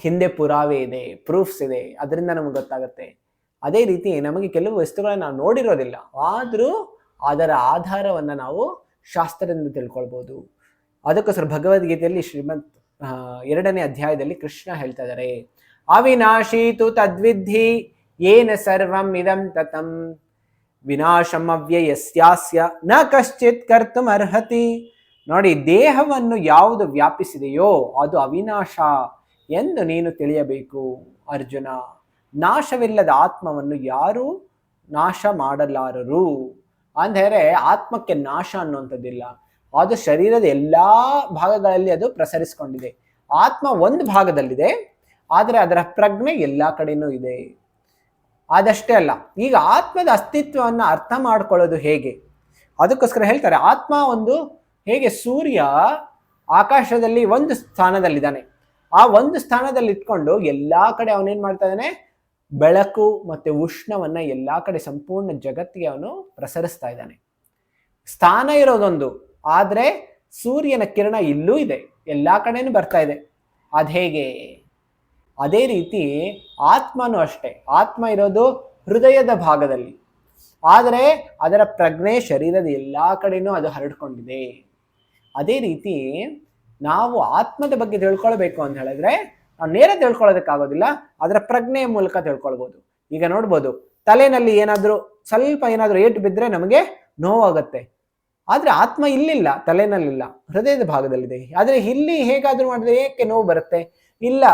ಹಿಂದೆ ಪುರಾವೆ ಇದೆ, ಪ್ರೂಫ್ಸ್ ಇದೆ, ಅದರಿಂದ ನಮ್ಗೆ ಗೊತ್ತಾಗುತ್ತೆ. ಅದೇ ರೀತಿ ನಮಗೆ ಕೆಲವು ವಸ್ತುಗಳನ್ನ ನಾವು ನೋಡಿರೋದಿಲ್ಲ, ಆದ್ರೂ ಅದರ ಆಧಾರವನ್ನ ನಾವು ಶಾಸ್ತ್ರದಿಂದ ತಿಳ್ಕೊಳ್ಬಹುದು. ಅದಕ್ಕೋಸ್ಕರ ಭಗವದ್ಗೀತೆಯಲ್ಲಿ 2ನೇ ಅಧ್ಯಾಯದಲ್ಲಿ ಕೃಷ್ಣ ಹೇಳ್ತಾ ಇದ್ದಾರೆ, ಅವಿನಾಶಿ ತು ತದ್ವಿಧಿ ಏನ ಸರ್ವಂ ಇದಂ ತತಂ ವಿನಾಶಂ ಅವ್ಯಯಸ್ಯಾಸ್ಯ ನ ಕಶ್ಚಿತ್ ಕರ್ತುಂ ಅರ್ಹತಿ. ನೋಡಿ, ದೇಹವನ್ನು ಯಾವುದು ವ್ಯಾಪಿಸಿದೆಯೋ ಅದು ಅವಿನಾಶ, ಎಂದು ನೀನು ತಿಳಿಯಬೇಕು ಅರ್ಜುನ. ನಾಶವಿಲ್ಲದ ಆತ್ಮವನ್ನು ಯಾರೂ ನಾಶ ಮಾಡಲಾರರು. ಅಂದರೆ ಆತ್ಮಕ್ಕೆ ನಾಶ ಅನ್ನುವಂಥದ್ದಿಲ್ಲ. ಅದು ಶರೀರದ ಎಲ್ಲಾ ಭಾಗಗಳಲ್ಲಿ ಅದು ಪ್ರಸರಿಸಿಕೊಂಡಿದೆ. ಆತ್ಮ ಒಂದು ಭಾಗದಲ್ಲಿದೆ, ಆದರೆ ಅದರ ಪ್ರಜ್ಞೆ ಎಲ್ಲಾ ಕಡೆನೂ ಇದೆ. ಅದಷ್ಟೇ ಅಲ್ಲ, ಈಗ ಆತ್ಮದ ಅಸ್ತಿತ್ವವನ್ನು ಅರ್ಥ ಮಾಡ್ಕೊಳ್ಳೋದು ಹೇಗೆ? ಅದಕ್ಕೋಸ್ಕರ ಹೇಳ್ತಾರೆ, ಆತ್ಮ ಒಂದು ಹೇಗೆ ಸೂರ್ಯ ಆಕಾಶದಲ್ಲಿ ಒಂದು ಸ್ಥಾನದಲ್ಲಿದ್ದಾನೆ, ಆ ಒಂದು ಸ್ಥಾನದಲ್ಲಿ ಇಟ್ಕೊಂಡು ಎಲ್ಲಾ ಕಡೆ ಅವನೇನ್ ಮಾಡ್ತಾ ಇದ್ದಾನೆ, ಬೆಳಕು ಮತ್ತೆ ಉಷ್ಣವನ್ನ ಎಲ್ಲಾ ಕಡೆ ಸಂಪೂರ್ಣ ಜಗತ್ತಿಗೆ ಅವನು ಪ್ರಸರಿಸ್ತಾ ಇದ್ದಾನೆ. ಸ್ಥಾನ ಇರೋದೊಂದು, ಆದ್ರೆ ಸೂರ್ಯನ ಕಿರಣ ಇಲ್ಲೂ ಇದೆ, ಎಲ್ಲಾ ಕಡೆನೂ ಬರ್ತಾ ಇದೆ. ಅದ್ ಹೇಗೆ? ಅದೇ ರೀತಿ ಆತ್ಮನೂ ಅಷ್ಟೇ. ಆತ್ಮ ಇರೋದು ಹೃದಯದ ಭಾಗದಲ್ಲಿ, ಆದರೆ ಅದರ ಪ್ರಜ್ಞೆ ಶರೀರದ ಎಲ್ಲಾ ಕಡೆನೂ ಅದು ಹರಡ್ಕೊಂಡಿದೆ. ಅದೇ ರೀತಿ ನಾವು ಆತ್ಮದ ಬಗ್ಗೆ ತಿಳ್ಕೊಳ್ಬೇಕು ಅಂತ ಹೇಳಿದ್ರೆ ನಾವು ನೇರ ತಿಳ್ಕೊಳ್ಳೋದಕ್ಕಾಗೋದಿಲ್ಲ, ಅದರ ಪ್ರಜ್ಞೆಯ ಮೂಲಕ ತಿಳ್ಕೊಳ್ಬೋದು. ಈಗ ನೋಡ್ಬೋದು, ತಲೆನಲ್ಲಿ ಸ್ವಲ್ಪ ಏನಾದ್ರೂ ಏಟು ಬಿದ್ದರೆ ನಮಗೆ ನೋವಾಗತ್ತೆ, ಆದ್ರೆ ಆತ್ಮ ಇಲ್ಲಿಲ್ಲ, ತಲೆನಲ್ಲಿಲ್ಲ, ಹೃದಯದ ಭಾಗದಲ್ಲಿದೆ. ಆದ್ರೆ ಇಲ್ಲಿ ಹೇಗಾದ್ರೂ ಮಾಡಿದ್ರೆ ಏಕೆ ನೋವು ಬರುತ್ತೆ? ಇಲ್ಲ,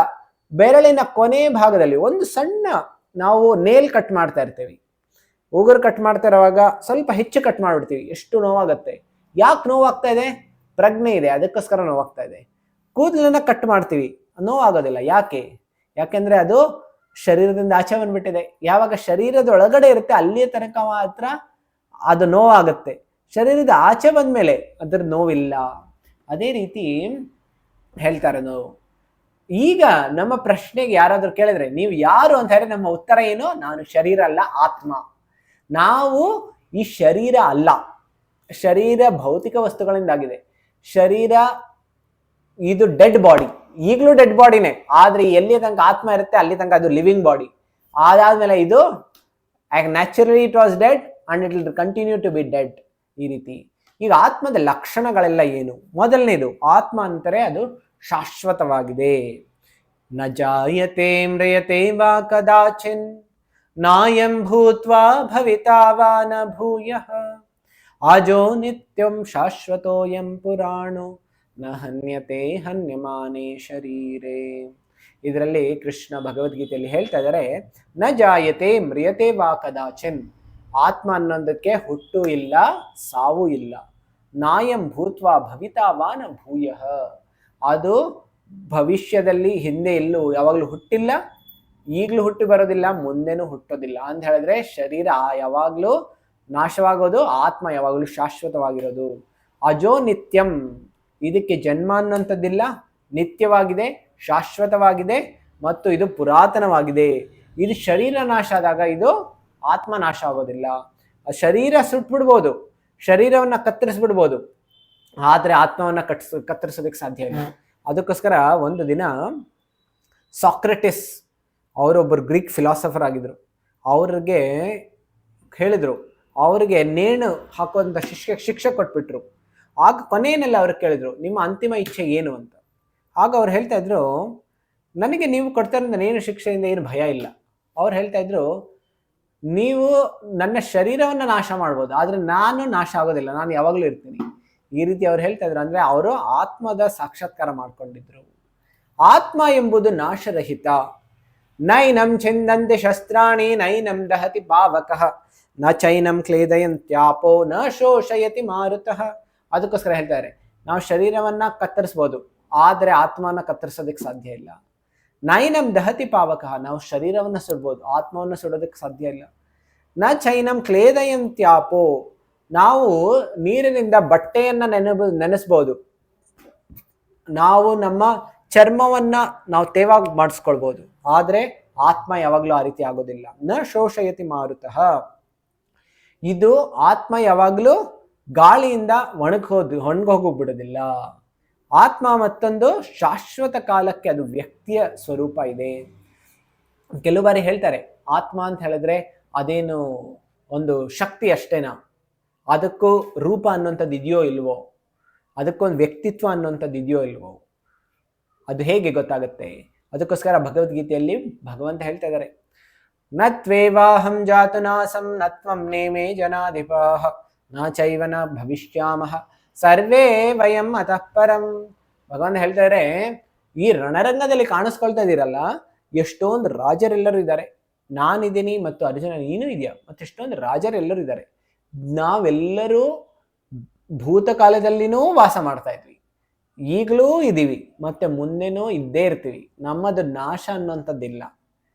ಬೆರಳಿನ ಕೊನೆ ಭಾಗದಲ್ಲಿ ಒಂದು ಸಣ್ಣ, ನಾವು ನೇಲ್ ಕಟ್ ಮಾಡ್ತಾ ಇರ್ತೇವೆ, ಉಗುರು ಕಟ್ ಮಾಡ್ತಾ ಇರುವಾಗ ಸ್ವಲ್ಪ ಹೆಚ್ಚು ಕಟ್ ಮಾಡ್ಬಿಡ್ತೀವಿ, ಎಷ್ಟು ನೋವಾಗತ್ತೆ. ಯಾಕೆ ನೋವಾಗ್ತಾ ಇದೆ? ಪ್ರಜ್ಞೆ ಇದೆ, ಅದಕ್ಕೋಸ್ಕರ ನೋವಾಗ್ತಾ ಇದೆ. ಕೂದಲನ್ನ ಕಟ್ ಮಾಡ್ತೀವಿ, ನೋವಾಗೋದಿಲ್ಲ. ಯಾಕೆಂದ್ರೆ ಅದು ಶರೀರದಿಂದ ಆಚೆ ಬಂದ್ಬಿಟ್ಟಿದೆ. ಯಾವಾಗ ಶರೀರದ ಒಳಗಡೆ ಇರುತ್ತೆ ಅಲ್ಲಿಯ ತನಕ ಮಾತ್ರ ಅದು ನೋವಾಗುತ್ತೆ, ಶರೀರದ ಆಚೆ ಬಂದ್ಮೇಲೆ ಅದ್ರ ನೋವಿಲ್ಲ. ಅದೇ ರೀತಿ ಹೇಳ್ತಾರೆ ನೋವು. ಈಗ ನಮ್ಮ ಪ್ರಶ್ನೆಗೆ ಯಾರಾದ್ರೂ ಕೇಳಿದ್ರೆ ನೀವು ಯಾರು ಅಂತ ಹೇಳಿದ್ರೆ ನಮ್ಮ ಉತ್ತರ ಏನು? ನಾನು ಶರೀರ ಅಲ್ಲ, ಆತ್ಮ. ನಾವು ಈ ಶರೀರ ಅಲ್ಲ. ಶರೀರ ಭೌತಿಕ ವಸ್ತುಗಳಿಂದಾಗಿದೆ. ಶರೀರ ಇದು ಡೆಡ್ ಬಾಡಿ, ಈಗಲೂ ಡೆಡ್ ಬಾಡಿನೇ, ಆದ್ರೆ ಎಲ್ಲಿ ತನಕ ಆತ್ಮ ಇರುತ್ತೆ ಅಲ್ಲಿ ತನಕ ಅದು ಲಿವಿಂಗ್ ಬಾಡಿ. ಅದಾದ್ಮೇಲೆ ಇದು naturally it was dead and it will continue to be dead. ಈ ರೀತಿ. ಈಗ ಆತ್ಮದ ಲಕ್ಷಣಗಳೆಲ್ಲ ಏನು? ಮೊದಲನೇದು, ಆತ್ಮ ಅಂತಾರೆ ಅದು ಶಾಶ್ವತವಾಗಿದೆ. ನ ಜಾಯತೆ ಮ್ರಿಯತೆ ವಾ ಕದಾಚಿನ್ ನಾಯಂ ಭೂತ್ವಾ ಭವಿತಾ ವಾ ನ ಭೂಯಃ ಆಜೋ ನಿತ್ಯಂ ಶಾಶ್ವತೋಯಂ ಪುರಾಣೋ ನ ಹನ್ಯತೆ ಹನ್ಯಮಾನೇ ಶರೀರೇ. ಇದರಲ್ಲಿ ಕೃಷ್ಣ ಭಗವದ್ಗೀತೆಯಲ್ಲಿ ಹೇಳ್ತಾ ಇದ್ದಾರೆ, ನ ಜಾಯತೆ ಮ್ರಿಯತೆ ವಾ ಕದಾಚಿನ್, ಆತ್ಮ ಅನ್ನೋದಕ್ಕೆ ಹುಟ್ಟು ಇಲ್ಲ, ಸಾವು ಇಲ್ಲ. ನಾಯಂ ಭೂತ್ವಾ ಭವಿತಾ ವಾ ನ ಭೂಯಃ, ಅದು ಭವಿಷ್ಯದಲ್ಲಿ ಹಿಂದೆ ಎಲ್ಲೂ ಯಾವಾಗಲೂ ಹುಟ್ಟಿಲ್ಲ, ಈಗಲೂ ಹುಟ್ಟಿ ಬರೋದಿಲ್ಲ, ಮುಂದೆನೂ ಹುಟ್ಟೋದಿಲ್ಲ. ಅಂತ ಹೇಳಿದ್ರೆ ಶರೀರ ಯಾವಾಗಲೂ ನಾಶವಾಗೋದು, ಆತ್ಮ ಯಾವಾಗಲೂ ಶಾಶ್ವತವಾಗಿರೋದು. ಅಜೋ ನಿತ್ಯಂ, ಇದಕ್ಕೆ ಜನ್ಮ ಅನ್ನೋಂಥದ್ದಿಲ್ಲ, ನಿತ್ಯವಾಗಿದೆ, ಶಾಶ್ವತವಾಗಿದೆ ಮತ್ತು ಇದು ಪುರಾತನವಾಗಿದೆ. ಇದು ಶರೀರ ನಾಶ ಆದಾಗ ಇದು ಆತ್ಮ ನಾಶ ಆಗೋದಿಲ್ಲ. ಶರೀರ ಸುಟ್ಬಿಡ್ಬೋದು, ಶರೀರವನ್ನ ಕತ್ತರಿಸ್ಬಿಡ್ಬೋದು, ಆದ್ರೆ ಆತ್ಮವನ್ನ ಕತ್ತರಿಸೋದಕ್ಕೆ ಸಾಧ್ಯ ಇಲ್ಲ. ಅದಕ್ಕೋಸ್ಕರ ಒಂದು ದಿನ ಸಾಕ್ರೆಟಿಸ್ ಅವರೊಬ್ಬರು ಗ್ರೀಕ್ ಫಿಲಾಸಫರ್ ಆಗಿದ್ರು. ಅವ್ರಿಗೆ ಹೇಳಿದ್ರು, ಅವರಿಗೆ ನೇಣು ಹಾಕುವಂತ ಶಿಕ್ಷೆ ಕೊಟ್ಬಿಟ್ರು. ಆಗ ಕೊನೆಯನ್ನೆಲ್ಲ ಅವ್ರಿಗೆ ಕೇಳಿದ್ರು, ನಿಮ್ಮ ಅಂತಿಮ ಇಚ್ಛೆ ಏನು ಅಂತ. ಆಗ ಅವ್ರು ಹೇಳ್ತಾ ಇದ್ರು, ನನಗೆ ನೀವು ಕೊಡ್ತಾ ಇರೋ ನೇಣು ಶಿಕ್ಷೆಯಿಂದ ಏನು ಭಯ ಇಲ್ಲ. ಅವ್ರು ಹೇಳ್ತಾ ಇದ್ರು, ನೀವು ನನ್ನ ಶರೀರವನ್ನ ನಾಶ ಮಾಡ್ಬೋದು, ಆದ್ರೆ ನಾನು ನಾಶ ಆಗೋದಿಲ್ಲ, ನಾನು ಯಾವಾಗಲೂ ಇರ್ತೀನಿ. ಈ ರೀತಿ ಅವ್ರು ಹೇಳ್ತಾ ಇದ್ರು. ಅಂದ್ರೆ ಅವರು ಆತ್ಮದ ಸಾಕ್ಷಾತ್ಕಾರ ಮಾಡ್ಕೊಂಡಿದ್ರು. ಆತ್ಮ ಎಂಬುದು ನಾಶರಹಿತ. ನೈನಂ ಛಿಂದಂತಿ ಶಸ್ತ್ರಾಣಿ ನೈನಂ ದಹತಿ ಪಾವಕಃ ನ ಚೈನಂ ಕ್ಲೇದಯಂತ್ಯಾಪೋ ನ ಶೋಷಯತಿ ಮಾರುತಃ. ಅದಕ್ಕೋಸ್ಕರ ಹೇಳ್ತಾರೆ, ನಾವು ಶರೀರವನ್ನ ಕತ್ತರಿಸ್ಬೋದು, ಆದ್ರೆ ಆತ್ಮವನ್ನ ಕತ್ತರಿಸೋದಕ್ಕೆ ಸಾಧ್ಯ ಇಲ್ಲ. ನೈನಂ ದಹತಿ ಪಾವಕಃ, ನಾವು ಶರೀರವನ್ನ ಸುಡ್ಬೋದು, ಆತ್ಮವನ್ನ ಸುಡೋದಕ್ಕೆ ಸಾಧ್ಯ ಇಲ್ಲ. ನ ಚೈನಂ ಕ್ಲೇದಯಂತ್ಯಾಪೋ, ನಾವು ನೀರಿನಿಂದ ಬಟ್ಟೆಯನ್ನ ನೆನೆಸ್ಬೋದು, ನಾವು ನಮ್ಮ ಚರ್ಮವನ್ನ ನಾವು ತೇವಾಗಿ ಮಾಡಿಸ್ಕೊಳ್ಬೋದು, ಆದ್ರೆ ಆತ್ಮ ಯಾವಾಗಲೂ ಆ ರೀತಿ ಆಗೋದಿಲ್ಲ. ನ ಶೋಷಯತಿ ಮಾರುತಃ, ಇದು ಆತ್ಮ ಯಾವಾಗಲೂ ಗಾಳಿಯಿಂದ ಒಣಗೋಗ್ಬಿಡೋದಿಲ್ಲ. ಆತ್ಮ ಮತ್ತೊಂದು ಶಾಶ್ವತ ಕಾಲಕ್ಕೆ ಅದು ವ್ಯಕ್ತಿಯ ಸ್ವರೂಪ ಇದೆ. ಕೆಲವು ಬಾರಿ ಹೇಳ್ತಾರೆ, ಆತ್ಮ ಅಂತ ಹೇಳಿದ್ರೆ ಅದೇನು ಒಂದು ಶಕ್ತಿ ಅಷ್ಟೇನಾ, ಅದಕ್ಕೂ ರೂಪ ಅನ್ನುವಂಥದ್ದು ಇದೆಯೋ ಇಲ್ವೋ, ಅದಕ್ಕೊಂದು ವ್ಯಕ್ತಿತ್ವ ಅನ್ನುವಂಥದ್ದು ಇದೆಯೋ ಇಲ್ವೋ, ಅದು ಹೇಗೆ ಗೊತ್ತಾಗುತ್ತೆ? ಅದಕ್ಕೋಸ್ಕರ ಭಗವದ್ಗೀತೆಯಲ್ಲಿ ಭಗವಂತ ಹೇಳ್ತಾ ಇದ್ದಾರೆ, ನ ತ್ವೇವಾಹಂ ಜಾತು ನಾಸಂ ನ ತ್ವಂ ನೇಮೇ ಜನಾಧಿಪಾಃ ನ ಚೈವನ ಭವಿಷ್ಯಾಮಃ ಸರ್ವೇ ವಯಂ ಅತಃ ಪರಂ. ಭಗವಂತ ಹೇಳ್ತಾ ಇದ್ದಾರೆ, ಈ ರಣರಂಗದಲ್ಲಿ ಕಾಣಿಸ್ಕೊಳ್ತಾ ಇದೀರಲ್ಲ, ಎಷ್ಟೊಂದು ರಾಜರೆಲ್ಲರೂ ಇದ್ದಾರೆ. ನಾನಿದ್ದೀನಿ ಮತ್ತು ಅರ್ಜುನ ನೀನು ಇದೆಯಾ, ಮತ್ತೆ ಎಷ್ಟೊಂದು ರಾಜರೆಲ್ಲರೂ ಇದ್ದಾರೆ. ನಾವೆಲ್ಲರೂ ಭೂತಕಾಲದಲ್ಲಿನೂ ವಾಸ ಮಾಡ್ತಾ ಇದ್ವಿ, ಈಗಲೂ ಇದ್ದೀವಿ, ಮತ್ತೆ ಮುಂದೆನೂ ಇದ್ದೇ ಇರ್ತೀವಿ. ನಮ್ಮದು ನಾಶ ಅನ್ನುವಂಥದ್ದಿಲ್ಲ.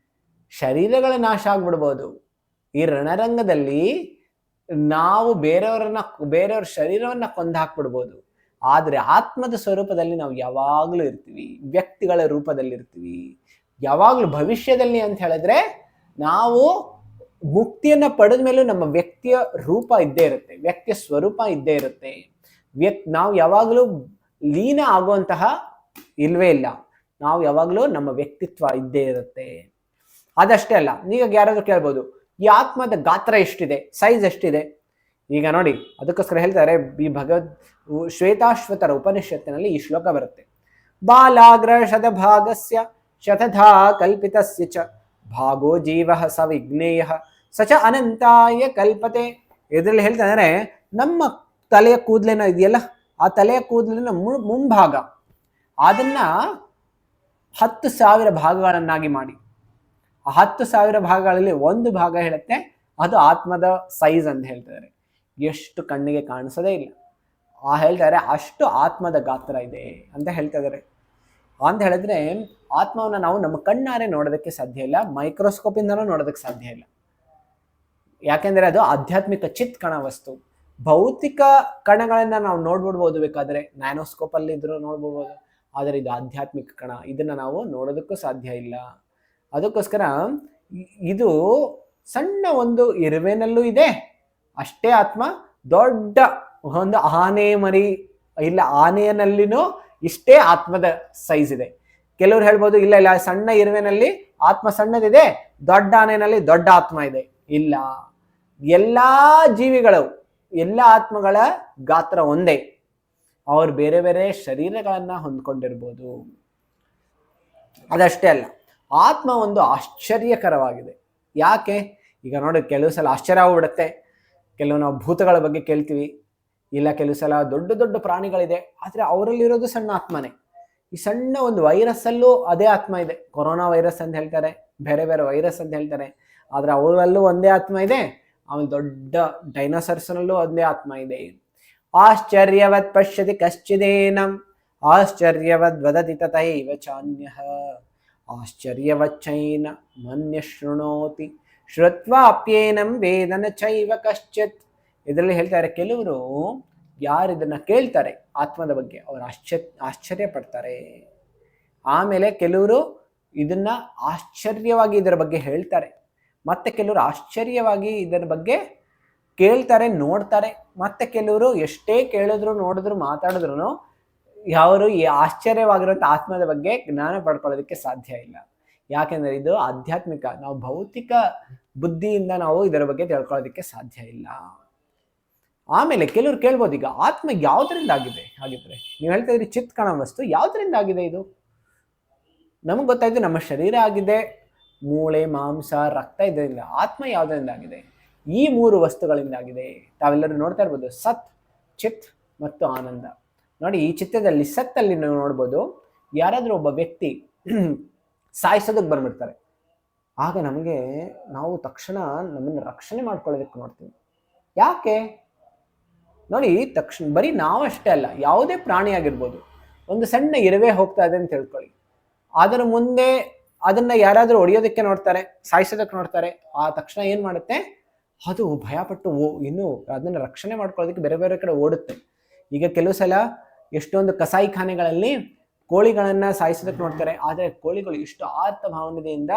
ಶರೀರಗಳ ನಾಶ ಆಗ್ಬಿಡ್ಬೋದು. ಈ ರಣರಂಗದಲ್ಲಿ ನಾವು ಬೇರೆಯವ್ರ ಶರೀರವನ್ನ ಕೊಂದು ಹಾಕ್ಬಿಡ್ಬೋದು. ಆದ್ರೆ ಆತ್ಮದ ಸ್ವರೂಪದಲ್ಲಿ ನಾವು ಯಾವಾಗ್ಲೂ ಇರ್ತೀವಿ, ವ್ಯಕ್ತಿಗಳ ರೂಪದಲ್ಲಿ ಇರ್ತೀವಿ. ಯಾವಾಗ್ಲೂ ಭವಿಷ್ಯದಲ್ಲಿ ಅಂತ ಹೇಳಿದ್ರೆ ನಾವು ಮುಕ್ತಿಯನ್ನ ಪಡೆದ ಮೇಲೂ ನಮ್ಮ ವ್ಯಕ್ತಿಯ ರೂಪ ಇದ್ದೇ ಇರುತ್ತೆ, ವ್ಯಕ್ತಿಯ ಸ್ವರೂಪ ಇದ್ದೇ ಇರುತ್ತೆ. ನಾವು ಯಾವಾಗಲೂ ಲೀನ ಆಗುವಂತಹ ಇಲ್ವೇ ಇಲ್ಲ. ನಾವು ಯಾವಾಗಲೂ ನಮ್ಮ ವ್ಯಕ್ತಿತ್ವ ಇದ್ದೇ ಇರುತ್ತೆ. ಅದಷ್ಟೇ ಅಲ್ಲ, ಈಗ ಯಾರಾದ್ರೂ ಕೇಳ್ಬೋದು, ಈ ಆತ್ಮದ ಗಾತ್ರ ಎಷ್ಟಿದೆ, ಸೈಜ್ ಎಷ್ಟಿದೆ? ಈಗ ನೋಡಿ, ಅದಕ್ಕೋಸ್ಕರ ಹೇಳ್ತಾರೆ, ಈ ಶ್ವೇತಾಶ್ವತರ ಉಪನಿಷತ್ತಿನಲ್ಲಿ ಈ ಶ್ಲೋಕ ಬರುತ್ತೆ. ಬಾಲಾಗ್ರ ಶತಭಾಗಸ್ಯ ಶತಧಾ ಕಲ್ಪಿತಸ್ಯ ಚ ಭಾಗೋ ಜೀವ ಸ ವಿಜ್ಞೇಯ ಸಚ ಅನಂತಾಯ ಕಲ್ಪತೆ. ಇದರಲ್ಲಿ ಹೇಳ್ತಾರೆ, ನಮ್ಮ ತಲೆಯ ಕೂದಲೇನೋ ಇದೆಯಲ್ಲ, ಆ ತಲೆಯ ಕೂದಲಿನ ಮುಂಭಾಗ ಅದನ್ನ 10,000 ಭಾಗಗಳನ್ನಾಗಿ ಮಾಡಿ, ಆ 10,000 ಭಾಗಗಳಲ್ಲಿ ಒಂದು ಭಾಗ ಹೇಳುತ್ತೆ ಅದು ಆತ್ಮದ ಸೈಜ್ ಅಂತ ಹೇಳ್ತಿದ್ದಾರೆ. ಎಷ್ಟು ಕಣ್ಣಿಗೆ ಕಾಣಿಸೋದೇ ಇಲ್ಲ. ಹೇಳ್ತಾರೆ ಅಷ್ಟು ಆತ್ಮದ ಗಾತ್ರ ಇದೆ ಅಂತ ಹೇಳ್ತಾ ಇದ್ದಾರೆ. ಅಂತ ಹೇಳಿದ್ರೆ ಆತ್ಮವನ್ನ ನಾವು ನಮ್ಮ ಕಣ್ಣಾರೆ ನೋಡೋದಕ್ಕೆ ಸಾಧ್ಯ ಇಲ್ಲ, ಮೈಕ್ರೋಸ್ಕೋಪ್ ಇಂದನೂ ನೋಡೋದಕ್ಕೆ ಸಾಧ್ಯ ಇಲ್ಲ. ಯಾಕೆಂದ್ರೆ ಅದು ಆಧ್ಯಾತ್ಮಿಕ ಚಿತ್ ಕಣ ವಸ್ತು. ಭೌತಿಕ ಕಣಗಳನ್ನ ನಾವು ನೋಡ್ಬಿಡ್ಬೋದು, ಬೇಕಾದ್ರೆ ನ್ಯಾನೋಸ್ಕೋಪ್ ಅಲ್ಲಿ ಇದ್ರೂ ನೋಡ್ಬಿಡ್ಬೋದು. ಆದರೆ ಇದು ಆಧ್ಯಾತ್ಮಿಕ ಕಣ, ಇದನ್ನ ನಾವು ನೋಡೋದಕ್ಕೂ ಸಾಧ್ಯ ಇಲ್ಲ. ಅದಕ್ಕೋಸ್ಕರ ಇದು ಸಣ್ಣ ಒಂದು ಇರುವೆನಲ್ಲೂ ಇದೆ ಅಷ್ಟೇ ಆತ್ಮ, ದೊಡ್ಡ ಒಂದು ಆನೆ ಮರಿ ಇಲ್ಲ ಆನೆಯನಲ್ಲಿನೂ ಇಷ್ಟೇ ಆತ್ಮದ ಸೈಜ್ ಇದೆ. ಕೆಲವ್ರು ಹೇಳ್ಬೋದು, ಇಲ್ಲ ಇಲ್ಲ ಸಣ್ಣ ಇರುವೆನಲ್ಲಿ ಆತ್ಮ ಸಣ್ಣದಿದೆ, ದೊಡ್ಡ ಆನೆಯಲ್ಲಿ ದೊಡ್ಡ ಆತ್ಮ ಇದೆ. ಇಲ್ಲ, ಎಲ್ಲಾ ಜೀವಿಗಳು, ಎಲ್ಲ ಆತ್ಮಗಳ ಗಾತ್ರ ಒಂದೇ. ಅವ್ರು ಬೇರೆ ಬೇರೆ ಶರೀರಗಳನ್ನ ಹೊಂದ್ಕೊಂಡಿರ್ಬೋದು. ಅದಷ್ಟೇ ಅಲ್ಲ, ಆತ್ಮ ಒಂದು ಆಶ್ಚರ್ಯಕರವಾಗಿದೆ. ಯಾಕೆ? ಈಗ ನೋಡಿ, ಕೆಲವು ಸಲ ಆಶ್ಚರ್ಯ ಆಗ್ಬಿಡುತ್ತೆ. ಕೆಲವು ನಾವು ಭೂತಗಳ ಬಗ್ಗೆ ಕೇಳ್ತೀವಿ, ಇಲ್ಲ ಕೆಲವು ಸಲ ದೊಡ್ಡ ದೊಡ್ಡ ಪ್ರಾಣಿಗಳಿದೆ, ಆದ್ರೆ ಅವರಲ್ಲಿರೋದು ಸಣ್ಣ ಆತ್ಮನೇ. ಈ ಸಣ್ಣ ಒಂದು ವೈರಸ್ ಅಲ್ಲೂ ಅದೇ ಆತ್ಮ ಇದೆ. ಕೊರೋನಾ ವೈರಸ್ ಅಂತ ಹೇಳ್ತಾರೆ, ಬೇರೆ ಬೇರೆ ವೈರಸ್ ಅಂತ ಹೇಳ್ತಾರೆ, ಆದ್ರೆ ಅವರಲ್ಲೂ ಒಂದೇ ಆತ್ಮ ಇದೆ. ಆಮೇಲೆ ದೊಡ್ಡ ಡೈನೋಸರ್ಸ್ನಲ್ಲೂ ಒಂದೇ ಆತ್ಮ ಇದೆ. ಆಶ್ಚರ್ಯವತ್ ಪಶ್ಯತಿ ಕಶ್ಚಿದೇನಂ ಆಶ್ಚರ್ಯವದ್ ವದತಿ ತಥೈವ ಚಾನ್ಯಃ ಆಶ್ಚರ್ಯವಚ್ಚೈನ ಮನ್ಯ ಶೃಣೋತಿ ಶ್ರುತ್ವಾಪ್ಯೇನಂ ವೇದನ ಚೈವ ಕಶ್ಚಿತ್. ಇದರಲ್ಲಿ ಹೇಳ್ತಾರೆ, ಕೆಲವರು ಯಾರು ಇದನ್ನ ಕೇಳ್ತಾರೆ ಆತ್ಮದ ಬಗ್ಗೆ ಅವರು ಆಶ್ಚರ್ಯ ಪಡ್ತಾರೆ. ಆಮೇಲೆ ಕೆಲವರು ಇದನ್ನ ಆಶ್ಚರ್ಯವಾಗಿ ಇದರ ಬಗ್ಗೆ ಹೇಳ್ತಾರೆ, ಮತ್ತೆ ಕೆಲವರು ಆಶ್ಚರ್ಯವಾಗಿ ಇದರ ಬಗ್ಗೆ ಕೇಳ್ತಾರೆ, ನೋಡ್ತಾರೆ. ಮತ್ತೆ ಕೆಲವರು ಎಷ್ಟೇ ಕೇಳಿದ್ರು ನೋಡಿದ್ರು ಮಾತಾಡಿದ್ರು ಯಾರು ಈ ಆಶ್ಚರ್ಯವಾಗಿರುವಂಥ ಆತ್ಮದ ಬಗ್ಗೆ ಜ್ಞಾನ ಪಡ್ಕೊಳ್ಳೋದಕ್ಕೆ ಸಾಧ್ಯ ಇಲ್ಲ. ಯಾಕೆಂದ್ರೆ ಇದು ಆಧ್ಯಾತ್ಮಿಕ, ನಾವು ಭೌತಿಕ ಬುದ್ಧಿಯಿಂದ ನಾವು ಇದರ ಬಗ್ಗೆ ತಿಳ್ಕೊಳ್ಳೋದಕ್ಕೆ ಸಾಧ್ಯ ಇಲ್ಲ. ಆಮೇಲೆ ಕೆಲವ್ರು ಕೇಳ್ಬೋದು, ಈಗ ಆತ್ಮ ಯಾವ್ದ್ರಿಂದ ಆಗಿದೆ? ಹಾಗಿದ್ರೆ ನೀವು ಹೇಳ್ತಾ ಇದ್ರಿ ಚಿತ್ ಕಣ ವಸ್ತು ಯಾವ್ದ್ರಿಂದ ಆಗಿದೆ? ಇದು ನಮಗೆ ಗೊತ್ತಾಯ್ತು, ನಮ್ಮ ಶರೀರ ಆಗಿದೆ, ಮೂಳೆ ಮಾಂಸ ರಕ್ತ ಇದರಿಂದ. ಆತ್ಮ ಯಾವ್ದ್ರಿಂದ ಆಗಿದೆ? ಈ 3 ವಸ್ತುಗಳಿಂದ ಆಗಿದೆ. ತಾವೆಲ್ಲರೂ ನೋಡ್ತಾ ಇರ್ಬೋದು, ಸತ್, ಚಿತ್ ಮತ್ತು ಆನಂದ. ನೋಡಿ, ಈ ಚಿತ್ರದಲ್ಲಿ ಸತ್ ಅಲ್ಲಿ ನೀವು ನೋಡ್ಬೋದು, ಯಾರಾದ್ರೂ ಒಬ್ಬ ವ್ಯಕ್ತಿ ಸಾಯಿಸೋದಕ್ಕೆ ಬಂದ್ಬಿಡ್ತಾರೆ, ಆಗ ನಾವು ತಕ್ಷಣ ನಮ್ಮನ್ನು ರಕ್ಷಣೆ ಮಾಡ್ಕೊಳ್ಳೋದಕ್ಕೆ ನೋಡ್ತೀವಿ. ಯಾಕೆ? ನೋಡಿ, ತಕ್ಷಣ ಬರೀ ನಾವಷ್ಟೇ ಅಲ್ಲ, ಯಾವುದೇ ಪ್ರಾಣಿ ಆಗಿರ್ಬೋದು, ಒಂದು ಸಣ್ಣ ಇರುವೆ ಹೋಗ್ತಾ ಇದೆ ಅಂತ ತಿಳ್ಕೊಳ್ಳಿ, ಅದರ ಮುಂದೆ ಅದನ್ನ ಯಾರಾದ್ರೂ ಹೊಡೆಯೋದಕ್ಕೆ ನೋಡ್ತಾರೆ, ಸಾಯಿಸೋದಕ್ಕೆ ನೋಡ್ತಾರೆ, ಆ ತಕ್ಷಣ ಏನ್ ಮಾಡುತ್ತೆ, ಅದು ಭಯಪಟ್ಟು ಇನ್ನು ಅದನ್ನ ರಕ್ಷಣೆ ಮಾಡ್ಕೊಳ್ಳೋದಕ್ಕೆ ಬೇರೆ ಬೇರೆ ಕಡೆ ಓಡುತ್ತೆ. ಈಗ ಕೆಲವು ಸಲ ಎಷ್ಟೊಂದು ಕಸಾಯಿಖಾನೆಗಳಲ್ಲಿ ಕೋಳಿಗಳನ್ನ ಸಾಯಿಸೋದಕ್ಕೆ ನೋಡ್ತಾರೆ, ಆದ್ರೆ ಕೋಳಿಗಳು ಇಷ್ಟು ಆರ್ತ ಭಾವನೆಯಿಂದ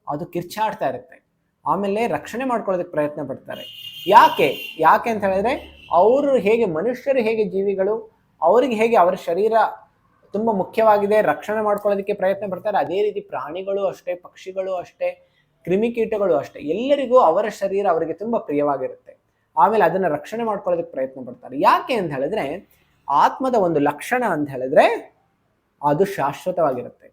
ಅದು ಕಿರ್ಚಾಡ್ತಾ ಇರುತ್ತೆ. ಆಮೇಲೆ ರಕ್ಷಣೆ ಮಾಡ್ಕೊಳ್ಳೋದಕ್ಕೆ ಪ್ರಯತ್ನ ಪಡ್ತಾರೆ. ಯಾಕೆ ಅಂತ ಹೇಳಿದ್ರೆ, ಅವರು ಹೇಗೆ ಮನುಷ್ಯರು ಹೇಗೆ ಜೀವಿಗಳು, ಅವರಿಗೆ ಹೇಗೆ ಅವರ ಶರೀರ ತುಂಬಾ ಮುಖ್ಯವಾಗಿದೆ, ರಕ್ಷಣೆ ಮಾಡ್ಕೊಳ್ಳೋದಕ್ಕೆ ಪ್ರಯತ್ನ ಪಡ್ತಾರೆ, ಅದೇ ರೀತಿ ಪ್ರಾಣಿಗಳು ಅಷ್ಟೇ, ಪಕ್ಷಿಗಳು ಅಷ್ಟೇ, ಕ್ರಿಮಿಕೀಟಗಳು ಅಷ್ಟೇ, ಎಲ್ಲರಿಗೂ ಅವರ ಶರೀರ ಅವರಿಗೆ ತುಂಬಾ ಪ್ರಿಯವಾಗಿರುತ್ತೆ. ಆಮೇಲೆ ಅದನ್ನ ರಕ್ಷಣೆ ಮಾಡ್ಕೊಳ್ಳೋದಕ್ಕೆ ಪ್ರಯತ್ನ ಪಡ್ತಾರೆ. ಯಾಕೆ ಅಂತ ಹೇಳಿದ್ರೆ, ಆತ್ಮದ ಒಂದು ಲಕ್ಷಣ ಅಂತ ಹೇಳಿದ್ರೆ ಅದು ಶಾಶ್ವತವಾಗಿರುತ್ತೆ.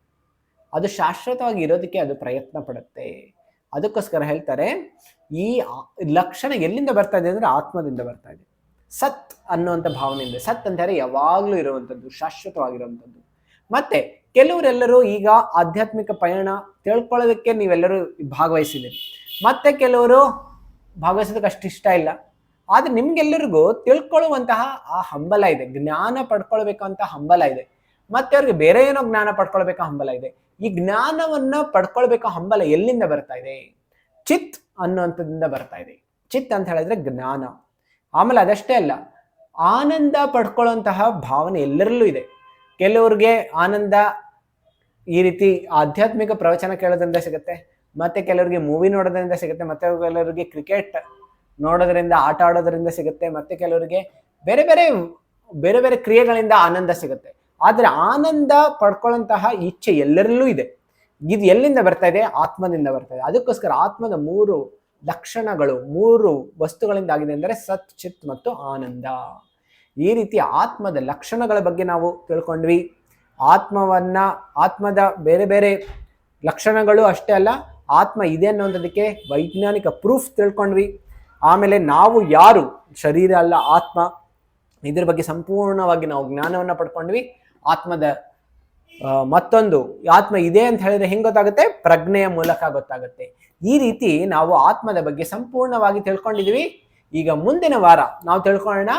ಅದು ಶಾಶ್ವತವಾಗಿ ಇರೋದಕ್ಕೆ ಅದು ಪ್ರಯತ್ನ ಪಡುತ್ತೆ. ಅದಕ್ಕೋಸ್ಕರ ಹೇಳ್ತಾರೆ, ಈ ಲಕ್ಷಣ ಎಲ್ಲಿಂದ ಬರ್ತಾ ಇದೆ ಅಂದ್ರೆ ಆತ್ಮದಿಂದ ಬರ್ತಾ ಇದೆ. ಸತ್ ಅನ್ನುವಂಥ ಭಾವನೆಯಿಂದ. ಸತ್ ಅಂತಾರೆ ಯಾವಾಗ್ಲೂ ಇರುವಂಥದ್ದು, ಶಾಶ್ವತವಾಗಿರುವಂಥದ್ದು. ಮತ್ತೆ ಕೆಲವರೆಲ್ಲರೂ ಈಗ ಆಧ್ಯಾತ್ಮಿಕ ಪಯಣ ತಿಳ್ಕೊಳ್ಳೋದಕ್ಕೆ ನೀವೆಲ್ಲರೂ ಭಾಗವಹಿಸಿದ್ದೀರಿ, ಮತ್ತೆ ಕೆಲವರು ಭಾಗವಹಿಸೋದಕ್ಕೆ ಅಷ್ಟು ಇಷ್ಟ ಇಲ್ಲ. ಆದ್ರೆ ನಿಮ್ಗೆಲ್ಲರಿಗೂ ತಿಳ್ಕೊಳ್ಳುವಂತಹ ಆ ಹಂಬಲ ಇದೆ, ಜ್ಞಾನ ಪಡ್ಕೊಳ್ಬೇಕಂತ ಹಂಬಲ ಇದೆ, ಮತ್ತೆ ಅವ್ರಿಗೆ ಬೇರೆ ಏನೋ ಜ್ಞಾನ ಪಡ್ಕೊಳ್ಬೇಕೋ ಹಂಬಲ ಇದೆ. ಈ ಜ್ಞಾನವನ್ನ ಪಡ್ಕೊಳ್ಬೇಕೋ ಹಂಬಲ ಎಲ್ಲಿಂದ ಬರ್ತಾ ಇದೆ? ಚಿತ್ ಅನ್ನುವಂಥದ್ದಿಂದ ಬರ್ತಾ ಇದೆ. ಚಿತ್ ಅಂತ ಹೇಳಿದ್ರೆ ಜ್ಞಾನ. ಆಮೇಲೆ ಅದಷ್ಟೇ ಅಲ್ಲ, ಆನಂದ ಪಡ್ಕೊಳ್ಳುವಂತಹ ಭಾವನೆ ಎಲ್ಲರಲ್ಲೂ ಇದೆ. ಕೆಲವ್ರಿಗೆ ಆನಂದ ಈ ರೀತಿ ಆಧ್ಯಾತ್ಮಿಕ ಪ್ರವಚನ ಕೇಳೋದ್ರಿಂದ ಸಿಗುತ್ತೆ, ಮತ್ತೆ ಕೆಲವರಿಗೆ ಮೂವಿ ನೋಡೋದ್ರಿಂದ ಸಿಗುತ್ತೆ, ಮತ್ತೆ ಕೆಲವರಿಗೆ ಕ್ರಿಕೆಟ್ ನೋಡೋದ್ರಿಂದ, ಆಟ ಆಡೋದ್ರಿಂದ ಸಿಗುತ್ತೆ, ಮತ್ತೆ ಕೆಲವರಿಗೆ ಬೇರೆ ಬೇರೆ ಬೇರೆ ಬೇರೆ ಕ್ರಿಯೆಗಳಿಂದ ಆನಂದ ಸಿಗುತ್ತೆ. ಆದ್ರೆ ಆನಂದ ಪಡ್ಕೊಳ್ಳುವಂತಹ ಇಚ್ಛೆ ಎಲ್ಲರಲ್ಲೂ ಇದೆ. ಇದು ಎಲ್ಲಿಂದ ಬರ್ತಾ ಇದೆ? ಆತ್ಮದಿಂದ ಬರ್ತಾ ಇದೆ. ಅದಕ್ಕೋಸ್ಕರ ಆತ್ಮದ 3 ಲಕ್ಷಣಗಳು, 3 ವಸ್ತುಗಳಿಂದ ಆಗಿದೆ ಅಂದರೆ ಸತ್, ಚಿತ್ ಮತ್ತು ಆನಂದ. ಈ ರೀತಿ ಆತ್ಮದ ಲಕ್ಷಣಗಳ ಬಗ್ಗೆ ನಾವು ತಿಳ್ಕೊಂಡ್ವಿ. ಆತ್ಮದ ಬೇರೆ ಬೇರೆ ಲಕ್ಷಣಗಳು ಅಷ್ಟೇ ಅಲ್ಲ, ಆತ್ಮ ಇದೆ ಅನ್ನೋದಕ್ಕೆ ವೈಜ್ಞಾನಿಕ ಪ್ರೂಫ್ ತಿಳ್ಕೊಂಡ್ವಿ. ಆಮೇಲೆ ನಾವು ಯಾರು, ಶರೀರ ಅಲ್ಲ ಆತ್ಮ, ಇದ್ರ ಬಗ್ಗೆ ಸಂಪೂರ್ಣವಾಗಿ ನಾವು ಜ್ಞಾನವನ್ನ ಪಡ್ಕೊಂಡ್ವಿ. ಆತ್ಮದ ಮತ್ತೊಂದು ಆತ್ಮ ಇದೆ ಅಂತ ಹೇಳಿದ್ರೆ ಹೆಂಗ್ ಗೊತ್ತಾಗುತ್ತೆ? ಪ್ರಜ್ಞೆಯ ಮೂಲಕ ಗೊತ್ತಾಗುತ್ತೆ. ಈ ರೀತಿ ನಾವು ಆತ್ಮದ ಬಗ್ಗೆ ಸಂಪೂರ್ಣವಾಗಿ ತಿಳ್ಕೊಂಡಿದ್ವಿ. ಈಗ ಮುಂದಿನ ವಾರ ನಾವು ತಿಳ್ಕೊಳ್ಳೋಣ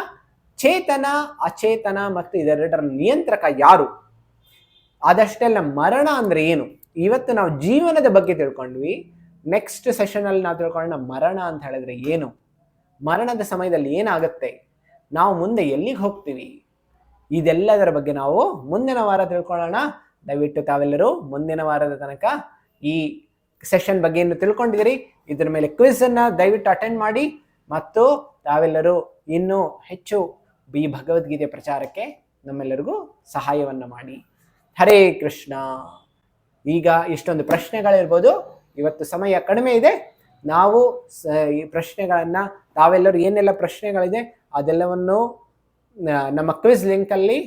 ಚೇತನ, ಅಚೇತನ ಮತ್ತು ಇದೆರಡರ ನಿಯಂತ್ರಕ ಯಾರು. ಅದಷ್ಟೇ ಅಲ್ಲ, ಮರಣ ಅಂದ್ರೆ ಏನು. ಇವತ್ತು ನಾವು ಜೀವನದ ಬಗ್ಗೆ ತಿಳ್ಕೊಂಡ್ವಿ. ನೆಕ್ಸ್ಟ್ ಸೆಷನ್ ಅಲ್ಲಿ ನಾವು ತಿಳ್ಕೊಳ್ಳೋಣ ಮರಣ ಅಂತ ಹೇಳಿದ್ರೆ ಏನು, ಮರಣದ ಸಮಯದಲ್ಲಿ ಏನಾಗುತ್ತೆ, ನಾವು ಮುಂದೆ ಎಲ್ಲಿಗೆ ಹೋಗ್ತೀವಿ, ಇದೆಲ್ಲದರ ಬಗ್ಗೆ ನಾವು ಮುಂದಿನ ವಾರ ತಿಳ್ಕೊಳ್ಳೋಣ. ದಯವಿಟ್ಟು ತಾವೆಲ್ಲರೂ ಮುಂದಿನ ವಾರದ ತನಕ ಈ ಸೆಷನ್ ಬಗ್ಗೆ ಏನು ತಿಳ್ಕೊಂಡಿದ್ದೀರಿ, ಇದ್ರ ಮೇಲೆ ಕ್ವಿಜ್ ಅನ್ನ ದಯವಿಟ್ಟು ಅಟೆಂಡ್ ಮಾಡಿ, ಮತ್ತು ತಾವೆಲ್ಲರೂ ಇನ್ನೂ ಹೆಚ್ಚು ಈ ಭಗವದ್ಗೀತೆ ಪ್ರಚಾರಕ್ಕೆ ನಮ್ಮೆಲ್ಲರಿಗೂ ಸಹಾಯವನ್ನ ಮಾಡಿ. ಹರೇ ಕೃಷ್ಣ. ಈಗ ಇಷ್ಟೊಂದು ಪ್ರಶ್ನೆಗಳಿರ್ಬೋದು, ಇವತ್ತು ಸಮಯ ಕಡಿಮೆ ಇದೆ. ನಾವು ಈ ಪ್ರಶ್ನೆಗಳನ್ನ, ತಾವೆಲ್ಲರೂ ಏನೆಲ್ಲ ಪ್ರಶ್ನೆಗಳಿದೆ ಅದೆಲ್ಲವನ್ನು ನಮ್ಮ ಕ್ವಿಜ್ ಲಿಂಕಲ್ಲಿ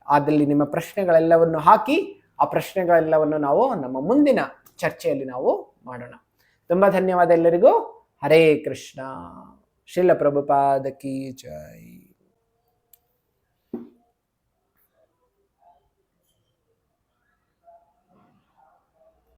ಅದಲ್ಲಿ ನಿಮ್ಮ ಪ್ರಶ್ನೆಗಳೆಲ್ಲವನ್ನು ಹಾಕಿ, ಆ ಪ್ರಶ್ನೆಗಳೆಲ್ಲವನ್ನು ನಾವು ನಮ್ಮ ಮುಂದಿನ ಚರ್ಚೆಯಲ್ಲಿ ನಾವು ಮಾಡೋಣ. ತುಂಬಾ ಧನ್ಯವಾದ ಎಲ್ಲರಿಗೂ. ಹರೇ ಕೃಷ್ಣ. ಶ್ರೀಲ ಪ್ರಭುಪಾದ ಕಿ ಜೈ.